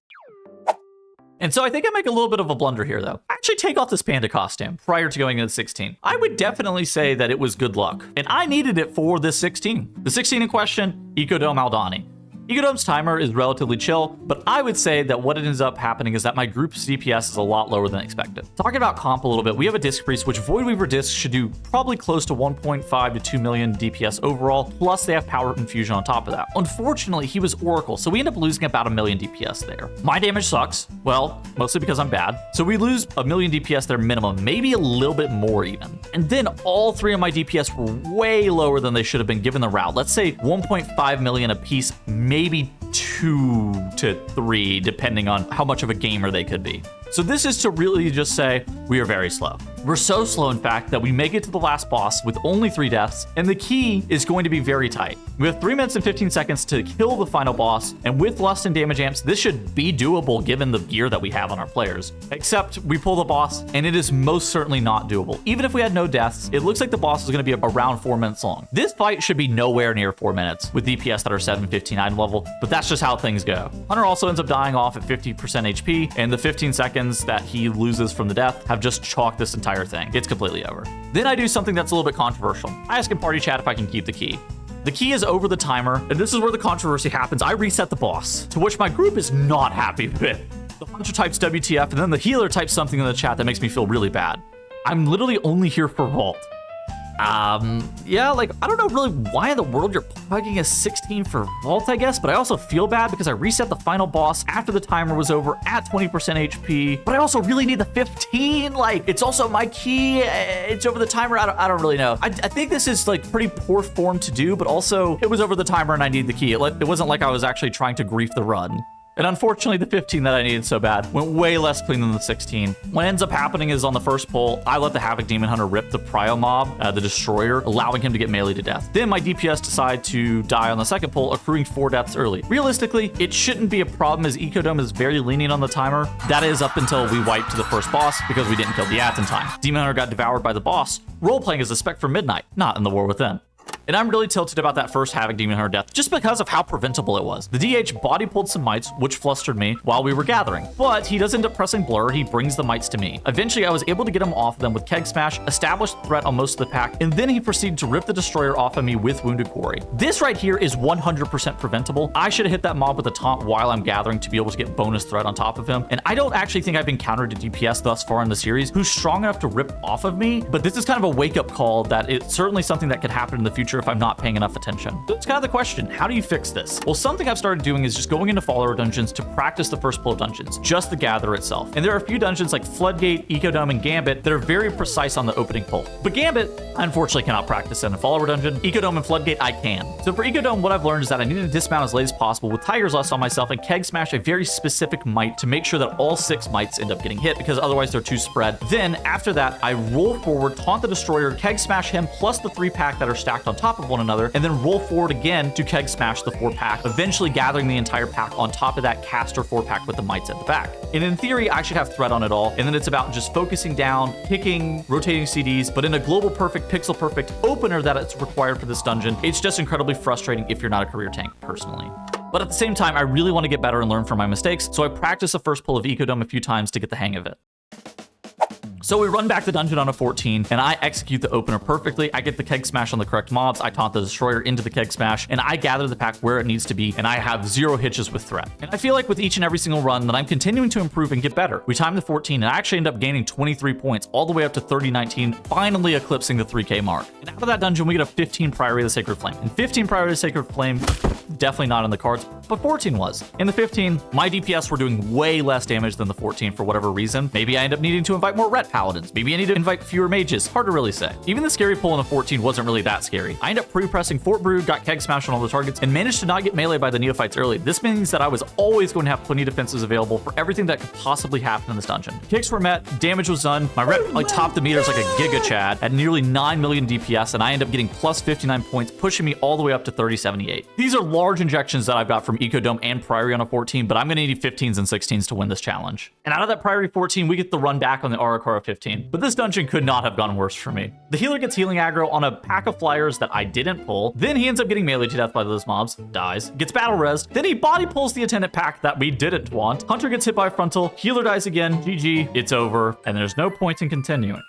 And so I think I make a little bit of a blunder here, though. I actually take off this panda costume prior to going into 16. I would definitely say that it was good luck, and I needed it for this 16. The 16 in question, Ecodome Aldani. Ecodome's timer is relatively chill, but I would say that what ends up happening is that my group's DPS is a lot lower than expected. Talking about comp a little bit, we have a Disc Priest, which Void Weaver discs should do probably close to 1.5 to 2 million DPS overall, plus they have Power Infusion on top of that. Unfortunately, he was Oracle, so we end up losing about 1 million DPS there. My damage sucks, well, mostly because I'm bad, so we lose 1 million DPS there minimum, maybe a little bit more even. And then all 3 of my DPS were way lower than they should have been given the route. Let's say 1.5 million a piece, maybe 2 to 3, depending on how much of a gamer they could be. So this is to really just say we are very slow. We're so slow, in fact, that we make it to the last boss with only 3 deaths, and the key is going to be very tight. We have 3 minutes and 15 seconds to kill the final boss, and with Lust and damage amps, this should be doable given the gear that we have on our players. Except we pull the boss, and it is most certainly not doable. Even if we had no deaths, it looks like the boss is going to be around 4 minutes long. This fight should be nowhere near 4 minutes with DPS that are 759 level, but that's just how things go. Hunter also ends up dying off at 50% HP, and the 15 seconds that he loses from the death have just chalked this entire thing. It's completely over. Then I do something that's a little bit controversial. I ask in party chat if I can keep the key. The key is over the timer, and this is where the controversy happens. I reset the boss, to which my group is not happy with. The hunter types WTF, and then the healer types something in the chat that makes me feel really bad. I'm literally only here for Vault. Yeah, like, I don't know really why in the world you're plugging a 16 for Vault, I guess, but I also feel bad because I reset the final boss after the timer was over at 20% HP, but I also really need the 15. Like, it's also my key, it's over the timer. I don't really know. I think this is like pretty poor form to do, but also it was over the timer and I need the key. It wasn't like I was actually trying to grief the run. And unfortunately, the 15 that I needed so bad went way less clean than the 16. What ends up happening is on the first pull, I let the Havoc Demon Hunter rip the Prio Mob, the Destroyer, allowing him to get melee to death. Then my DPS decide to die on the second pull, accruing 4 deaths early. Realistically, it shouldn't be a problem as Ecodome is very lenient on the timer. That is up until we wiped the first boss because we didn't kill the Ath in time. Demon Hunter got devoured by the boss, role-playing as a spec for Midnight, not in the War Within. And I'm really tilted about that first Havoc Demon Hunter death just because of how preventable it was. The DH body pulled some mites, which flustered me while we were gathering, but he does end up pressing blur. He brings the mites to me. Eventually, I was able to get him off them with Keg Smash, established threat on most of the pack, and then he proceeded to rip the Destroyer off of me with Wounded Quarry. This right here is 100% preventable. I should have hit that mob with a taunt while I'm gathering to be able to get bonus threat on top of him, and I don't actually think I've encountered a DPS thus far in the series who's strong enough to rip off of me, but this is kind of a wake-up call that it's certainly something that could happen in the future if I'm not paying enough attention. So it's kind of the question, how do you fix this? Well, something I've started doing is just going into follower dungeons to practice the first pull of dungeons, just the gather itself. And there are a few dungeons like Floodgate, Ecodome, and Gambit that are very precise on the opening pull. But Gambit, I unfortunately cannot practice in a follower dungeon. Ecodome and Floodgate, I can. So for Ecodome, what I've learned is that I need to dismount as late as possible with Tiger's Lust on myself and Keg Smash a very specific mite to make sure that all 6 mites end up getting hit because otherwise they're too spread. Then after that, I roll forward, taunt the Destroyer, Keg Smash him plus the 3-pack that are stacked on top of one another, and then roll forward again to Keg Smash the 4-pack, eventually gathering the entire pack on top of that caster 4-pack with the mites at the back. And in theory, I should have threat on it all, and then it's about just focusing down, picking, rotating CDs, but in a global perfect, pixel perfect opener that it's required for this dungeon, it's just incredibly frustrating if you're not a career tank, personally. But at the same time, I really want to get better and learn from my mistakes, so I practice the first pull of Ecodome a few times to get the hang of it. So we run back the dungeon on a 14, and I execute the opener perfectly. I get the Keg Smash on the correct mobs, I taunt the Destroyer into the Keg Smash, and I gather the pack where it needs to be, and I have 0 hitches with threat. And I feel like with each and every single run that I'm continuing to improve and get better. We time the 14, and I actually end up gaining 23 points, all the way up to 3019, finally eclipsing the 3K mark. And out of that dungeon, we get a 15 Priory of the Sacred Flame. And 15 Priory of the Sacred Flame, definitely not in the cards, but 14 was. In the 15, my DPS were doing way less damage than the 14 for whatever reason. Maybe I end up needing to invite more Ret Paladins. Maybe I need to invite fewer mages. Hard to really say. Even the scary pull in the 14 wasn't really that scary. I ended up pre-pressing Fort Brood, got Keg Smash on all the targets, and managed to not get melee by the Neophytes early. This means that I was always going to have plenty of defenses available for everything that could possibly happen in this dungeon. Kicks were met, damage was done, my rep like topped the meters like a Giga Chad at nearly 9 million DPS, and I end up getting plus 59 points, pushing me all the way up to 3078. These are large injections that I've got from Ecodome and Priory on a 14, but I'm going to need 15s and 16s to win this challenge. And out of that Priory 14, we get the run back on the Arakara 15. But this dungeon could not have gone worse for me. The healer gets healing aggro on a pack of flyers that I didn't pull. Then he ends up getting melee to death by those mobs, dies, gets battle rezzed. Then he body pulls the attendant pack that we didn't want. Hunter gets hit by frontal, healer dies again, GG, it's over, and there's no point in continuing.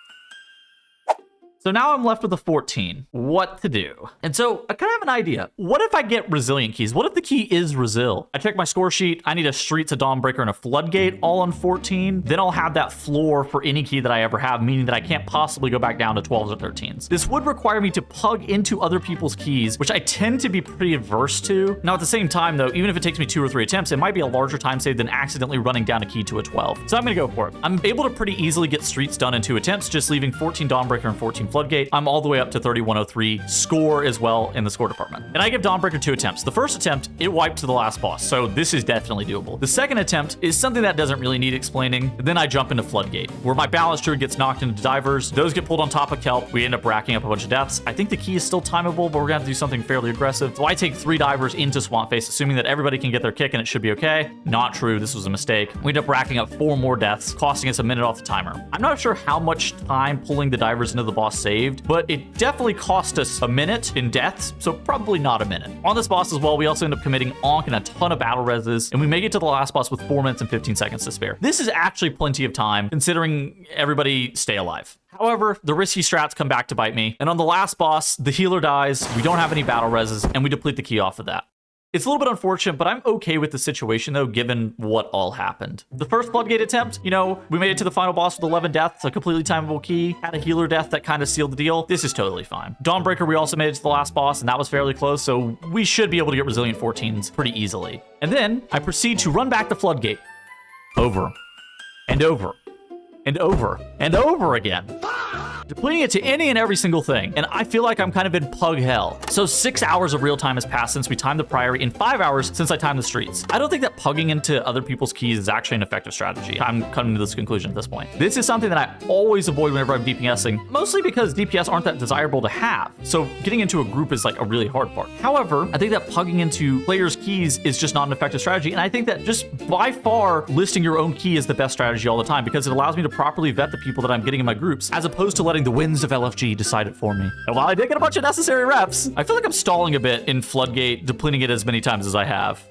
So now I'm left with a 14. What to do? And so I kind of have an idea. What if I get resilient keys? What if the key is Resil? I check my score sheet. I need a Streets, a Dawnbreaker, and a Floodgate all on 14. Then I'll have that floor for any key that I ever have, meaning that I can't possibly go back down to 12s or 13s. This would require me to pug into other people's keys, which I tend to be pretty averse to. Now at the same time though, even if it takes me 2 or 3 attempts, it might be a larger time save than accidentally running down a key to a 12. So I'm gonna go for it. I'm able to pretty easily get Streets done in 2 attempts, just leaving 14 Dawnbreaker and 14 Floodgate. I'm all the way up to 3103 score as well in the score department. And I give Dawnbreaker 2 attempts. The first attempt, it wiped to the last boss, so this is definitely doable. The second attempt is something that doesn't really need explaining. Then I jump into Floodgate, where my Balance Druid gets knocked into divers. Those get pulled on top of Kelp. We end up racking up a bunch of deaths. I think the key is still timeable, but we're gonna have to do something fairly aggressive. So I take 3 divers into Swamp Face, assuming that everybody can get their kick and it should be okay. Not true, this was a mistake. We end up racking up 4 more deaths, costing us a minute off the timer. I'm not sure how much time pulling the divers into the boss saved, but it definitely cost us a minute in deaths, so probably not a minute. On this boss as well, we also end up committing Onk and a ton of battle reses, and we make it to the last boss with 4 minutes and 15 seconds to spare. This is actually plenty of time, considering everybody stay alive. However, the risky strats come back to bite me, and on the last boss, the healer dies, we don't have any battle reses, and we deplete the key off of that. It's a little bit unfortunate, but I'm okay with the situation though, given what all happened. The first Floodgate attempt, you know, we made it to the final boss with 11 deaths, a completely timeable key, had a healer death that kind of sealed the deal. This is totally fine. Dawnbreaker, we also made it to the last boss, and that was fairly close, so we should be able to get Resilient 14s pretty easily. And then I proceed to run back the Floodgate over and over and over again. Depleting it to any and every single thing, and I feel like I'm kind of in pug hell. So 6 hours of real time has passed since we timed the Priory, and 5 hours since I timed the streets. I don't think that pugging into other people's keys is actually an effective strategy. I'm coming to this conclusion at this point. This is something that I always avoid whenever I'm DPSing, mostly because DPS aren't that desirable to have. So getting into a group is like a really hard part. However, I think that pugging into players' keys is just not an effective strategy, and I think that just by far listing your own key is the best strategy all the time because it allows me to properly vet the people that I'm getting in my groups, as opposed to letting the winds of LFG decide it for me. And while I did get a bunch of necessary reps, I feel like I'm stalling a bit in Floodgate, depleting it as many times as I have.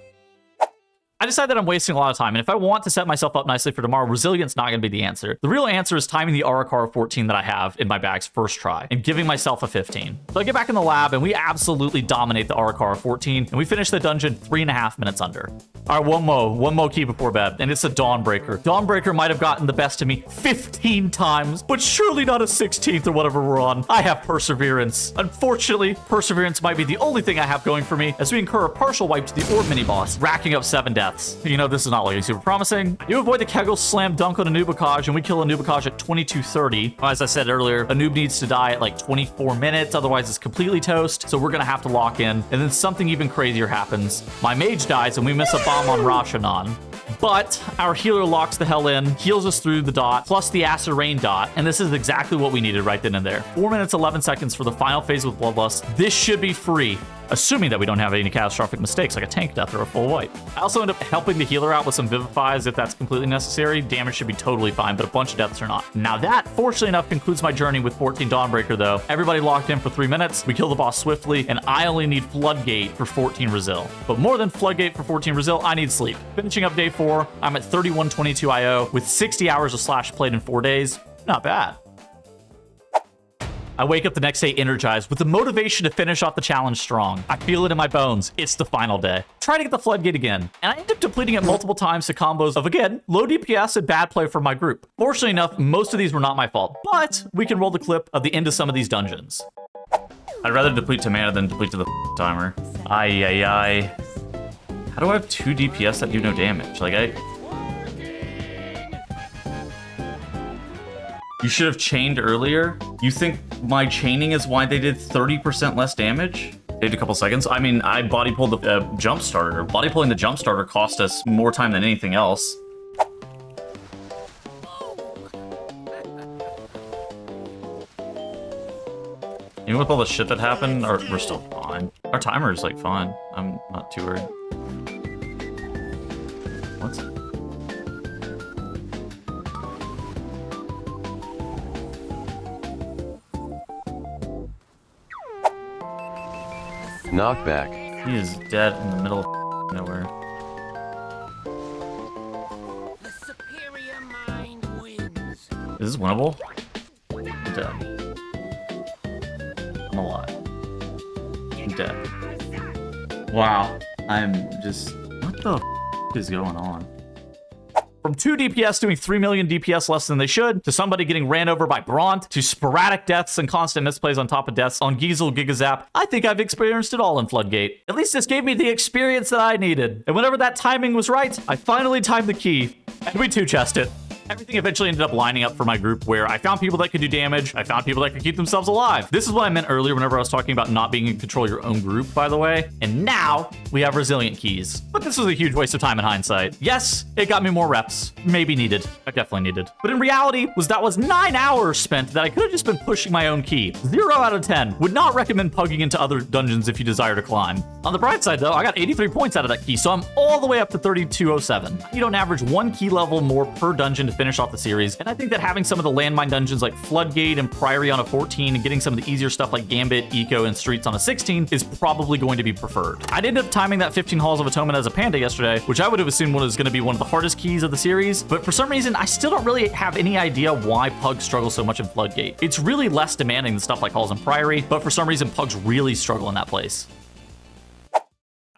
I decided that I'm wasting a lot of time, and if I want to set myself up nicely for tomorrow, Resilient's not going to be the answer. The real answer is timing the Arakar 14 that I have in my bag's first try, and giving myself a 15. So I get back in the lab, and we absolutely dominate the Arakar 14, and we finish the dungeon 3.5 minutes under. All right, one more key before bed, and it's a Dawnbreaker. Dawnbreaker might have gotten the best of me 15 times, but surely not a 16th or whatever we're on. I have Perseverance. Unfortunately, Perseverance might be the only thing I have going for me, as we incur a partial wipe to the Orb mini-boss, racking up 7 deaths. You know, this is not looking super promising. You avoid the Keggles slam dunk on a Nubakaj, and we kill a Nubakaj at 22:30. As I said earlier, a noob needs to die at like 24 minutes, otherwise it's completely toast, so we're gonna have to lock in. And then something even crazier happens. My mage dies, and we miss a bomb on Rashanan. But our healer locks the hell in, heals us through the dot, plus the Acid Rain dot, and this is exactly what we needed right then and there. 4 minutes, 11 seconds for the final phase with Bloodlust. This should be free, assuming that we don't have any catastrophic mistakes like a tank death or a full wipe. I also end up helping the healer out with some Vivifies if that's completely necessary. Damage should be totally fine, but a bunch of deaths are not. Now that, fortunately enough, concludes my journey with 14 Dawnbreaker though. Everybody locked in for 3 minutes, we kill the boss swiftly, and I only need Floodgate for 14 Resil. But more than Floodgate for 14 Resil, I need sleep. Finishing up day 4, I'm at 3122 IO with 60 hours of Slash played in 4 days. Not bad. I wake up the next day energized with the motivation to finish off the challenge strong. I feel it in my bones. It's the final day. Try to get the Floodgate again, and I end up depleting it multiple times to combos of, again, low DPS and bad play from my group. Fortunately enough, most of these were not my fault, but we can roll the clip of the end of some of these dungeons. I'd rather deplete to mana than deplete to the timer. Ay. How do I have 2 DPS that do no damage? You should have chained earlier? You think my chaining is why they did 30% less damage? Saved a couple seconds. I mean, I body pulled the jump starter. Body pulling the jump starter cost us more time than anything else. Even with all the shit that happened, we're still fine. Our timer is like fine. I'm not too worried. What?
Knockback.
He is dead in the middle of nowhere.
The superior mind wins.
Is this winnable? I'm dead. I'm alive. I'm dead. Wow. I'm just... What the is going on? From 2 DPS doing 3 million DPS less than they should, to somebody getting ran over by Bront, to sporadic deaths and constant misplays on top of deaths on Giesel, Gigazap, I think I've experienced it all in Floodgate. At least this gave me the experience that I needed. And whenever that timing was right, I finally timed the key, and we 2-chest it. Everything eventually ended up lining up for my group where I found people that could do damage. I found people that could keep themselves alive. This is what I meant earlier whenever I was talking about not being in control of your own group, by the way. And now we have resilient keys. But this was a huge waste of time in hindsight. Yes, it got me more reps. Maybe needed. I definitely needed. But in reality, that was 9 hours spent that I could have just been pushing my own key. 0 out of 10. Would not recommend pugging into other dungeons if you desire to climb. On the bright side though, I got 83 points out of that key, so I'm all the way up to 3207. You don't average 1 key level more per dungeon to finish off the series, and I think that having some of the landmine dungeons like Floodgate and Priory on a 14 and getting some of the easier stuff like Gambit, Eco, and Streets on a 16 is probably going to be preferred. I ended up timing that 15 Halls of Atonement as a Panda yesterday, which I would have assumed was going to be one of the hardest keys of the series, but for some reason, I still don't really have any idea why Pugs struggle so much in Floodgate. It's really less demanding than stuff like Halls and Priory, but for some reason, Pugs really struggle in that place.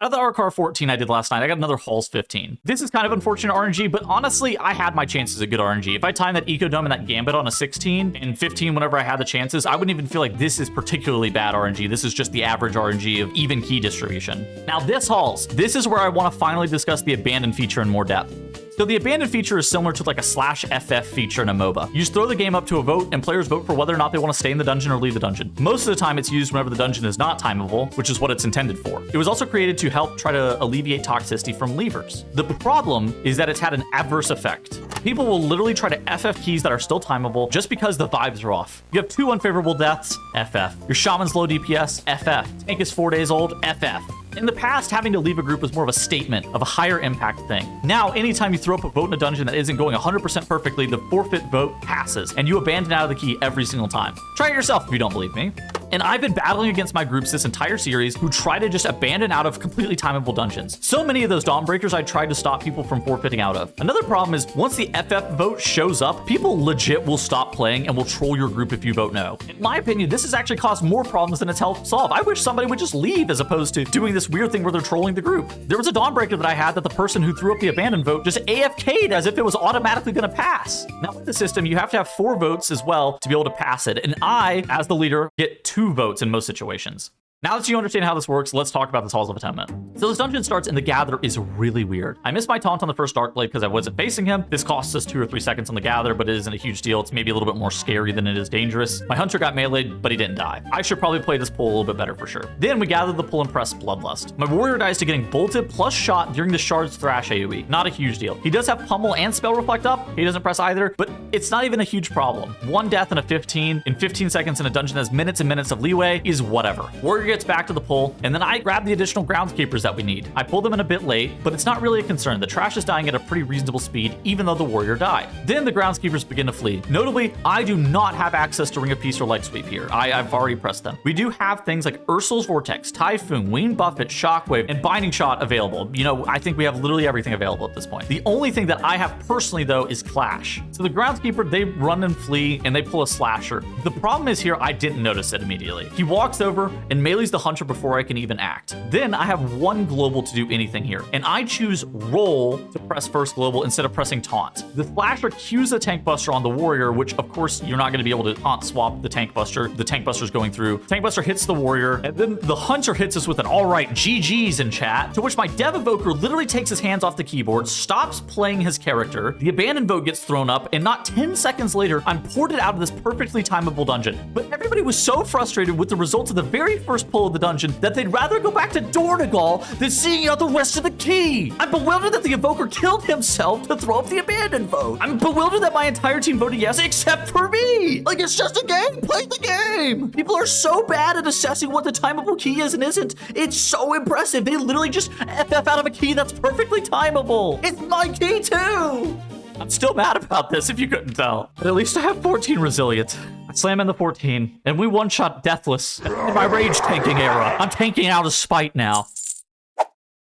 Out of the Arakar 14 I did last night, I got another Halls 15. This is kind of unfortunate RNG, but honestly, I had my chances of good RNG. If I timed that Eco Dome and that Gambit on a 16, and 15 whenever I had the chances, I wouldn't even feel like this is particularly bad RNG. This is just the average RNG of even key distribution. Now this Halls, this is where I want to finally discuss the abandoned feature in more depth. So the abandoned feature is similar to like a /FF feature in a MOBA. You just throw the game up to a vote and players vote for whether or not they want to stay in the dungeon or leave the dungeon. Most of the time it's used whenever the dungeon is not timeable, which is what it's intended for. It was also created to help try to alleviate toxicity from leavers. The problem is that it's had an adverse effect. People will literally try to FF keys that are still timeable just because the vibes are off. You have 2 unfavorable deaths, FF. Your shaman's low DPS, FF. Tank is 4 days old, FF. In the past, having to leave a group was more of a statement of a higher impact thing. Now, anytime you throw up a vote in a dungeon that isn't going 100% perfectly, the forfeit vote passes, and you abandon out of the key every single time. Try it yourself if you don't believe me. And I've been battling against my groups this entire series who try to just abandon out of completely timeable dungeons. So many of those Dawnbreakers I tried to stop people from forfeiting out of. Another problem is once the FF vote shows up, people legit will stop playing and will troll your group if you vote no. In my opinion, this has actually caused more problems than it's helped solve. I wish somebody would just leave as opposed to doing this weird thing where they're trolling the group. There was a Dawnbreaker that I had that the person who threw up the abandoned vote just AFK'd as if it was automatically going to pass. Now with the system, you have to have 4 votes as well to be able to pass it. And I, as the leader, get 2 votes in most situations. Now that you understand how this works, let's talk about the Halls of Atonement. So this dungeon starts and the Gather is really weird. I missed my taunt on the first Darkblade because I wasn't facing him. This costs us 2 or 3 seconds on the Gather, but it isn't a huge deal. It's maybe a little bit more scary than it is dangerous. My Hunter got meleeed, but he didn't die. I should probably play this pull a little bit better for sure. Then we gather the pull and press Bloodlust. My Warrior dies to getting bolted plus shot during the Shard's Thrash AoE. Not a huge deal. He does have Pummel and Spell Reflect up. He doesn't press either, but it's not even a huge problem. 1 death in a 15 seconds in a dungeon has minutes and minutes of leeway is whatever. Warrior gets back to the pull, and then I grab the additional groundskeepers that we need. I pull them in a bit late, but it's not really a concern. The trash is dying at a pretty reasonable speed, even though the warrior died. Then the groundskeepers begin to flee. Notably, I do not have access to Ring of Peace or Leg Sweep here. I've already pressed them. We do have things like Ursul's Vortex, Typhoon, Wing Buffet, Shockwave, and Binding Shot available. You know, I think we have literally everything available at this point. The only thing that I have personally, though, is Clash. So the groundskeeper, they run and flee, and they pull a Slasher. The problem is here, I didn't notice it immediately. He walks over and melees the Hunter before I can even act. Then I have 1 global to do anything here, and I choose roll to press first global instead of pressing taunt. The Slasher cues a Tank Buster on the warrior, which of course you're not going to be able to taunt swap the Tank Buster. The Tank Buster's going through. Tank Buster hits the warrior, and then the Hunter hits us with an alright GG's in chat, to which my Dev Evoker literally takes his hands off the keyboard, stops playing his character, the abandoned vote gets thrown up, and not 10 seconds later, I'm ported out of this perfectly timeable dungeon. But everybody was so frustrated with the results of the very first pull of the dungeon that they'd rather go back to Dornegal than seeing out the rest of the key. I'm bewildered that the Evoker killed himself to throw up the abandoned vote. I'm bewildered that my entire team voted yes except for me. Like, it's just a game. Play the game. People are so bad at assessing what the timeable key is and isn't. It's so impressive. They literally just FF out of a key that's perfectly timeable. It's my key too. I'm still mad about this, if you couldn't tell. But at least I have 14 resilient. I slam in the 14, and we one-shot Deathless in my rage tanking era. I'm tanking out of spite now.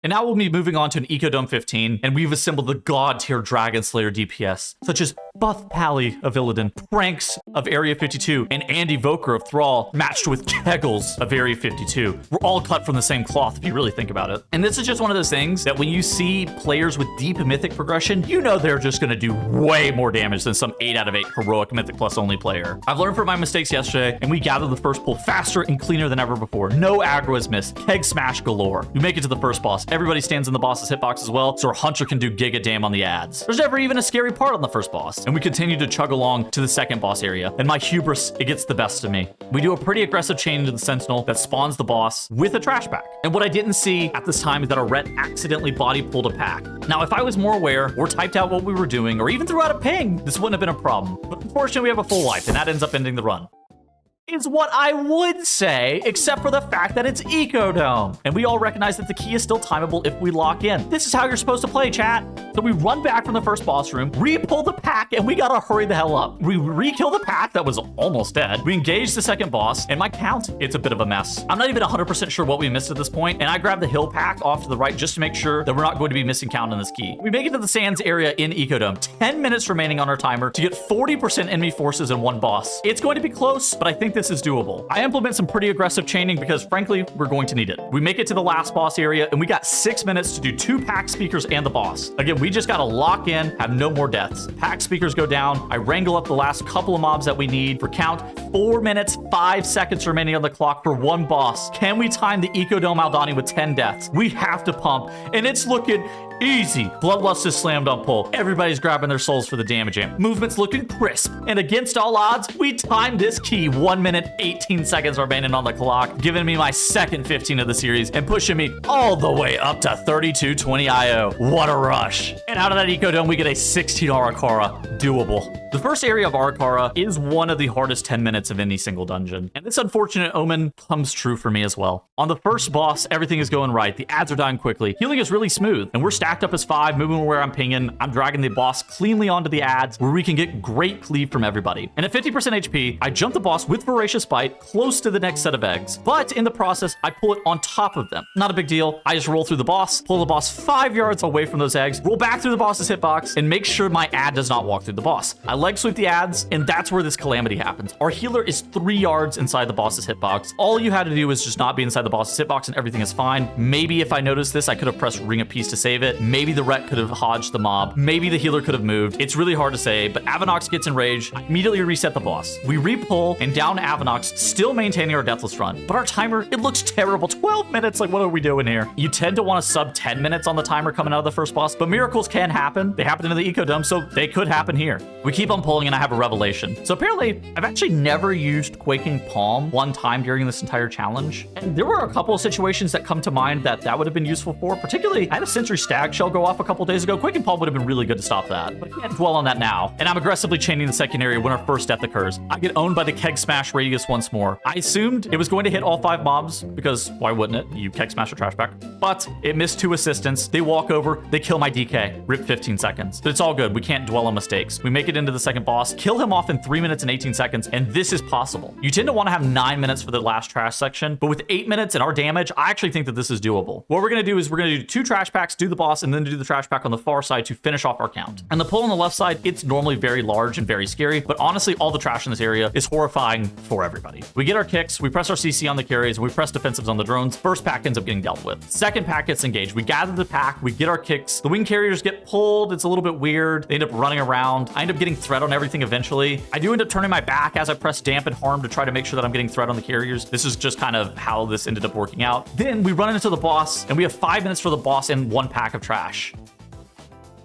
And now we'll be moving on to an Ecodome 15, and we've assembled the god-tier Dragon Slayer DPS, such as Buff Pally of Illidan, Pranks of Area 52, and Andy Voker of Thrall, matched with Keggles of Area 52. We're all cut from the same cloth, if you really think about it. And this is just one of those things that when you see players with deep mythic progression, you know they're just gonna do way more damage than some 8 out of 8 heroic Mythic Plus only player. I've learned from my mistakes yesterday, and we gathered the first pull faster and cleaner than ever before. No aggro is missed. Keg smash galore. We make it to the first boss. Everybody stands in the boss's hitbox as well, so our Hunter can do giga dam on the ads. There's never even a scary part on the first boss, and we continue to chug along to the second boss area, and my hubris, it gets the best of me. We do a pretty aggressive chain into the Sentinel that spawns the boss with a trash pack. And what I didn't see at this time is that our Ret accidentally body pulled a pack. Now, if I was more aware or typed out what we were doing, or even threw out a ping, this wouldn't have been a problem. But unfortunately, we have a full life, and that ends up ending the run. Is what I would say, except for the fact that it's Ecodome. And we all recognize that the key is still timeable if we lock in. This is how you're supposed to play, chat. So we run back from the first boss room, re-pull the pack, and we gotta hurry the hell up. We re-kill the pack that was almost dead. We engage the second boss, and my count, it's a bit of a mess. I'm not even 100% sure what we missed at this point, and I grab the hill pack off to the right just to make sure that we're not going to be missing count on this key. We make it to the Sands area in Ecodome. 10 minutes remaining on our timer to get 40% enemy forces in one boss. It's going to be close, but I think this is doable. I implement some pretty aggressive chaining because, frankly, we're going to need it. We make it to the last boss area, and we got 6 minutes to do 2 pack speakers and the boss. Again, we just gotta lock in, have no more deaths. Pack speakers go down. I wrangle up the last couple of mobs that we need for count. 4 minutes, 5 seconds remaining on the clock for one boss. Can we time the Ecodome Aldani with 10 deaths? We have to pump, and it's looking Easy. Bloodlust is slammed on pull. Everybody's grabbing their souls for the damage amp. Movement's looking crisp. And against all odds, we timed this key. 1 minute, 18 seconds remaining on the clock, giving me my second 15 of the series and pushing me all the way up to 3220 IO. What a rush. And out of that Eco Dome, we get a 16 Arakara. Doable. The first area of Arakara is one of the hardest 10 minutes of any single dungeon. And this unfortunate omen comes true for me as well. On the first boss, everything is going right. The ads are dying quickly. Healing is really smooth. And we're stacked up as 5, moving where I'm pinging. I'm dragging the boss cleanly onto the ads where we can get great cleave from everybody. And at 50% HP, I jump the boss with Voracious Bite close to the next set of eggs. But in the process, I pull it on top of them. Not a big deal. I just roll through the boss, pull the boss 5 yards away from those eggs, roll back through the boss's hitbox, and make sure my ad does not walk through the boss. I leg sweep the ads, and that's where this calamity happens. Our healer is 3 yards inside the boss's hitbox. All you had to do is just not be inside the boss's hitbox and everything is fine. Maybe if I noticed this, I could have pressed Ring of Peace to save it. Maybe the Ret could have hodged the mob. Maybe the healer could have moved. It's really hard to say, but Avanox gets enraged. I immediately reset the boss. We re-pull and down Avanox, still maintaining our deathless run. But our timer, it looks terrible. 12 minutes, like what are we doing here? You tend to want to sub 10 minutes on the timer coming out of the first boss, but miracles can happen. They happened in the Eco Dome, so they could happen here. We keep on pulling and I have a revelation. So apparently, I've actually never used Quaking Palm one time during this entire challenge. And there were a couple of situations that come to mind that would have been useful for. Particularly, I had a Sentry Stag Shell go off a couple days ago. Quaking Palm would have been really good to stop that. But I can't dwell on that now. And I'm aggressively chaining the second area when our first death occurs. I get owned by the Keg Smash Radius once more. I assumed it was going to hit all 5 mobs because why wouldn't it? You Keg Smash or trash back. But it missed 2 assistants. They walk over, they kill my DK. Rip 15 seconds. But it's all good. We can't dwell on mistakes. We make it into the second boss, kill him off in 3 minutes and 18 seconds, and this is possible. You tend to want to have 9 minutes for the last trash section, but with 8 minutes and our damage, I actually think that this is doable. What we're going to do is we're going to do 2 trash packs, do the boss, and then do the trash pack on the far side to finish off our count. And the pull on the left side, it's normally very large and very scary, but honestly, all the trash in this area is horrifying for everybody. We get our kicks, we press our CC on the carries, and we press defensives on the drones. First pack ends up getting dealt with. Second pack gets engaged. We gather the pack, we get our kicks. The wing carriers get pulled. It's a little bit weird. They end up running around. I end up getting threat on everything eventually. I do end up turning my back as I press damp and harm to try to make sure that I'm getting threat on the carriers. This is just kind of how this ended up working out. Then we run into the boss and we have 5 minutes for the boss and 1 pack of trash.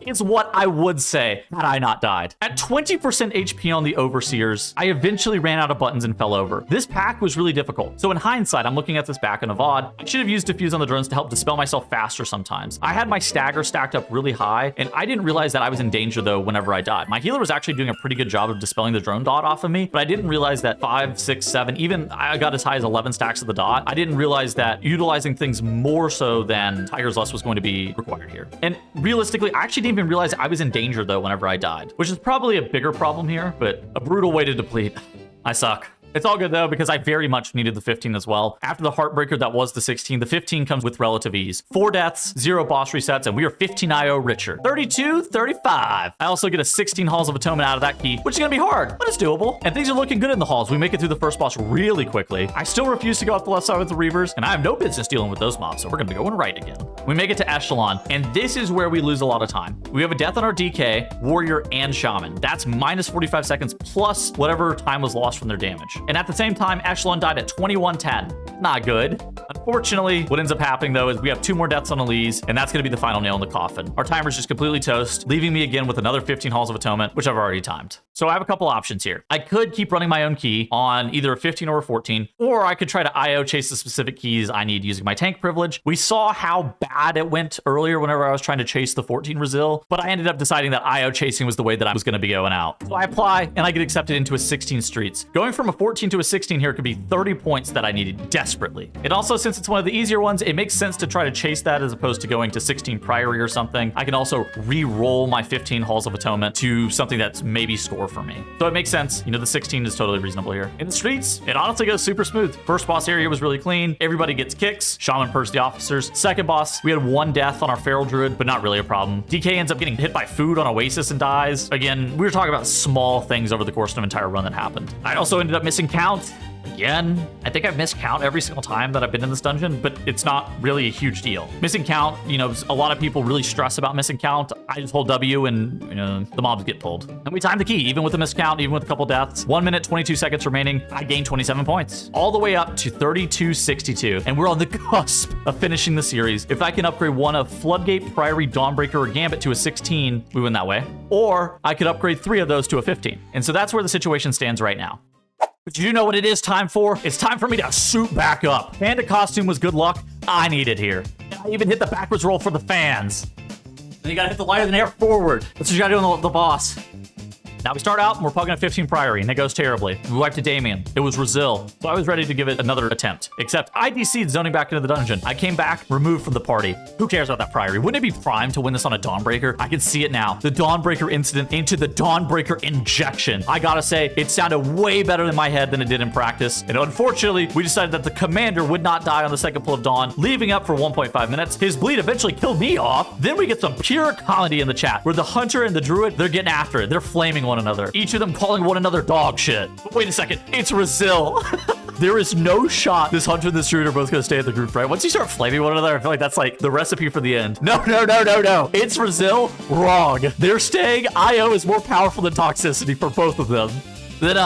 It's what I would say had I not died. At 20% HP on the Overseers, I eventually ran out of buttons and fell over. This pack was really difficult. So in hindsight, I'm looking at this back in a VOD. I should have used Diffuse on the drones to help dispel myself faster sometimes. I had my stagger stacked up really high, and I didn't realize that I was in danger though whenever I died. My healer was actually doing a pretty good job of dispelling the drone dot off of me, but I didn't realize that 5, 6, 7, even I got as high as 11 stacks of the dot. I didn't realize that utilizing things more so than Tiger's Lust was going to be required here. And realistically, I actually didn't even realize I was in danger though whenever I died, which is probably a bigger problem here, but a brutal way to deplete. I suck. It's all good though, because I very much needed the 15 as well. After the Heartbreaker that was the 16, the 15 comes with relative ease. 4 deaths, 0 boss resets, and we are 15 IO richer. 32, 35. I also get a 16 Halls of Atonement out of that key, which is gonna be hard, but it's doable. And things are looking good in the halls. We make it through the first boss really quickly. I still refuse to go up the left side with the Reavers, and I have no business dealing with those mobs, so we're gonna be going right again. We make it to Echelon, and this is where we lose a lot of time. We have a death on our DK, Warrior, and Shaman. That's minus 45 seconds plus whatever time was lost from their damage. And at the same time, Echelon died at 2110. Not good. Unfortunately, what ends up happening though is we have 2 more deaths on Elise, and that's gonna be the final nail in the coffin. Our timer's just completely toast, leaving me again with another 15 Halls of Atonement, which I've already timed. So I have a couple options here. I could keep running my own key on either a 15 or a 14, or I could try to IO chase the specific keys I need using my tank privilege. We saw how bad it went earlier whenever I was trying to chase the 14 Resil, but I ended up deciding that IO chasing was the way that I was gonna be going out. So I apply, and I get accepted into a 16 streets. Going from a 14 to a 16 here could be 30 points that I needed desperately. And also, since it's one of the easier ones, it makes sense to try to chase that as opposed to going to 16 Priory or something. I can also re-roll my 15 Halls of Atonement to something that's maybe score for me. So it makes sense. You know, the 16 is totally reasonable here. In the streets, it honestly goes super smooth. First boss area was really clean. Everybody gets kicks. Shaman purrs the officers. Second boss, we had 1 death on our Feral Druid, but not really a problem. DK ends up getting hit by food on Oasis and dies. Again, we were talking about small things over the course of an entire run that happened. I also ended up missing count. again. I think I've missed count every single time that I've been in this dungeon, but it's not really a huge deal. Missing count, you know, a lot of people really stress about missing count. I just hold W and, you know, the mobs get pulled. And we time the key, even with a missed count, even with a couple deaths. 1 minute, 22 seconds remaining. I gained 27 points. All the way up to 3262. And we're on the cusp of finishing the series. If I can upgrade one of Floodgate, Priory, Dawnbreaker, or Gambit to a 16, we win that way. Or I could upgrade 3 of those to a 15. And so that's where the situation stands right now. But you know what it is time for? It's time for me to suit back up. Panda costume was good luck. I need it here. And I even hit the backwards roll for the fans. Then you gotta hit the lighter than air forward. That's what you gotta do on the boss. Now we start out and we're pugging a 15 Priory and it goes terribly. We wiped to Damien. It was Resil. So I was ready to give it another attempt. Except I DC'd zoning back into the dungeon. I came back, removed from the party. Who cares about that Priory? Wouldn't it be prime to win this on a Dawnbreaker? I can see it now. The Dawnbreaker Incident into the Dawnbreaker Injection. I gotta say, it sounded way better in my head than it did in practice. And unfortunately, we decided that the commander would not die on the second pull of Dawn, leaving up for 1.5 minutes. His bleed eventually killed me off. Then we get some pure comedy in the chat where the hunter and the druid, they're getting after it. They're flaming one another. Each of them calling one another dog shit. But wait a second, it's Resil. There is no shot this hunter and this druid are both gonna stay at the group, right? Once you start flaming one another, I feel like that's like the recipe for the end. No. It's Resil. Wrong. They're staying. IO is more powerful than toxicity for both of them. Then,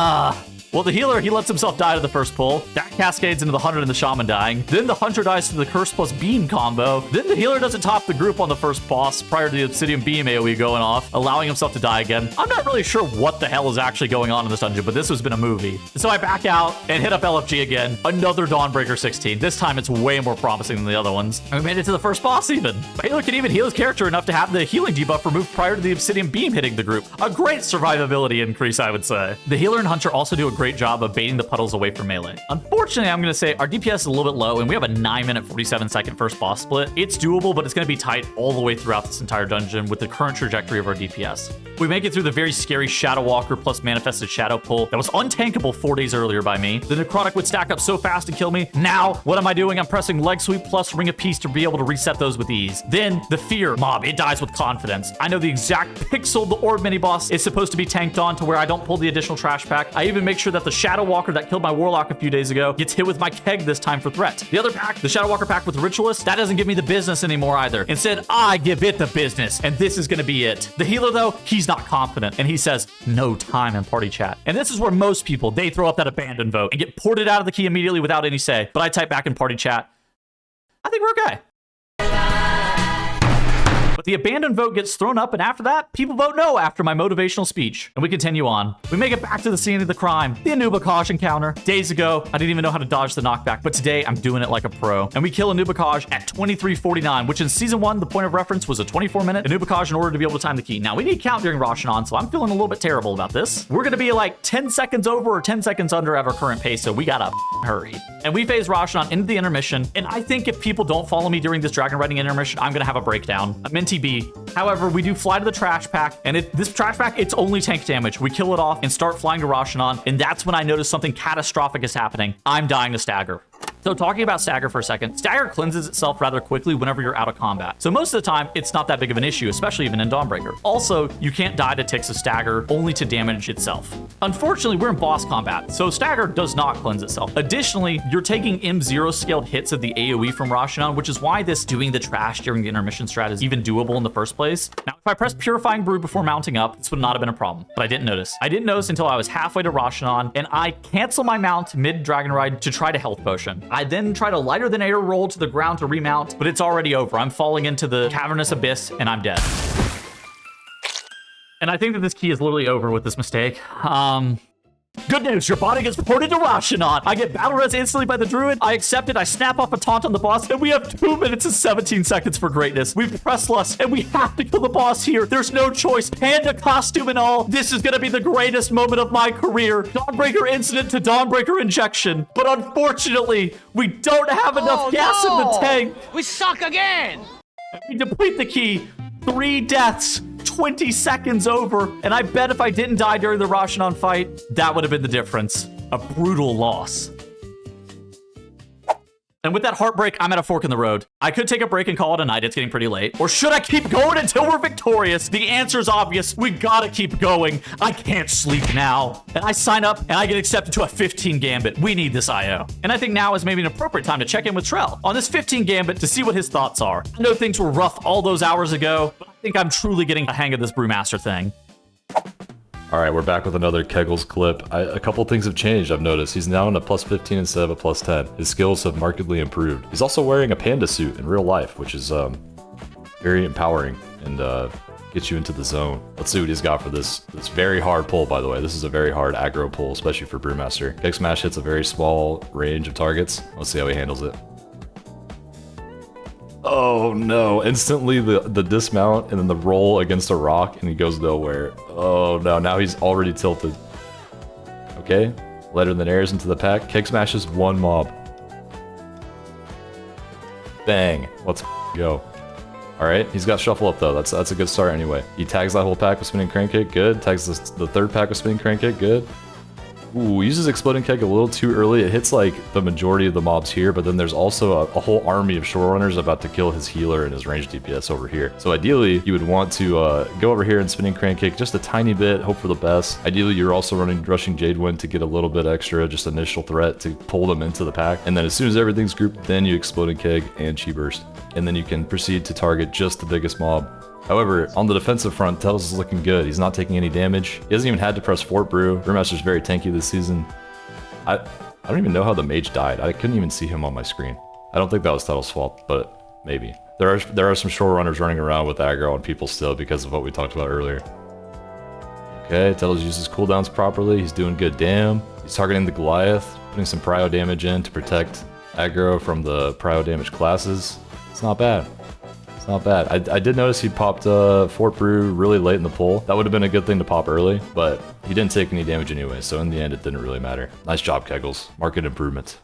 well, the healer, he lets himself die to the first pull. That cascades into the hunter and the shaman dying. Then the hunter dies to the curse plus beam combo. Then the healer doesn't top the group on the first boss prior to the obsidian beam AoE going off, allowing himself to die again. I'm not really sure what the hell is actually going on in this dungeon, but this has been a movie. So I back out and hit up LFG again. Another Dawnbreaker 16. This time it's way more promising than the other ones. And we made it to the first boss even. The healer can even heal his character enough to have the healing debuff removed prior to the obsidian beam hitting the group. A great survivability increase, I would say. The healer and hunter also do a great job of baiting the puddles away from melee. Unfortunately, I'm going to say our DPS is a little bit low and we have a 9 minute 47 second first boss split. It's doable, but it's going to be tight all the way throughout this entire dungeon with the current trajectory of our DPS. We make it through the very scary Shadow Walker plus Manifested Shadow pull that was untankable 4 days earlier by me. The Necrotic would stack up so fast and kill me. Now, what am I doing? I'm pressing Leg Sweep plus Ring of Peace to be able to reset those with ease. Then, the Fear mob, it dies with confidence. I know the exact pixel the Orb mini-boss is supposed to be tanked on to where I don't pull the additional trash pack. I even make sure that the Shadow Walker that killed my Warlock a few days ago gets hit with my keg this time for threat. The other pack, the Shadow Walker pack with Ritualist, that doesn't give me the business anymore either. Instead, I give it the business, and this is going to be it. The healer, though, he's not confident, and he says, no time in party chat. And this is where most people, they throw up that abandon vote and get ported out of the key immediately without any say. But I type back in party chat, I think we're okay. But the abandoned vote gets thrown up, and after that, people vote no after my motivational speech. And we continue on. We make it back to the scene of the crime, the Anubakaj encounter. Days ago, I didn't even know how to dodge the knockback, but today I'm doing it like a pro. And we kill Anubakaj at 23:49, which in season 1, the point of reference was a 24-minute Anubakaj in order to be able to time the key. Now, we need count during Roshanon, so I'm feeling a little bit terrible about this. We're gonna be like 10 seconds over or 10 seconds under at our current pace, so we gotta hurry. And we phase Roshanon into the intermission, and I think if people don't follow me during this dragon riding intermission, I'm gonna have a breakdown. I'm in TB. However, we do fly to the trash pack, and this trash pack, it's only tank damage. We kill it off and start flying to Roshanon, and that's when I notice something catastrophic is happening. I'm dying to stagger. So talking about stagger for a second, stagger cleanses itself rather quickly whenever you're out of combat. So most of the time, it's not that big of an issue, especially even in Dawnbreaker. Also, you can't die to ticks of stagger, only to damage itself. Unfortunately, we're in boss combat, so stagger does not cleanse itself. Additionally, you're taking M0 scaled hits of the AoE from Roshanon, which is why this doing the trash during the intermission strat is even doable in the first place. Now, if I press Purifying Brew before mounting up, this would not have been a problem, but I didn't notice. I didn't notice until I was halfway to Roshanon, and I cancel my mount mid-dragon ride to try to health potion. I then try to lighter than air roll to the ground to remount, but it's already over. I'm falling into the cavernous abyss, and I'm dead. And I think that this key is literally over with this mistake. Good news, your body gets ported to Roshanon. I get battle res instantly by the druid. I accept it. I snap off a taunt on the boss, and we have 2 minutes and 17 seconds for greatness. We've pressed lust, and we have to kill the boss here. There's no choice. Panda costume and all. This is gonna be the greatest moment of my career. Dawnbreaker Incident to Dawnbreaker Injection. But unfortunately, we don't have enough gas in the tank.
We suck again!
We deplete the key. 3 deaths. 20 seconds over, and I bet if I didn't die during the Roshanon fight, that would have been the difference. A brutal loss. And with that heartbreak, I'm at a fork in the road. I could take a break and call it a night. It's getting pretty late. Or should I keep going until we're victorious? The answer's obvious. We gotta keep going. I can't sleep now. And I sign up and I get accepted to a 15 gambit. We need this IO. And I think now is maybe an appropriate time to check in with Trell on this 15 gambit to see what his thoughts are. I know things were rough all those hours ago, but I think I'm truly getting a hang of this Brewmaster thing.
All right, we're back with another Keggles clip. A couple things have changed, I've noticed. He's now in a +15 instead of a +10. His skills have markedly improved. He's also wearing a panda suit in real life, which is very empowering and gets you into the zone. Let's see what he's got for this very hard pull, by the way. This is a very hard aggro pull, especially for Brewmaster. Keg Smash hits a very small range of targets. Let's see how he handles it. Oh no, instantly the dismount and then the roll against a rock and he goes nowhere. Oh no, now he's already tilted. Okay, lighter than airs into the pack. Keg smashes one mob. Bang, let's go. Alright, he's got shuffle up though, that's a good start anyway. He tags that whole pack with spinning crank kick, good. Tags the third pack with spinning crank kick, good. Ooh, uses exploding keg a little too early. It hits like the majority of the mobs here, but then there's also a whole army of shorerunners about to kill his healer and his ranged DPS over here. So ideally, you would want to go over here and spinning crank kick just a tiny bit, hope for the best. Ideally, you're also rushing Jadewind to get a little bit extra, just initial threat to pull them into the pack. And then as soon as everything's grouped, then you exploding keg and chi burst. And then you can proceed to target just the biggest mob. However, on the defensive front, Keggles is looking good. He's not taking any damage. He hasn't even had to press Fort Brew. Brewmaster's very tanky this season. I don't even know how the mage died. I couldn't even see him on my screen. I don't think that was Tuttle's fault, but maybe. There are some shorerunners running around with aggro on people still because of what we talked about earlier. Okay, Keggles uses cooldowns properly. He's doing good. Damn. He's targeting the Goliath, putting some prio damage in to protect aggro from the prio damage classes. It's not bad. Not bad. I did notice he popped Fort Brew really late in the pull. That would have been a good thing to pop early, but he didn't take any damage anyway, so in the end it didn't really matter. Nice job, Keggles. Market improvement.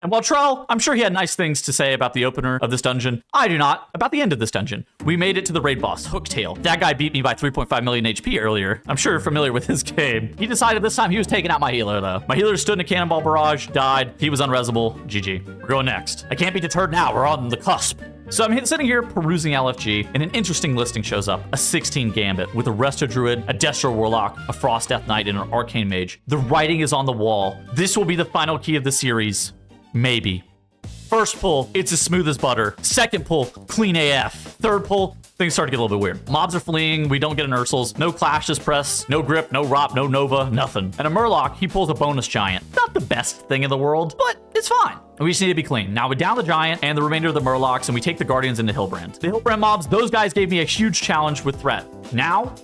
And while Trell, I'm sure he had nice things to say about the opener of this dungeon, I do not about the end of this dungeon. We made it to the raid boss, Hooktail. That guy beat me by 3.5 million HP earlier. I'm sure you're familiar with his game. He decided this time he was taking out my healer though. My healer stood in a cannonball barrage, died. He was unresable. GG. We're going next. I can't be deterred now. We're on the cusp. So I'm sitting here perusing LFG, and an interesting listing shows up. A 16 Gambit with a Resto Druid, a Destro Warlock, a Frost Death Knight, and an Arcane Mage. The writing is on the wall. This will be the final key of the series. Maybe. First pull, it's as smooth as butter. Second pull, clean AF. Third pull, things start to get a little bit weird. Mobs are fleeing, we don't get an Ursals, no Clashes press, no Grip, no Rop, no Nova, nothing. And a Murloc, he pulls a bonus Giant. Not the best thing in the world, but it's fine. We just need to be clean. Now we down the Giant and the remainder of the Murlocs, and we take the Guardians into Hillbrand. The Hillbrand mobs, those guys gave me a huge challenge with threat. Now,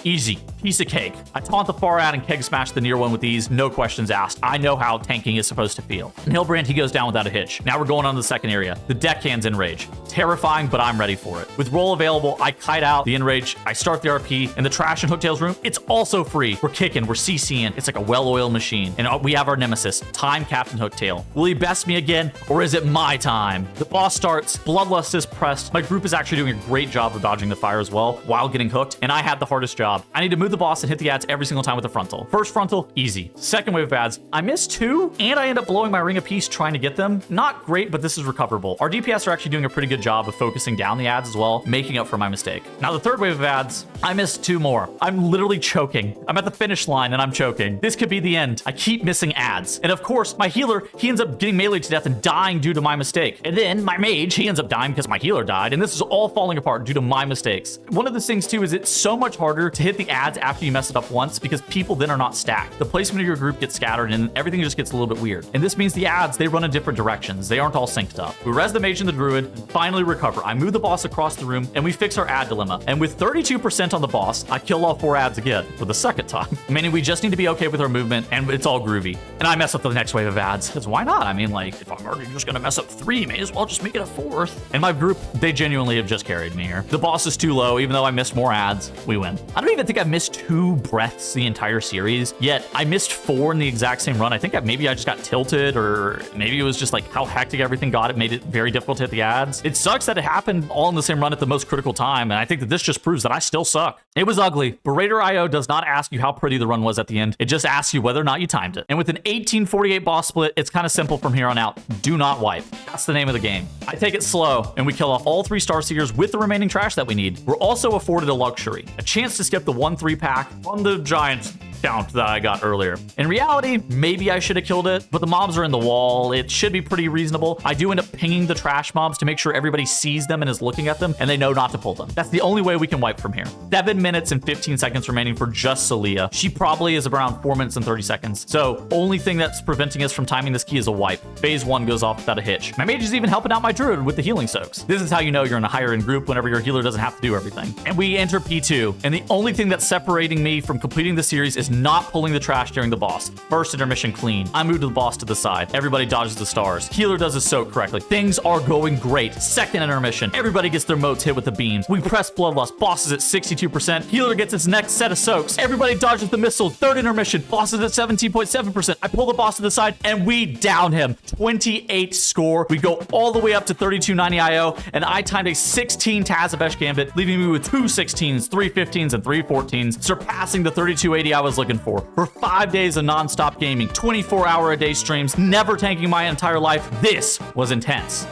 easy. Piece of cake. I taunt the far out and keg smash the near one with these, no questions asked. I know how tanking is supposed to feel. And Hillbrand, he goes down without a hitch. Now we're going on to the second area. The deckhand's Enrage. Terrifying, but I'm ready for it. With roll available, I kite out the Enrage, I start the RP, and the trash in Hooktail's room, it's also free. We're kicking, we're CCing, it's like a well-oiled machine. And we have our nemesis, Time Captain Hooktail. Will he best me again, or is it my time? The boss starts, Bloodlust is pressed. My group is actually doing a great job of dodging the fire as well, while getting hooked, and I had the hardest job. I need to move the boss and hit the ads every single time with a frontal. First frontal, easy. Second wave of ads, I missed 2, and I end up blowing my Ring of Peace trying to get them. Not great, but this is recoverable. Our DPS are actually doing a pretty good job of focusing down the ads as well, making up for my mistake. Now the third wave of ads, I missed 2 more. I'm literally choking. I'm at the finish line and I'm choking. This could be the end. I keep missing ads. And of course, my healer, he ends up getting meleeed to death and dying due to my mistake. And then my mage, he ends up dying because my healer died, and this is all falling apart due to my mistakes. One of the things too is it's so much harder to hit the ads after you mess it up once because people then are not stacked. The placement of your group gets scattered and everything just gets a little bit weird. And this means the ads, they run in different directions. They aren't all synced up. We res the mage and the druid, and finally recover. I move the boss across the room and we fix our ad dilemma. And with 32% on the boss, I kill all 4 ads again for the second time. Meaning we just need to be okay with our movement and it's all groovy. And I mess up the next wave of ads. Because why not? I mean, like, if I'm already just gonna mess up 3, may as well just make it a 4th. And my group, they genuinely have just carried me here. The boss is too low, even though I missed more ads, we win. I don't don't even think I missed 2 breaths the entire series, yet I missed 4 in the exact same run. I think maybe I just got tilted, or maybe it was just like how hectic everything got. It made it very difficult to hit the ads. It sucks that it happened all in the same run at the most critical time, and I think that this just proves that I still suck. It was ugly. Berater.io does not ask you how pretty the run was at the end. It just asks you whether or not you timed it. And with an 1848 boss split, it's kind of simple from here on out. Do not wipe. That's the name of the game. I take it slow, and we kill off all 3 Starseekers with the remaining trash that we need. We're also afforded a luxury, a chance to skip the 1-3 pack on the giant count that I got earlier. In reality, maybe I should have killed it, but the mobs are in the wall. It should be pretty reasonable. I do end up pinging the trash mobs to make sure everybody sees them and is looking at them, and they know not to pull them. That's the only way we can wipe from here. 7 minutes and 15 seconds remaining for just Celia. She probably is around 4 minutes and 30 seconds. So only thing that's preventing us from timing this key is a wipe. Phase 1 goes off without a hitch. My mage is even helping out my druid with the healing soaks. This is how you know you're in a higher end group, whenever your healer doesn't have to do everything. And we enter P2, and the only thing that's separating me from completing the series is not pulling the trash during the boss. First intermission clean. I move to the boss to the side. Everybody dodges the stars. Healer does his soak correctly. Things are going great. Second intermission. Everybody gets their motes hit with the beams. We press Bloodlust. Boss is at 62%. Healer gets its next set of soaks. Everybody dodges the missile. Third intermission. Boss is at 17.7%. I pull the boss to the side and we down him. 28 score. We go all the way up to 3290 IO, and I timed a 16 Tazavesh Gambit, leaving me with 2 16s, 3 15s, and 3 14s, surpassing the 3280 I was looking for. For 5 days of non-stop gaming, 24-hour-a-day streams, never tanking my entire life, this was intense.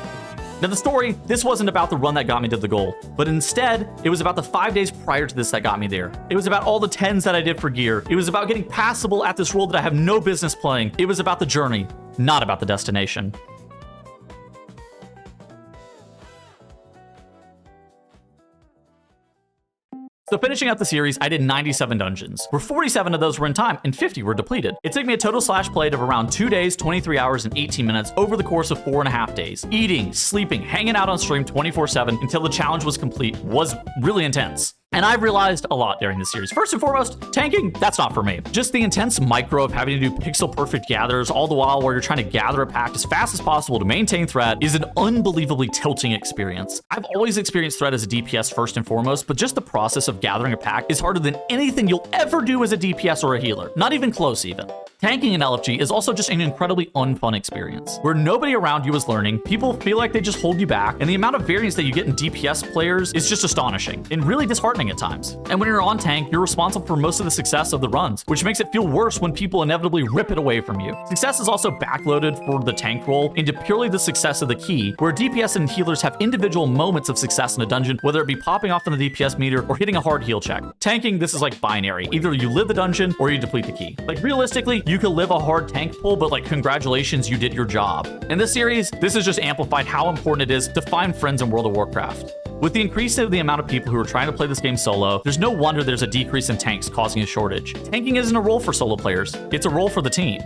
Now the story, this wasn't about the run that got me to the goal, but instead, it was about the 5 days prior to this that got me there. It was about all the 10s that I did for gear. It was about getting passable at this role that I have no business playing. It was about the journey, not about the destination. So finishing up the series, I did 97 dungeons, where 47 of those were in time and 50 were depleted. It took me a total slash played of around 2 days, 23 hours, and 18 minutes over the course of 4.5 days. Eating, sleeping, hanging out on stream 24/7 until the challenge was complete was really intense. And I've realized a lot during this series. First and foremost, tanking, that's not for me. Just the intense micro of having to do pixel perfect gathers all the while where you're trying to gather a pack as fast as possible to maintain threat is an unbelievably tilting experience. I've always experienced threat as a DPS first and foremost, but just the process of gathering a pack is harder than anything you'll ever do as a DPS or a healer. Not even close even. Tanking in LFG is also just an incredibly unfun experience, where nobody around you is learning, people feel like they just hold you back, and the amount of variance that you get in DPS players is just astonishing, and really disheartening at times. And when you're on tank, you're responsible for most of the success of the runs, which makes it feel worse when people inevitably rip it away from you. Success is also backloaded for the tank role into purely the success of the key, where DPS and healers have individual moments of success in a dungeon, whether it be popping off on the DPS meter or hitting a hard heal check. Tanking, this is like binary. Either you live the dungeon or you deplete the key. Like realistically, you could live a hard tank pull, but like congratulations, you did your job. In this series, this has just amplified how important it is to find friends in World of Warcraft. With the increase of the amount of people who are trying to play this game solo, there's no wonder there's a decrease in tanks causing a shortage. Tanking isn't a role for solo players, it's a role for the team.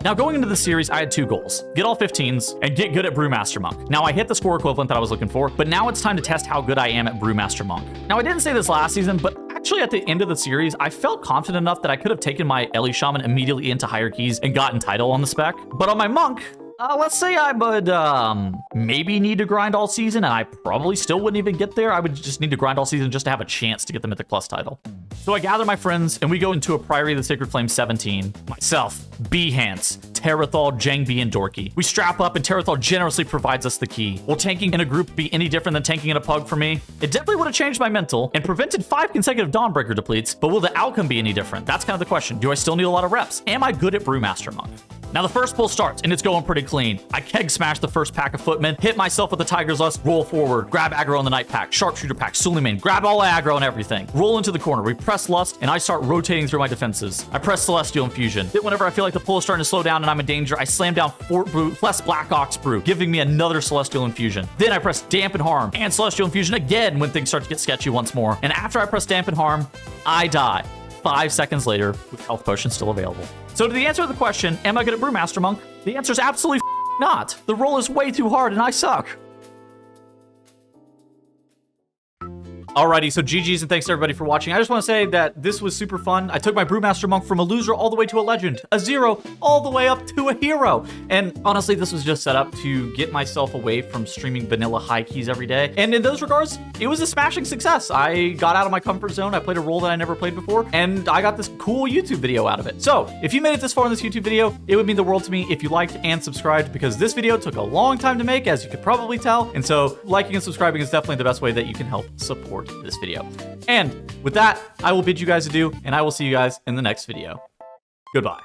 Now going into the series, I had 2 goals. Get all 15s and get good at Brewmaster Monk. Now I hit the score equivalent that I was looking for, but now it's time to test how good I am at Brewmaster Monk. Now I didn't say this last season, but actually at the end of the series, I felt confident enough that I could have taken my Ellie Shaman immediately into higher keys and gotten title on the spec. But on my Monk, let's say I would maybe need to grind all season, and I probably still wouldn't even get there. I would just need to grind all season just to have a chance to get the Mythic Plus title. So I gather my friends, and we go into a Priory of the Sacred Flame 17. Myself, Behance, Terathal, Jangbi, and Dorky. We strap up, and Terathal generously provides us the key. Will tanking in a group be any different than tanking in a pug for me? It definitely would have changed my mental and prevented 5 consecutive Dawnbreaker depletes, but will the outcome be any different? That's kind of the question. Do I still need a lot of reps? Am I good at Brewmaster Monk? Now the first pull starts, and it's going pretty clean. I keg smash the first pack of footmen, hit myself with the Tiger's Lust, roll forward, grab aggro on the Night Pack, Sharpshooter Pack, Suleiman, grab all aggro and everything. Roll into the corner, we press Lust, and I start rotating through my defenses. I press Celestial Infusion. Then whenever I feel like the pull is starting to slow down and I'm in danger, I slam down Fort Brew plus Black Ox Brew, giving me another Celestial Infusion. Then I press Dampen Harm and Celestial Infusion again when things start to get sketchy once more. And after I press Dampen Harm, I die. 5 seconds later, with health potions still available. So to the answer to the question, am I good at Brewmaster Monk? The answer is absolutely not. The role is way too hard and I suck. Alrighty, so GG's and thanks to everybody for watching. I just want to say that this was super fun. I took my Brewmaster Monk from a loser all the way to a legend, a 0 all the way up to a hero. And honestly, this was just set up to get myself away from streaming vanilla high keys every day. And in those regards, it was a smashing success. I got out of my comfort zone. I played a role that I never played before, and I got this cool YouTube video out of it. So if you made it this far in this YouTube video, it would mean the world to me if you liked and subscribed, because this video took a long time to make, as you could probably tell. And so liking and subscribing is definitely the best way that you can help support this video. And with that, I will bid you guys adieu, and I will see you guys in the next video. Goodbye.